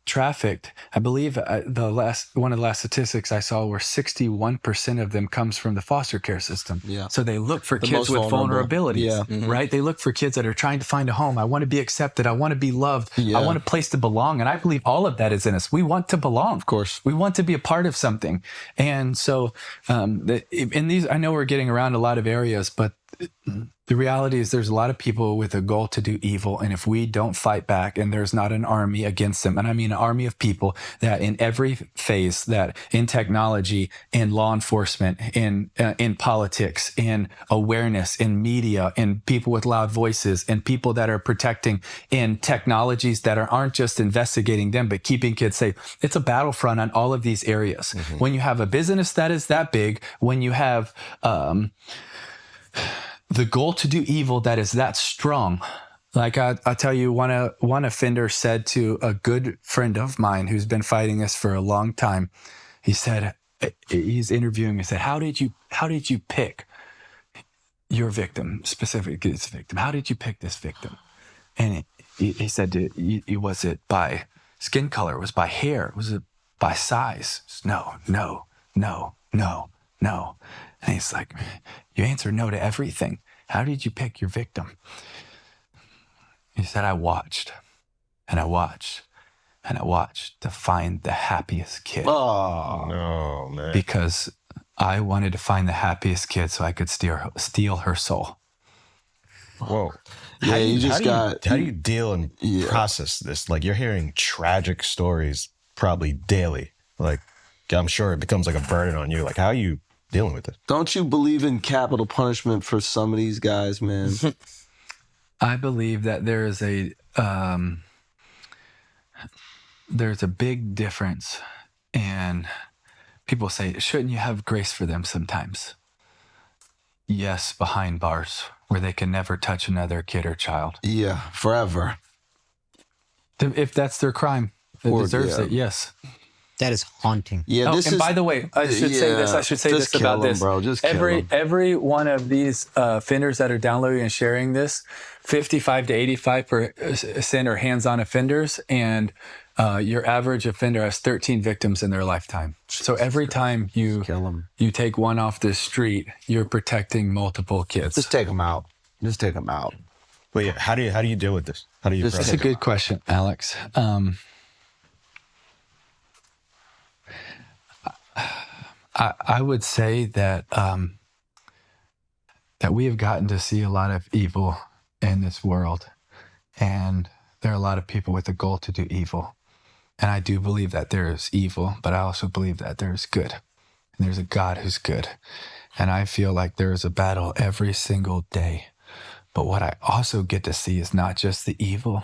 trafficked. I believe one of the last statistics I saw were 61% of them comes from the foster care system. Yeah. So they look for kids with vulnerabilities, right? They look for kids that are trying to find a home. I want to be accepted. I want to be loved. I want a place to belong. And I believe all of that is in us. We want to belong. Of course. We want to be a part of something. And so in these, I know we're getting around a lot of areas, but the reality is there's a lot of people with a goal to do evil. And if we don't fight back, and there's not an army against them, and I mean an army of people that in every phase, that in technology, in law enforcement, in politics, in awareness, in media, in people with loud voices, and people that are protecting in technologies that aren't just investigating them, but keeping kids safe. It's a battlefront on all of these areas. When you have a business that is that big, when you have the goal to do evil that is that strong. Like I tell you, one offender said to a good friend of mine who's been fighting this for a long time, he said, he's interviewing me, said, how did you pick your victim, specifically this victim? How did you pick this victim? And he said, was it by skin color? Was it by hair? Was it by size? No. And he's like, you answer no to everything. How did you pick your victim? He said, I watched and I watched and I watched to find the happiest kid. Oh, no, man. Because I wanted to find the happiest kid so I could steal her soul. Whoa. Yeah, how do you deal and process this? Like, you're hearing tragic stories probably daily. Like, I'm sure it becomes like a burden on you. Like, how are you dealing with it? Don't you believe in capital punishment for some of these guys, man? I believe that there is there's a big difference, and people say, shouldn't you have grace for them sometimes? Yes, behind bars where they can never touch another kid or child. Yeah, forever. If that's their crime, it deserves it. Yes. That is haunting. Yeah. By the way, I should say this. I should say this about this. Bro. Just every one of these offenders that are downloading and sharing this, 55 to 85% are hands-on offenders, and your average offender has 13 victims in their lifetime. So every time you take one off the street, you're protecting multiple kids. Just take them out. But yeah, how do you deal with this? How do you? That's a good question, Alex. I would say that that we have gotten to see a lot of evil in this world, and there are a lot of people with a goal to do evil. And I do believe that there is evil, but I also believe that there is good. And there's a God who's good. And I feel like there is a battle every single day. But what I also get to see is not just the evil,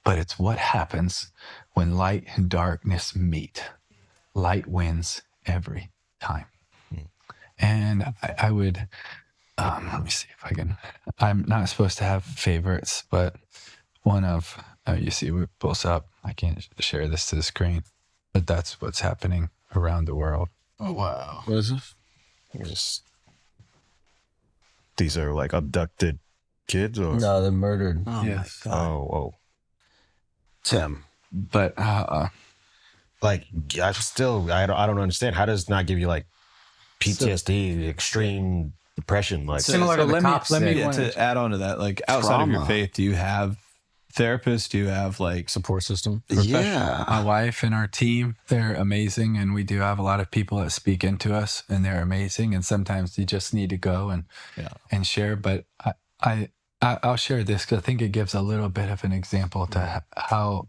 but it's what happens when light and darkness meet. Light wins every time. And I would, let me see if I can, I'm not supposed to have favorites, but one of, you see it pulls up. I can't share this to the screen, but that's what's happening around the world. Oh, wow. What is this? These are like abducted kids, or No, they're murdered. Yes. oh, Tim. But like I don't understand. How does it not give you like PTSD, extreme depression, like Similar to the cops. To add on to that, like outside of your Trauma. faith, do you have therapists? Do you have like Support system. Yeah. my wife and our team, they're amazing. And we do have a lot of people that speak into us, and they're amazing. And sometimes you just need to go and share. But I'll share this because I think it gives a little bit of an example to how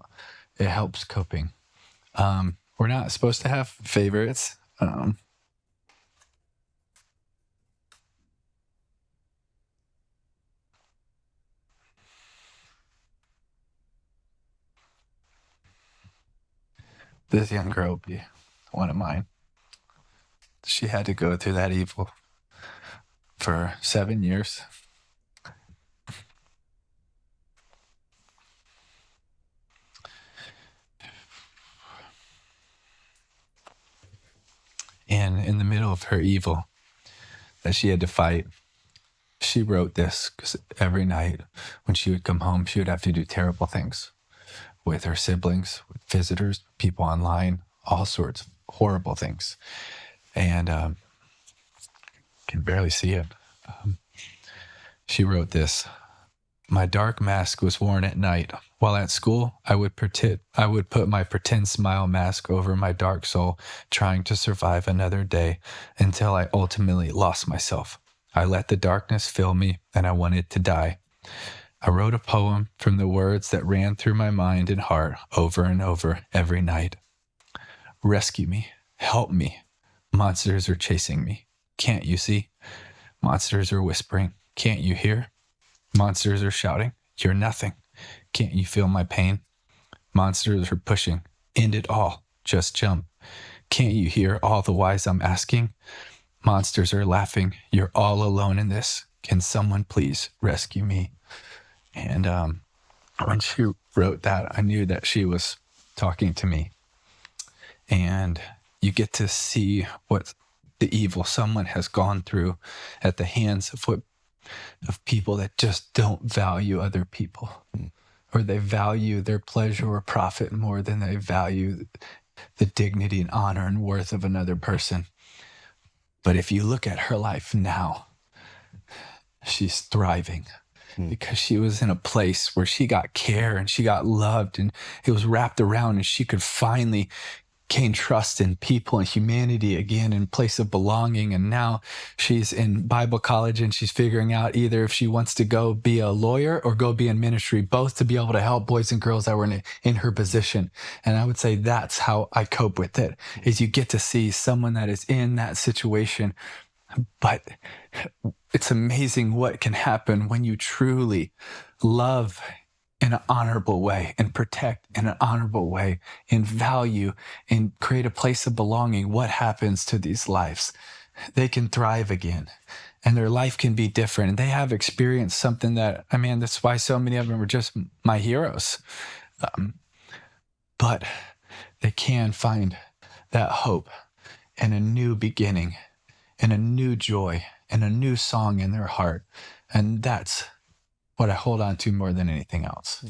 it helps coping. We're not supposed to have favorites. This young girl would be one of mine. She had to go through that evil for 7 years. And in the middle of her evil that she had to fight, she wrote this because every night when she would come home, she would have to do terrible things with her siblings, with visitors, people online, all sorts of horrible things. And can barely see it. She wrote this: "My dark mask was worn at night. While at school, I would put my pretend smile mask over my dark soul, trying to survive another day until I ultimately lost myself. I let the darkness fill me, and I wanted to die. I wrote a poem from the words that ran through my mind and heart over and over every night. Rescue me, help me. Monsters are chasing me. Can't you see? Monsters are whispering. Can't you hear? Monsters are shouting. You're nothing. Can't you feel my pain? Monsters are pushing. End it all. Just jump. Can't you hear all the whys I'm asking? Monsters are laughing. You're all alone in this. Can someone please rescue me?" And when she wrote that, I knew that she was talking to me. And you get to see what the evil someone has gone through at the hands of people that just don't value other people, or they value their pleasure or profit more than they value the dignity and honor and worth of another person. But if you look at her life now, she's thriving because she was in a place where she got care and she got loved, and it was wrapped around, and she could finally gain trust in people and humanity again, in place of belonging. And now she's in Bible college, and she's figuring out either if she wants to go be a lawyer or go be in ministry, both to be able to help boys and girls that were in her position. And I would say that's how I cope with it, is you get to see someone that is in that situation. But it's amazing what can happen when you truly love in an honorable way and protect in an honorable way and value and create a place of belonging. What happens to these lives? They can thrive again, and their life can be different. And they have experienced something that, I mean, that's why so many of them are just my heroes. But they can find that hope and a new beginning and a new joy and a new song in their heart. And that's what I hold on to more than anything else.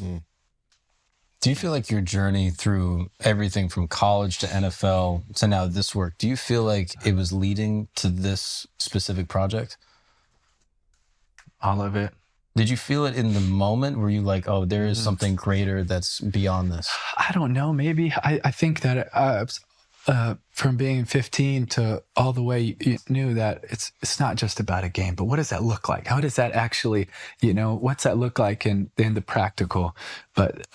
Do you feel like your journey through everything from college to NFL to now this work, do you feel like it was leading to this specific project? All of it. Did you feel it in the moment? Were you like, oh, there is something greater that's beyond this? I don't know. Maybe. I think that from being 15 to all the way, you knew that it's not just about a game, but what does that look like? How does that actually, what's that look like in the practical? But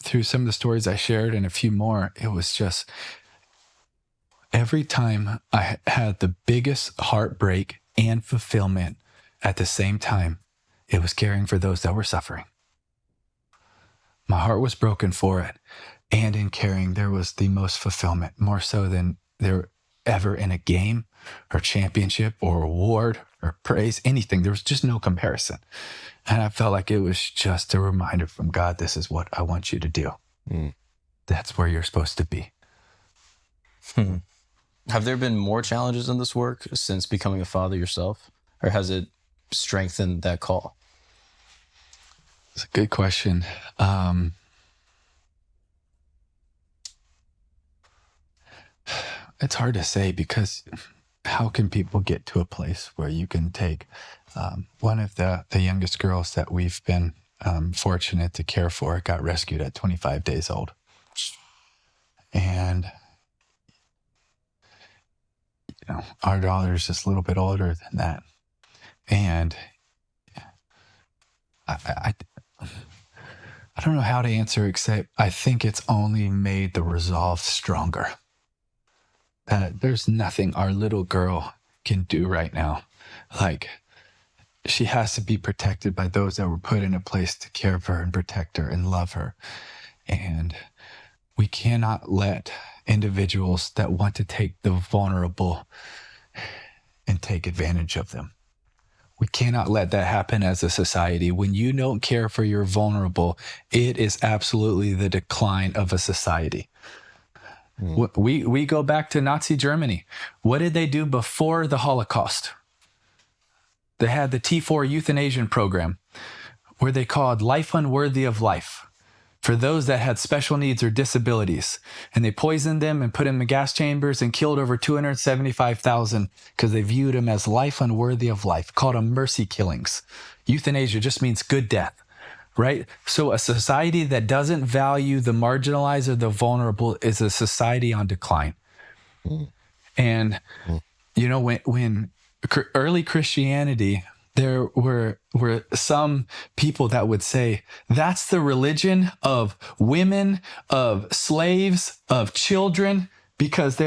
through some of the stories I shared and a few more, it was just every time I had the biggest heartbreak and fulfillment at the same time, it was caring for those that were suffering. My heart was broken for it. And in caring, there was the most fulfillment, more so than there ever in a game or championship or award or praise, anything. There was just no comparison. And I felt like it was just a reminder from God, this is what I want you to do. That's where you're supposed to be. Have there been more challenges in this work since becoming a father yourself? Or has it strengthened that call? It's a good question. It's hard to say, because how can people get to a place where you can take one of the youngest girls that we've been fortunate to care for got rescued at 25 days old. And our daughter's just a little bit older than that. And I don't know how to answer, except I think it's only made the resolve stronger. That there's nothing our little girl can do right now. Like, she has to be protected by those that were put in a place to care for her and protect her and love her. And we cannot let individuals that want to take the vulnerable and take advantage of them. We cannot let that happen as a society. When you don't care for your vulnerable, it is absolutely the decline of a society. We go back to Nazi Germany. What did they do before the Holocaust? They had the T4 euthanasia program, where they called life unworthy of life for those that had special needs or disabilities. And they poisoned them and put them in gas chambers and killed over 275,000 because they viewed them as life unworthy of life, called them mercy killings. Euthanasia just means good death. Right? So a society that doesn't value the marginalized or the vulnerable is a society on decline. And, when early Christianity, there were some people that would say, that's the religion of women, of slaves, of children, because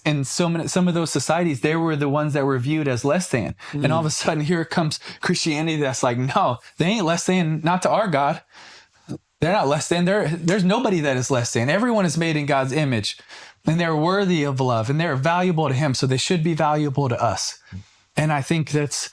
in some of those societies, they were the ones that were viewed as less than. And all of a sudden, here comes Christianity that's like, no, they ain't less than, not to our God. They're not less than. There's nobody that is less than. Everyone is made in God's image, and they're worthy of love, and they're valuable to him, so they should be valuable to us. And I think that's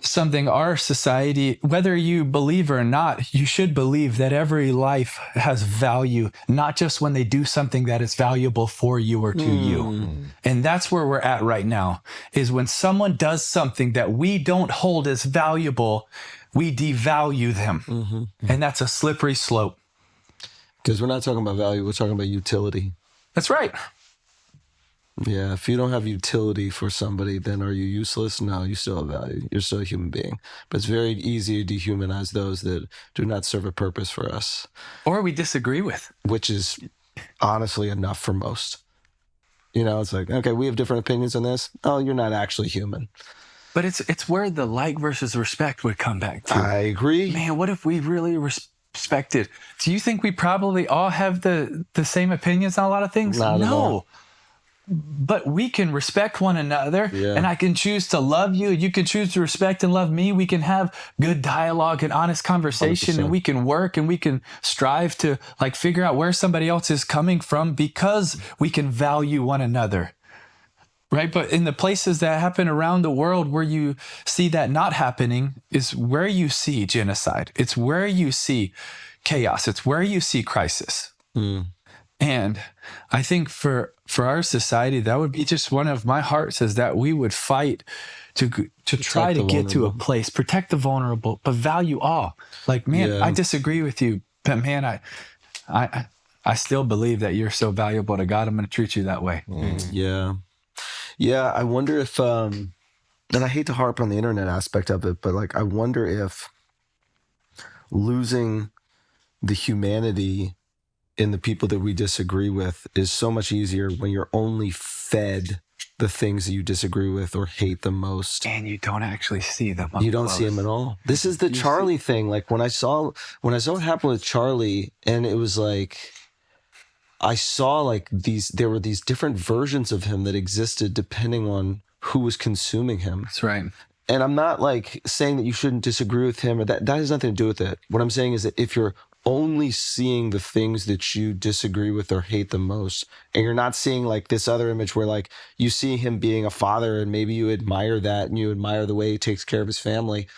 something our society, whether you believe or not, you should believe that every life has value, not just when they do something that is valuable for you or to you. And that's where we're at right now, is when someone does something that we don't hold as valuable, we devalue them. And that's a slippery slope. Because we're not talking about value, we're talking about utility. That's right. Yeah, if you don't have utility for somebody, then are you useless? No, you still have value. You're still a human being. But it's very easy to dehumanize those that do not serve a purpose for us. Or we disagree with. Which is honestly enough for most. It's like, okay, we have different opinions on this. Oh, you're not actually human. But it's where the like versus respect would come back to. I agree. Man, what if we really respected? Do you think we probably all have the same opinions on a lot of things? Not at all. But we can respect one another, and I can choose to love you. You can choose to respect and love me. We can have good dialogue and honest conversation, 100%. And we can work and we can strive to figure out where somebody else is coming from, because we can value one another. Right? But in the places that happen around the world where you see that not happening is where you see genocide. It's where you see chaos. It's where you see crisis. And I think for our society, that would be just one of my hearts, is that we would fight to try to get to a place, protect the vulnerable, but value all. I disagree with you, but man, I still believe that you're so valuable to God. I'm going to treat you that way. Yeah. I wonder if, and I hate to harp on the internet aspect of it, but I wonder if losing the humanity in the people that we disagree with is so much easier when you're only fed the things that you disagree with or hate the most. And you don't actually see them. You don't see them at all. This is the Charlie thing. Like when I saw what happened with Charlie, and it was like, I saw like there were these different versions of him that existed depending on who was consuming him. That's right. And I'm not like saying that you shouldn't disagree with him, or that has nothing to do with it. What I'm saying is that if you're only seeing the things that you disagree with or hate the most, and you're not seeing like this other image where like you see him being a father and maybe you admire that and you admire the way he takes care of his family,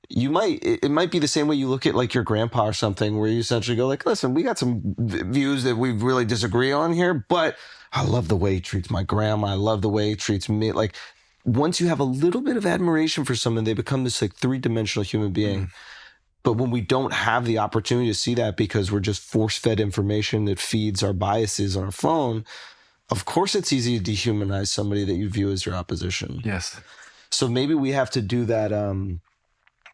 it might be the same way you look at like your grandpa or something, where you essentially go like, listen, we got some views that we really disagree on here, but I love the way he treats my grandma. I love the way he treats me. Like, once you have a little bit of admiration for someone, they become this like 3-dimensional human being. But when we don't have the opportunity to see that because we're just force-fed information that feeds our biases on our phone, of course it's easy to dehumanize somebody that you view as your opposition. Yes. So maybe we have to do that,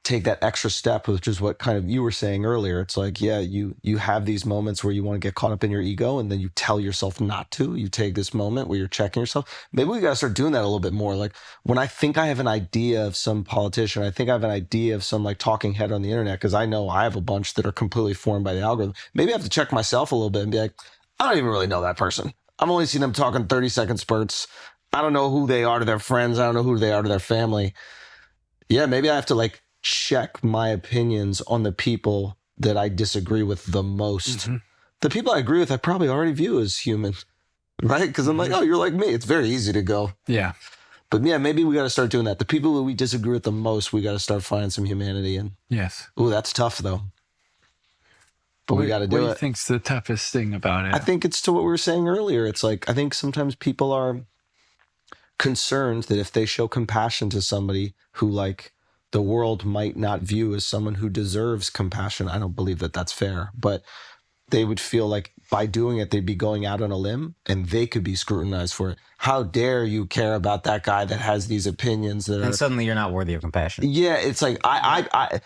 take that extra step, which is what kind of you were saying earlier. It's like, yeah, you have these moments where you want to get caught up in your ego, and then you tell yourself not to. You take this moment where you're checking yourself. Maybe we got to start doing that a little bit more. Like when I think I have an idea of some politician, I think I have an idea of some like talking head on the internet, because I know I have a bunch that are completely formed by the algorithm. Maybe I have to check myself a little bit and be like, I don't even really know that person. I've only seen them talking 30-second spurts. I don't know who they are to their friends. I don't know who they are to their family. Yeah, maybe I have to like check my opinions on the people that I disagree with the most. Mm-hmm. The people I agree with, I probably already view as human, right? Because I'm like, oh, you're like me. It's very easy to go. Yeah. But yeah, maybe we got to start doing that. The people that we disagree with the most, we got to start finding some humanity in. Yes. Ooh, that's tough though. But we got to do it. What do you think's the toughest thing about it? I think it's to what we were saying earlier. It's like, I think sometimes people are concerned that if they show compassion to somebody who like the world might not view as someone who deserves compassion. I don't believe that that's fair, but they would feel like by doing it, they'd be going out on a limb and they could be scrutinized for it. How dare you care about that guy that has these opinions that and suddenly you're not worthy of compassion. Yeah, it's like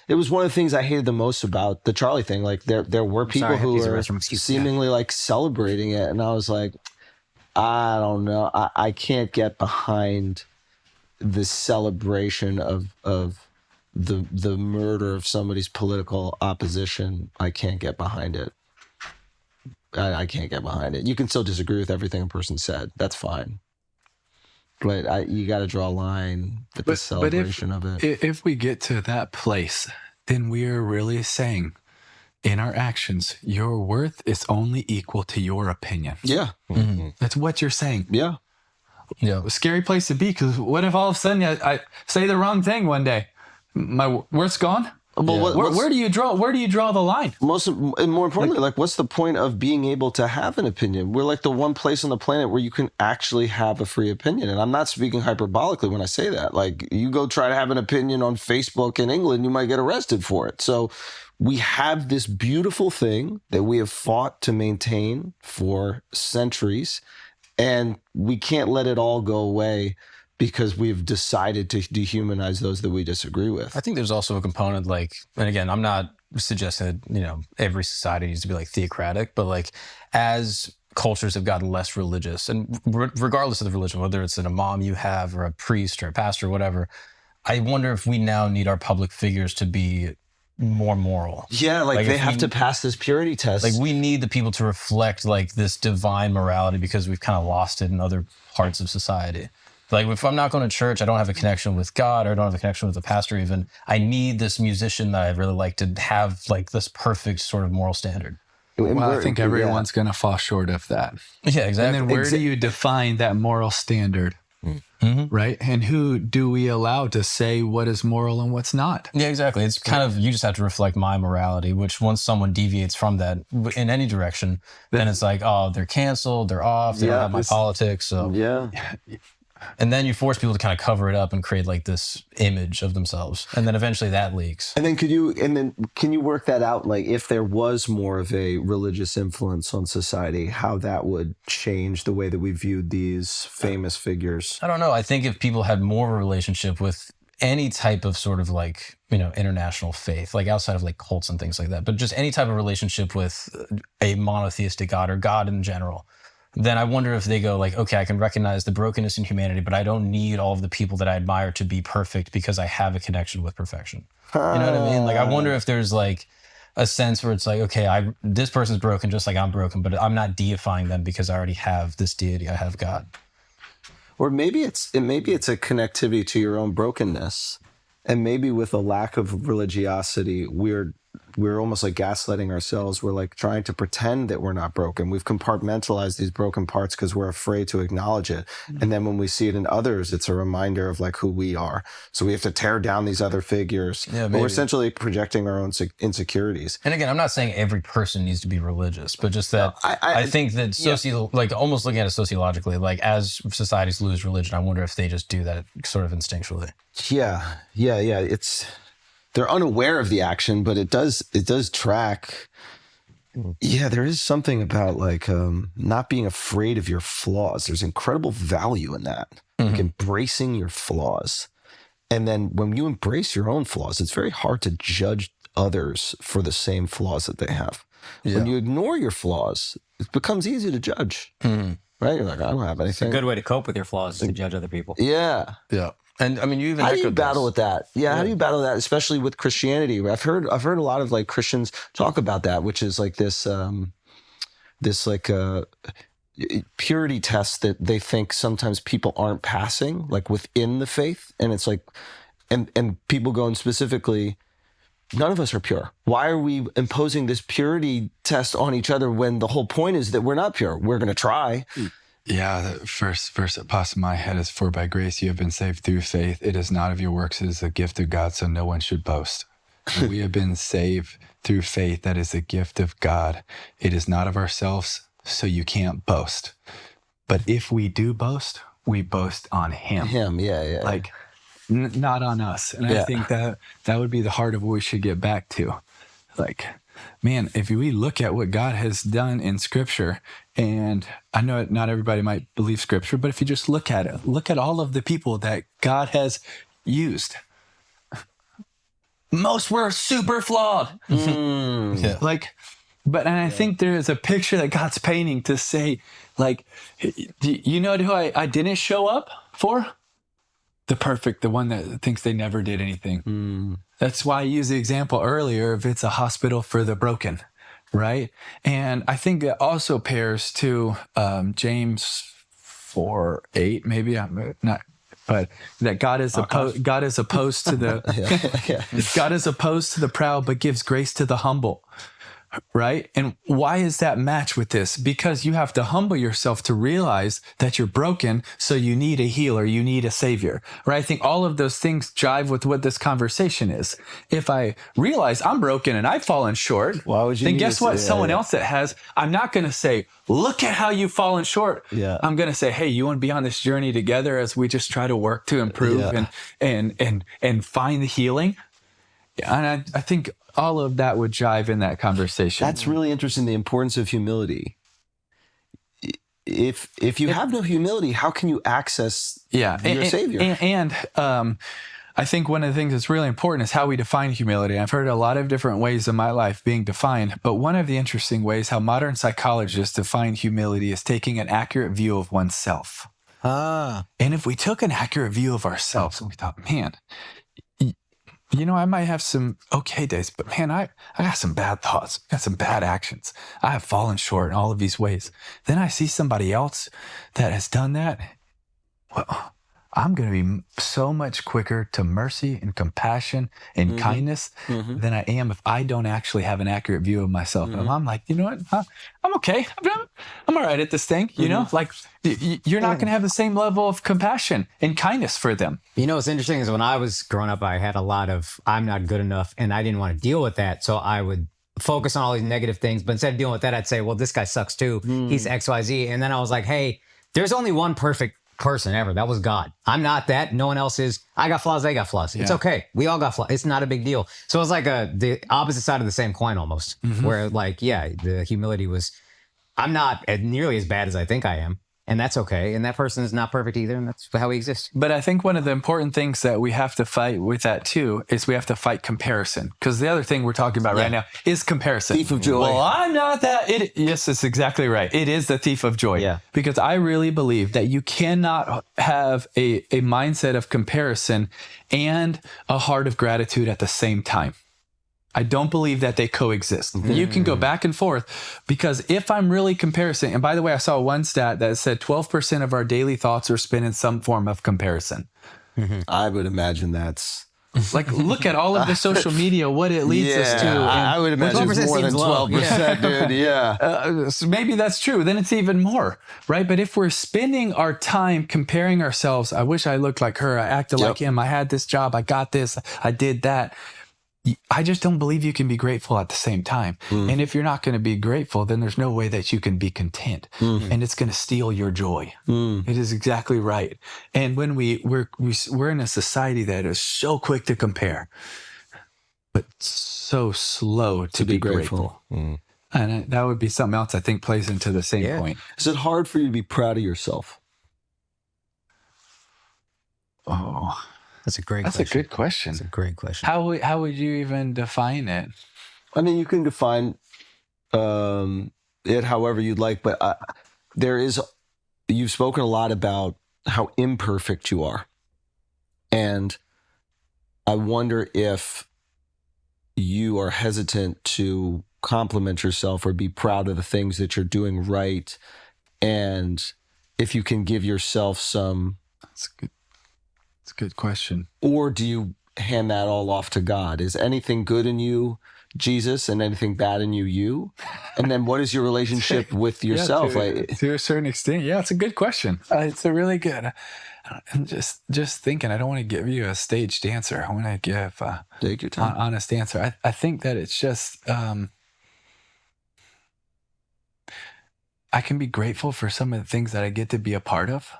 it was one of the things I hated the most about the Charlie thing. Like there were people who were seemingly like celebrating it, and I was like, I don't know, I can't get behind the celebration of the murder of somebody's political opposition. I can't get behind it. I can't get behind it. You can still disagree with everything a person said. That's fine. But you got to draw a line with the celebration of it. If we get to that place, then we are really saying in our actions, your worth is only equal to your opinion. Yeah. Mm-hmm. That's what you're saying. Yeah. Yeah. A scary place to be, because what if all of a sudden I say the wrong thing one day? My worth's gone. Well, yeah. Where do you draw the line? And more importantly, like, what's the point of being able to have an opinion? We're like the one place on the planet where you can actually have a free opinion. And I'm not speaking hyperbolically when I say that. Like, you go try to have an opinion on Facebook in England, you might get arrested for it. So we have this beautiful thing that we have fought to maintain for centuries, and we can't let it all go away because we've decided to dehumanize those that we disagree with. I think there's also a component like, and again, I'm not suggesting that, every society needs to be like theocratic, but like as cultures have gotten less religious, and regardless of the religion, whether it's an imam you have or a priest or a pastor or whatever, I wonder if we now need our public figures to be more moral. Yeah, like they have to pass this purity test. Like we need the people to reflect like this divine morality because we've kind of lost it in other parts of society. Like if I'm not going to church, I don't have a connection with God, or I don't have a connection with the pastor even. I need this musician that I really like to have like this perfect sort of moral standard. Well, I think everyone's going to fall short of that. Yeah, exactly. And then where do you define that moral standard? Mm-hmm. Right? And who do we allow to say what is moral and what's not? Yeah, exactly. It's kind of, you just have to reflect my morality, which once someone deviates from that in any direction, then it's like, oh, they're canceled, they're off, they don't have my politics. So yeah. And then you force people to kind of cover it up and create like this image of themselves. And then eventually that leaks. And then can you work that out? Like if there was more of a religious influence on society, how that would change the way that we viewed these famous figures? I don't know. I think if people had more of a relationship with any type of sort of like, international faith, like outside of like cults and things like that, but just any type of relationship with a monotheistic God or God in general, then I wonder if they go like, okay, I can recognize the brokenness in humanity, but I don't need all of the people that I admire to be perfect because I have a connection with perfection. You know what I mean? Like, I wonder if there's like a sense where it's like, okay, this person's broken just like I'm broken, but I'm not deifying them because I already have this deity. I have God. Or maybe it's a connectivity to your own brokenness, and maybe with a lack of religiosity, we're almost like gaslighting ourselves. We're like trying to pretend that we're not broken. We've compartmentalized these broken parts because we're afraid to acknowledge it. And then when we see it in others, it's a reminder of like who we are. So we have to tear down these other figures. Yeah, but we're essentially projecting our own insecurities. And again, I'm not saying every person needs to be religious, but just that I think that like almost looking at it sociologically, like as societies lose religion, I wonder if they just do that sort of instinctually. Yeah. They're unaware of the action, but it does track. Yeah, there is something about like not being afraid of your flaws. There's incredible value in that, like embracing your flaws. And then when you embrace your own flaws, it's very hard to judge others for the same flaws that they have. Yeah. When you ignore your flaws, it becomes easy to judge, right? You're like, I don't have anything. It's a good way to cope with your flaws is to judge other people. Yeah. And I mean, you even how do you battle with that? Yeah, how do you battle that, especially with Christianity? I've heard a lot of like Christians talk about that, which is like this purity test that they think sometimes people aren't passing, like within the faith, and it's like, and people going specifically, none of us are pure. Why are we imposing this purity test on each other when the whole point is that we're not pure? We're going to try. Yeah, the first verse that pops in my head is, "For by grace you have been saved through faith. It is not of your works, it is a gift of God, so no one should boast." We have been saved through faith. That is a gift of God. It is not of ourselves, so you can't boast. But if we do boast, we boast on Him. Yeah. Like, not on us. And I think that would be the heart of what we should get back to. Like, man, if we look at what God has done in Scripture, and I know not everybody might believe Scripture, but if you just look at it, look at all of the people that God has used. Most were super flawed. And I think there is a picture that God's painting to say, like, you know who I didn't show up for? The perfect, the one that thinks they never did anything. That's why I used the example earlier of it's a hospital for the broken, right? And I think that also pairs to James 4:8, maybe I'm not, but that God is opposed to the God is opposed to the proud, but gives grace to the humble. Right? And why is that match with this? Because you have to humble yourself to realize that you're broken, so you need a healer, you need a savior, right? I think all of those things jive with what this conversation is. If I realize I'm broken and I've fallen short, why would you then guess what? Someone else that has, I'm not going to say, look at how you've fallen short. Yeah. I'm going to say, hey, you want to be on this journey together as we just try to work to improve and find the healing? And I think all of that would jive in that conversation. That's really interesting, the importance of humility. If you have no humility, how can you access your Savior? And I think one of the things that's really important is how we define humility. I've heard a lot of different ways in my life being defined, but one of the interesting ways how modern psychologists define humility is taking an accurate view of oneself. And if we took an accurate view of ourselves and we thought, man, you know, I might have some okay days, but man, I got some bad thoughts. I got some bad actions. I have fallen short in all of these ways. Then I see somebody else that has done that. Well, I'm going to be so much quicker to mercy and compassion and kindness than I am if I don't actually have an accurate view of myself. And I'm like, you know what? I'm okay. I'm all right at this thing. You know, like you're not going to have the same level of compassion and kindness for them. You know, what's interesting is when I was growing up, I had a lot of, I'm not good enough, and I didn't want to deal with that. So I would focus on all these negative things. But instead of dealing with that, I'd say, well, this guy sucks too. He's XYZ. And then I was like, hey, there's only one perfect person ever. That was God. I'm not that. No one else is. I got flaws. They got flaws. It's okay. We all got flaws. It's not a big deal. So it was like the opposite side of the same coin almost, where like, the humility was, I'm not nearly as bad as I think I am. And that's okay. And that person is not perfect either. And that's how we exist. But I think one of the important things that we have to fight with that too is we have to fight comparison. Because the other thing we're talking about right now is comparison. Thief of joy. Well, I'm not that. Yes, that's exactly right. It is the thief of joy. Yeah. Because I really believe that you cannot have a mindset of comparison and a heart of gratitude at the same time. I don't believe that they coexist. You can go back and forth, because if I'm really comparison, and by the way, I saw one stat that said 12% of our daily thoughts are spent in some form of comparison. I would imagine that's like, look at all of the social media, what it leads us to. I would imagine it's more than 12%, dude. Yeah. So maybe that's true. Then it's even more, right? But if we're spending our time comparing ourselves, I wish I looked like her. I acted like him. I had this job. I got this. I did that. I just don't believe you can be grateful at the same time. And if you're not going to be grateful, then there's no way that you can be content. And it's going to steal your joy. It is exactly right. And when we're in a society that is so quick to compare, but so slow to be grateful. And that would be something else I think plays into the same point. Is it hard for you to be proud of yourself? Oh, That's a great That's question. a good question. That's a great question. How would you even define it? I mean, you can define it however you'd like, but you've spoken a lot about how imperfect you are. And I wonder if you are hesitant to compliment yourself or be proud of the things that you're doing right. And if you can give yourself some... That's good. It's a good question. Or do you hand that all off to God? Is anything good in you Jesus and anything bad in you? And then what is your relationship with yourself? To a certain extent. Yeah, it's a good question. It's a really good... I'm just thinking, I don't want to give you a staged answer. I want to give take your time. An honest answer. I think that it's just... I can be grateful for some of the things that I get to be a part of.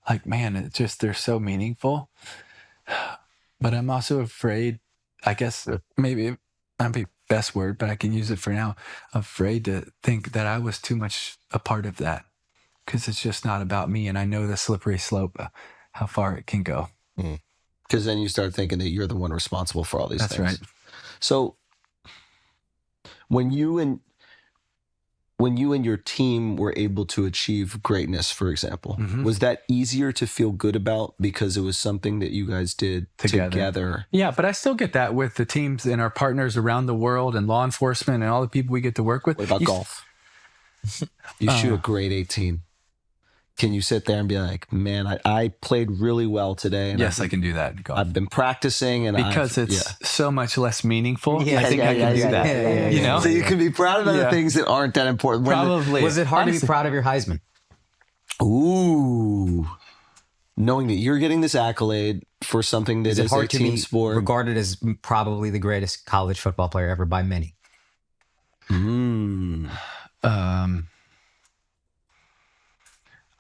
Like, man, it's just, they're so meaningful. But I'm also afraid, I guess maybe not the best word, but I can use it for now, afraid to think that I was too much a part of that, because it's just not about me. And I know the slippery slope, how far it can go. Because then you start thinking that you're the one responsible for all these things. That's right. So when you and your team were able to achieve greatness, for example, was that easier to feel good about because it was something that you guys did together? Yeah, but I still get that with the teams and our partners around the world and law enforcement and all the people we get to work with. What about golf? You shoot a great 18. Can you sit there and be like, man, I played really well today? And yes, I can do that. I've been practicing. And because it's so much less meaningful. I think I can do that. You know? So you can be proud of other things that aren't that important. Probably. Was it hard to be proud of your Heisman? Ooh. Knowing that you're getting this accolade for something that is a team sport. Regarded as probably the greatest college football player ever by many.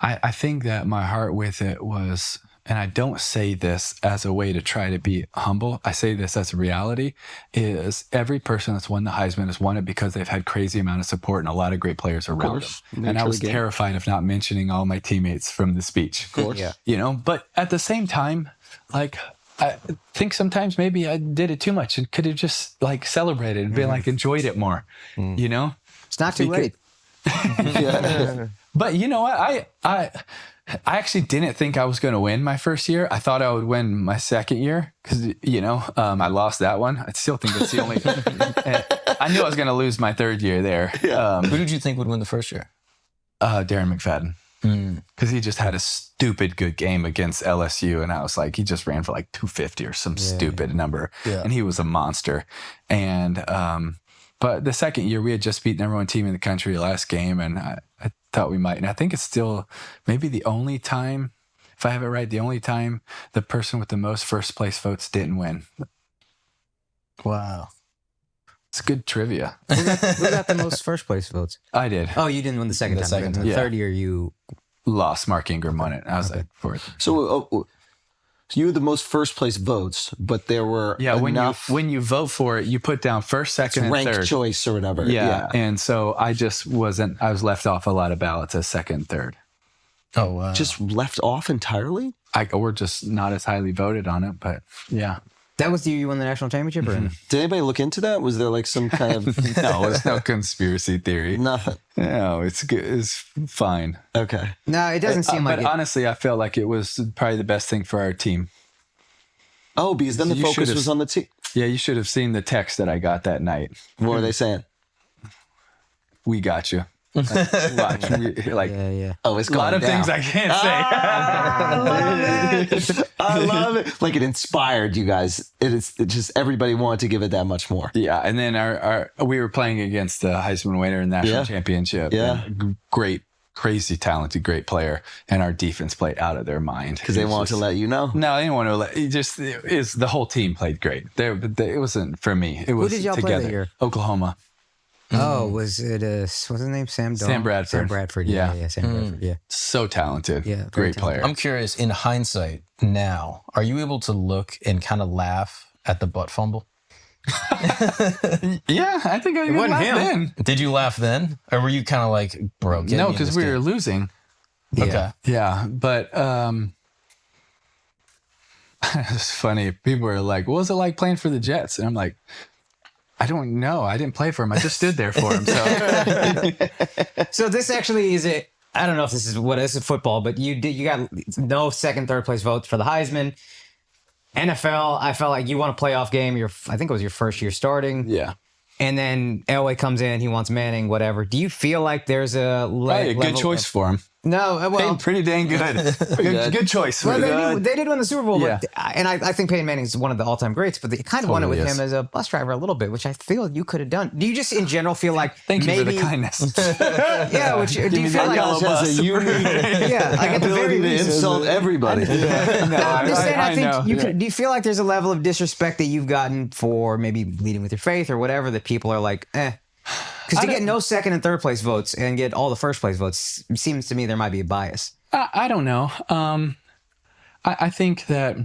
I think that my heart with it was, and I don't say this as a way to try to be humble, I say this as a reality, is every person that's won the Heisman has won it because they've had crazy amount of support and a lot of great players around them. And I was terrified of not mentioning all my teammates from the speech. Of course. You know, but at the same time, like, I think sometimes maybe I did it too much and could have just like celebrated and been like enjoyed it more, you know? It's not too late. But you know what? I actually didn't think I was going to win my first year. I thought I would win my second year because, you know, I lost that one. I still think that's the only... I knew I was going to lose my third year there. Who did you think would win the first year? Darren McFadden. Because he just had a stupid good game against LSU. And I was like, he just ran for like 250 or some stupid number. And he was a monster. And... but the second year, we had just beat #1 team in the country last game, and I thought we might. And I think it's still maybe the only time, if I have it right, the only time the person with the most first place votes didn't win. Wow. It's good trivia. Who got the most first place votes? I did. Oh, you didn't win the second time. The third year, you lost. Mark Ingram won it. I was like, fourth. So you had the most first place votes, but there were enough... when you vote for it, you put down first, second, and ranked third. Choice or whatever. And so I was left off a lot of ballots as second and third. Oh, wow. Just left off entirely? We're just not as highly voted on it, but yeah. That was the year you won the national championship, or? Did anybody look into that? Was there like some kind of No, it's no conspiracy theory. nothing? No, it's good. It's fine. Okay. No, it doesn't seem like But it. honestly, I felt like it was probably the best thing for our team. Oh, because then the You focus should've- was on the team. Yeah, you should have seen the text that I got that night. What were they saying? We got you. Watch. Yeah. Oh, it's a lot going of down. things I can't say. I love it. Like it inspired you guys. It just everybody wanted to give it that much more. Yeah, and then we were playing against the Heisman winner in the national championship. Yeah. And great, crazy talented, great player, and our defense played out of their mind Because they wanted to let you know. No, they didn't want to let. The whole team played great. It wasn't for me. It was did y'all play together. that year? Oklahoma. Oh, was it what's his name? Sam Bradford. Sam Bradford. Yeah, Sam Bradford. Yeah. So talented. Yeah, very great talented. player. I'm curious, in hindsight now, are you able to look and kind of laugh at the butt fumble? Yeah, I think I wasn't laughed him. then. Did you laugh then? Or were you kind of like, bro, get No, me in because this we were game? losing. Okay. Yeah, but it's funny. People are like, "What was it like playing for the Jets?" And I'm like, "I don't know. I didn't play for him. I just stood there for him." So So this actually is it. I don't know if this is football, but you got no second, third place votes for the Heisman. NFL, I felt like you won a playoff game. I think it was your first year starting. yeah, And then Elway comes in, he wants Manning, whatever. Do you feel like there's a probably a good choice for him. No, well, Pretty dang good. good choice. well, Pretty they did win the Super Bowl, Yeah. but, and I think Peyton Manning's one of the all-time greats, but they kind of won it with Totally him is. as a bus driver a little bit, which I feel you could have done. Do you just in general feel like Thank you maybe, for the kindness. Yeah, which, do you feel like Josh has a unique yeah, like at the very ability to least, insult everybody. I'm just saying, I think know. you could. Do you feel like there's a level of disrespect that you've gotten for maybe leading with your faith or whatever that people are like, Because to get no second and third place votes and get all the first place votes seems to me there might be a bias. I don't know. I think that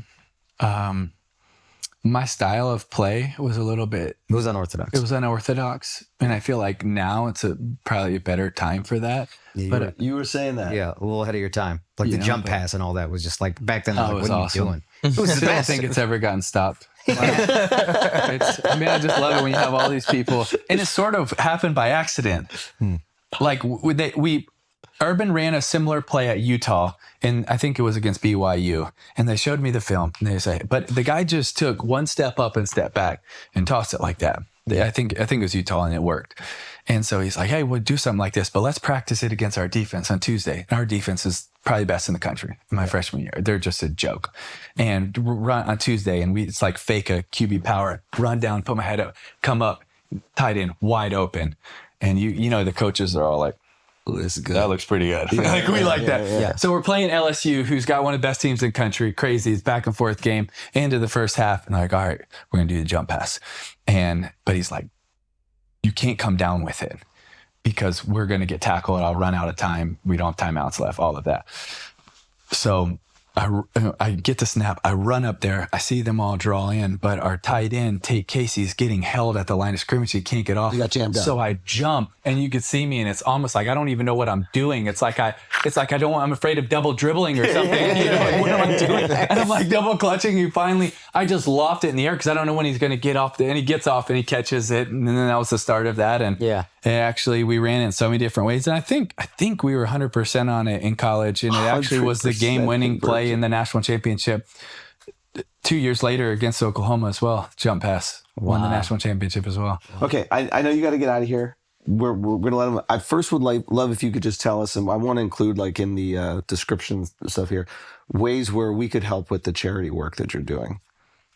my style of play was a little bit. It was unorthodox. It was unorthodox, and I feel like now it's probably a better time for that. But you were saying that. Yeah, a little ahead of your time. Like the jump pass and all that was just like back then. Oh, Like, it what was are awesome. you doing? It was the I don't best. think it's ever gotten stopped. I just love it when you have all these people, and it sort of happened by accident. Like Urban ran a similar play at Utah, and I think it was against BYU. And they showed me the film, and they say, but the guy just took one step up and step back and tossed it like that. I think it was Utah, and it worked. And so he's like, hey, we'll do something like this, but let's practice it against our defense on Tuesday. And our defense is probably best in the country in my freshman year. They're just a joke. And run on Tuesday, and it's like fake a QB power, run down, put my head up, come up, tight end, wide open. And you know the coaches are all like, this is good. That looks pretty good. Like we like that. yeah. So we're playing LSU, who's got one of the best teams in the country. Crazy. It's back and forth game. Into the first half. And they're like, all right, we're going to do the jump pass. But he's like, you can't come down with it because we're going to get tackled. I'll run out of time. We don't have timeouts left, all of that. So I get the snap. I run up there. I see them all draw in, but our tight end, Tate Casey's getting held at the line of scrimmage. He can't get off. You got jammed up. So I jump, and you could see me, and it's almost like I don't even know what I'm doing. It's like I'm afraid of double dribbling or something. You know, like, what am I doing? And I'm like double clutching. I just loft it in the air because I don't know when he's going to get off. And he gets off and he catches it, and then that was the start of that. And actually, we ran it in so many different ways. And I think we were 100% on it in college, and it actually was the game-winning play in the national championship 2 years later against Oklahoma as well. Jump pass. Won the national championship as well. Okay, I know you got to get out of here. We're going to let him. I first would love if you could just tell us, and I want to include like in the description stuff here, ways where we could help with the charity work that you're doing.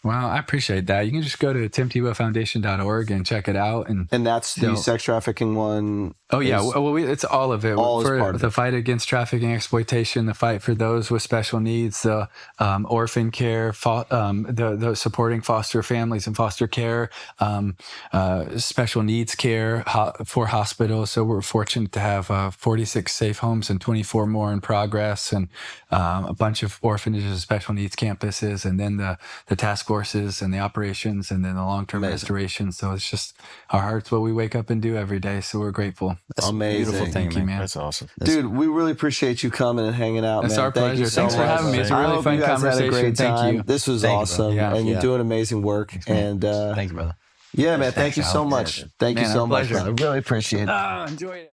Well, I appreciate that. You can just go to timtebowfoundation.org and check it out. And that's the sex trafficking one. Oh, yeah. Well, it's all of it. All is for part of the it. fight against trafficking, exploitation, the fight for those with special needs, the orphan care, the supporting foster families and foster care, special needs care for hospitals. So we're fortunate to have 46 safe homes and 24 more in progress, and a bunch of orphanages, special needs campuses, and then the task force courses and the operations and then the long-term restoration. So it's just our heart's what we wake up and do every day. So we're grateful. That's amazing. Beautiful thing, Thank you, man. That's awesome. Dude, we really appreciate you coming and hanging out, That's man. our Thank you pleasure. so Thanks for much. having me. It's a I really hope fun you guys had a conversation. great Thank time. you. This was Thank you, awesome, brother. and you're doing amazing work. And Thank you, brother. yeah, man, thank you so much. Thank you Man, so our much. pleasure. I really appreciate it. Enjoy it.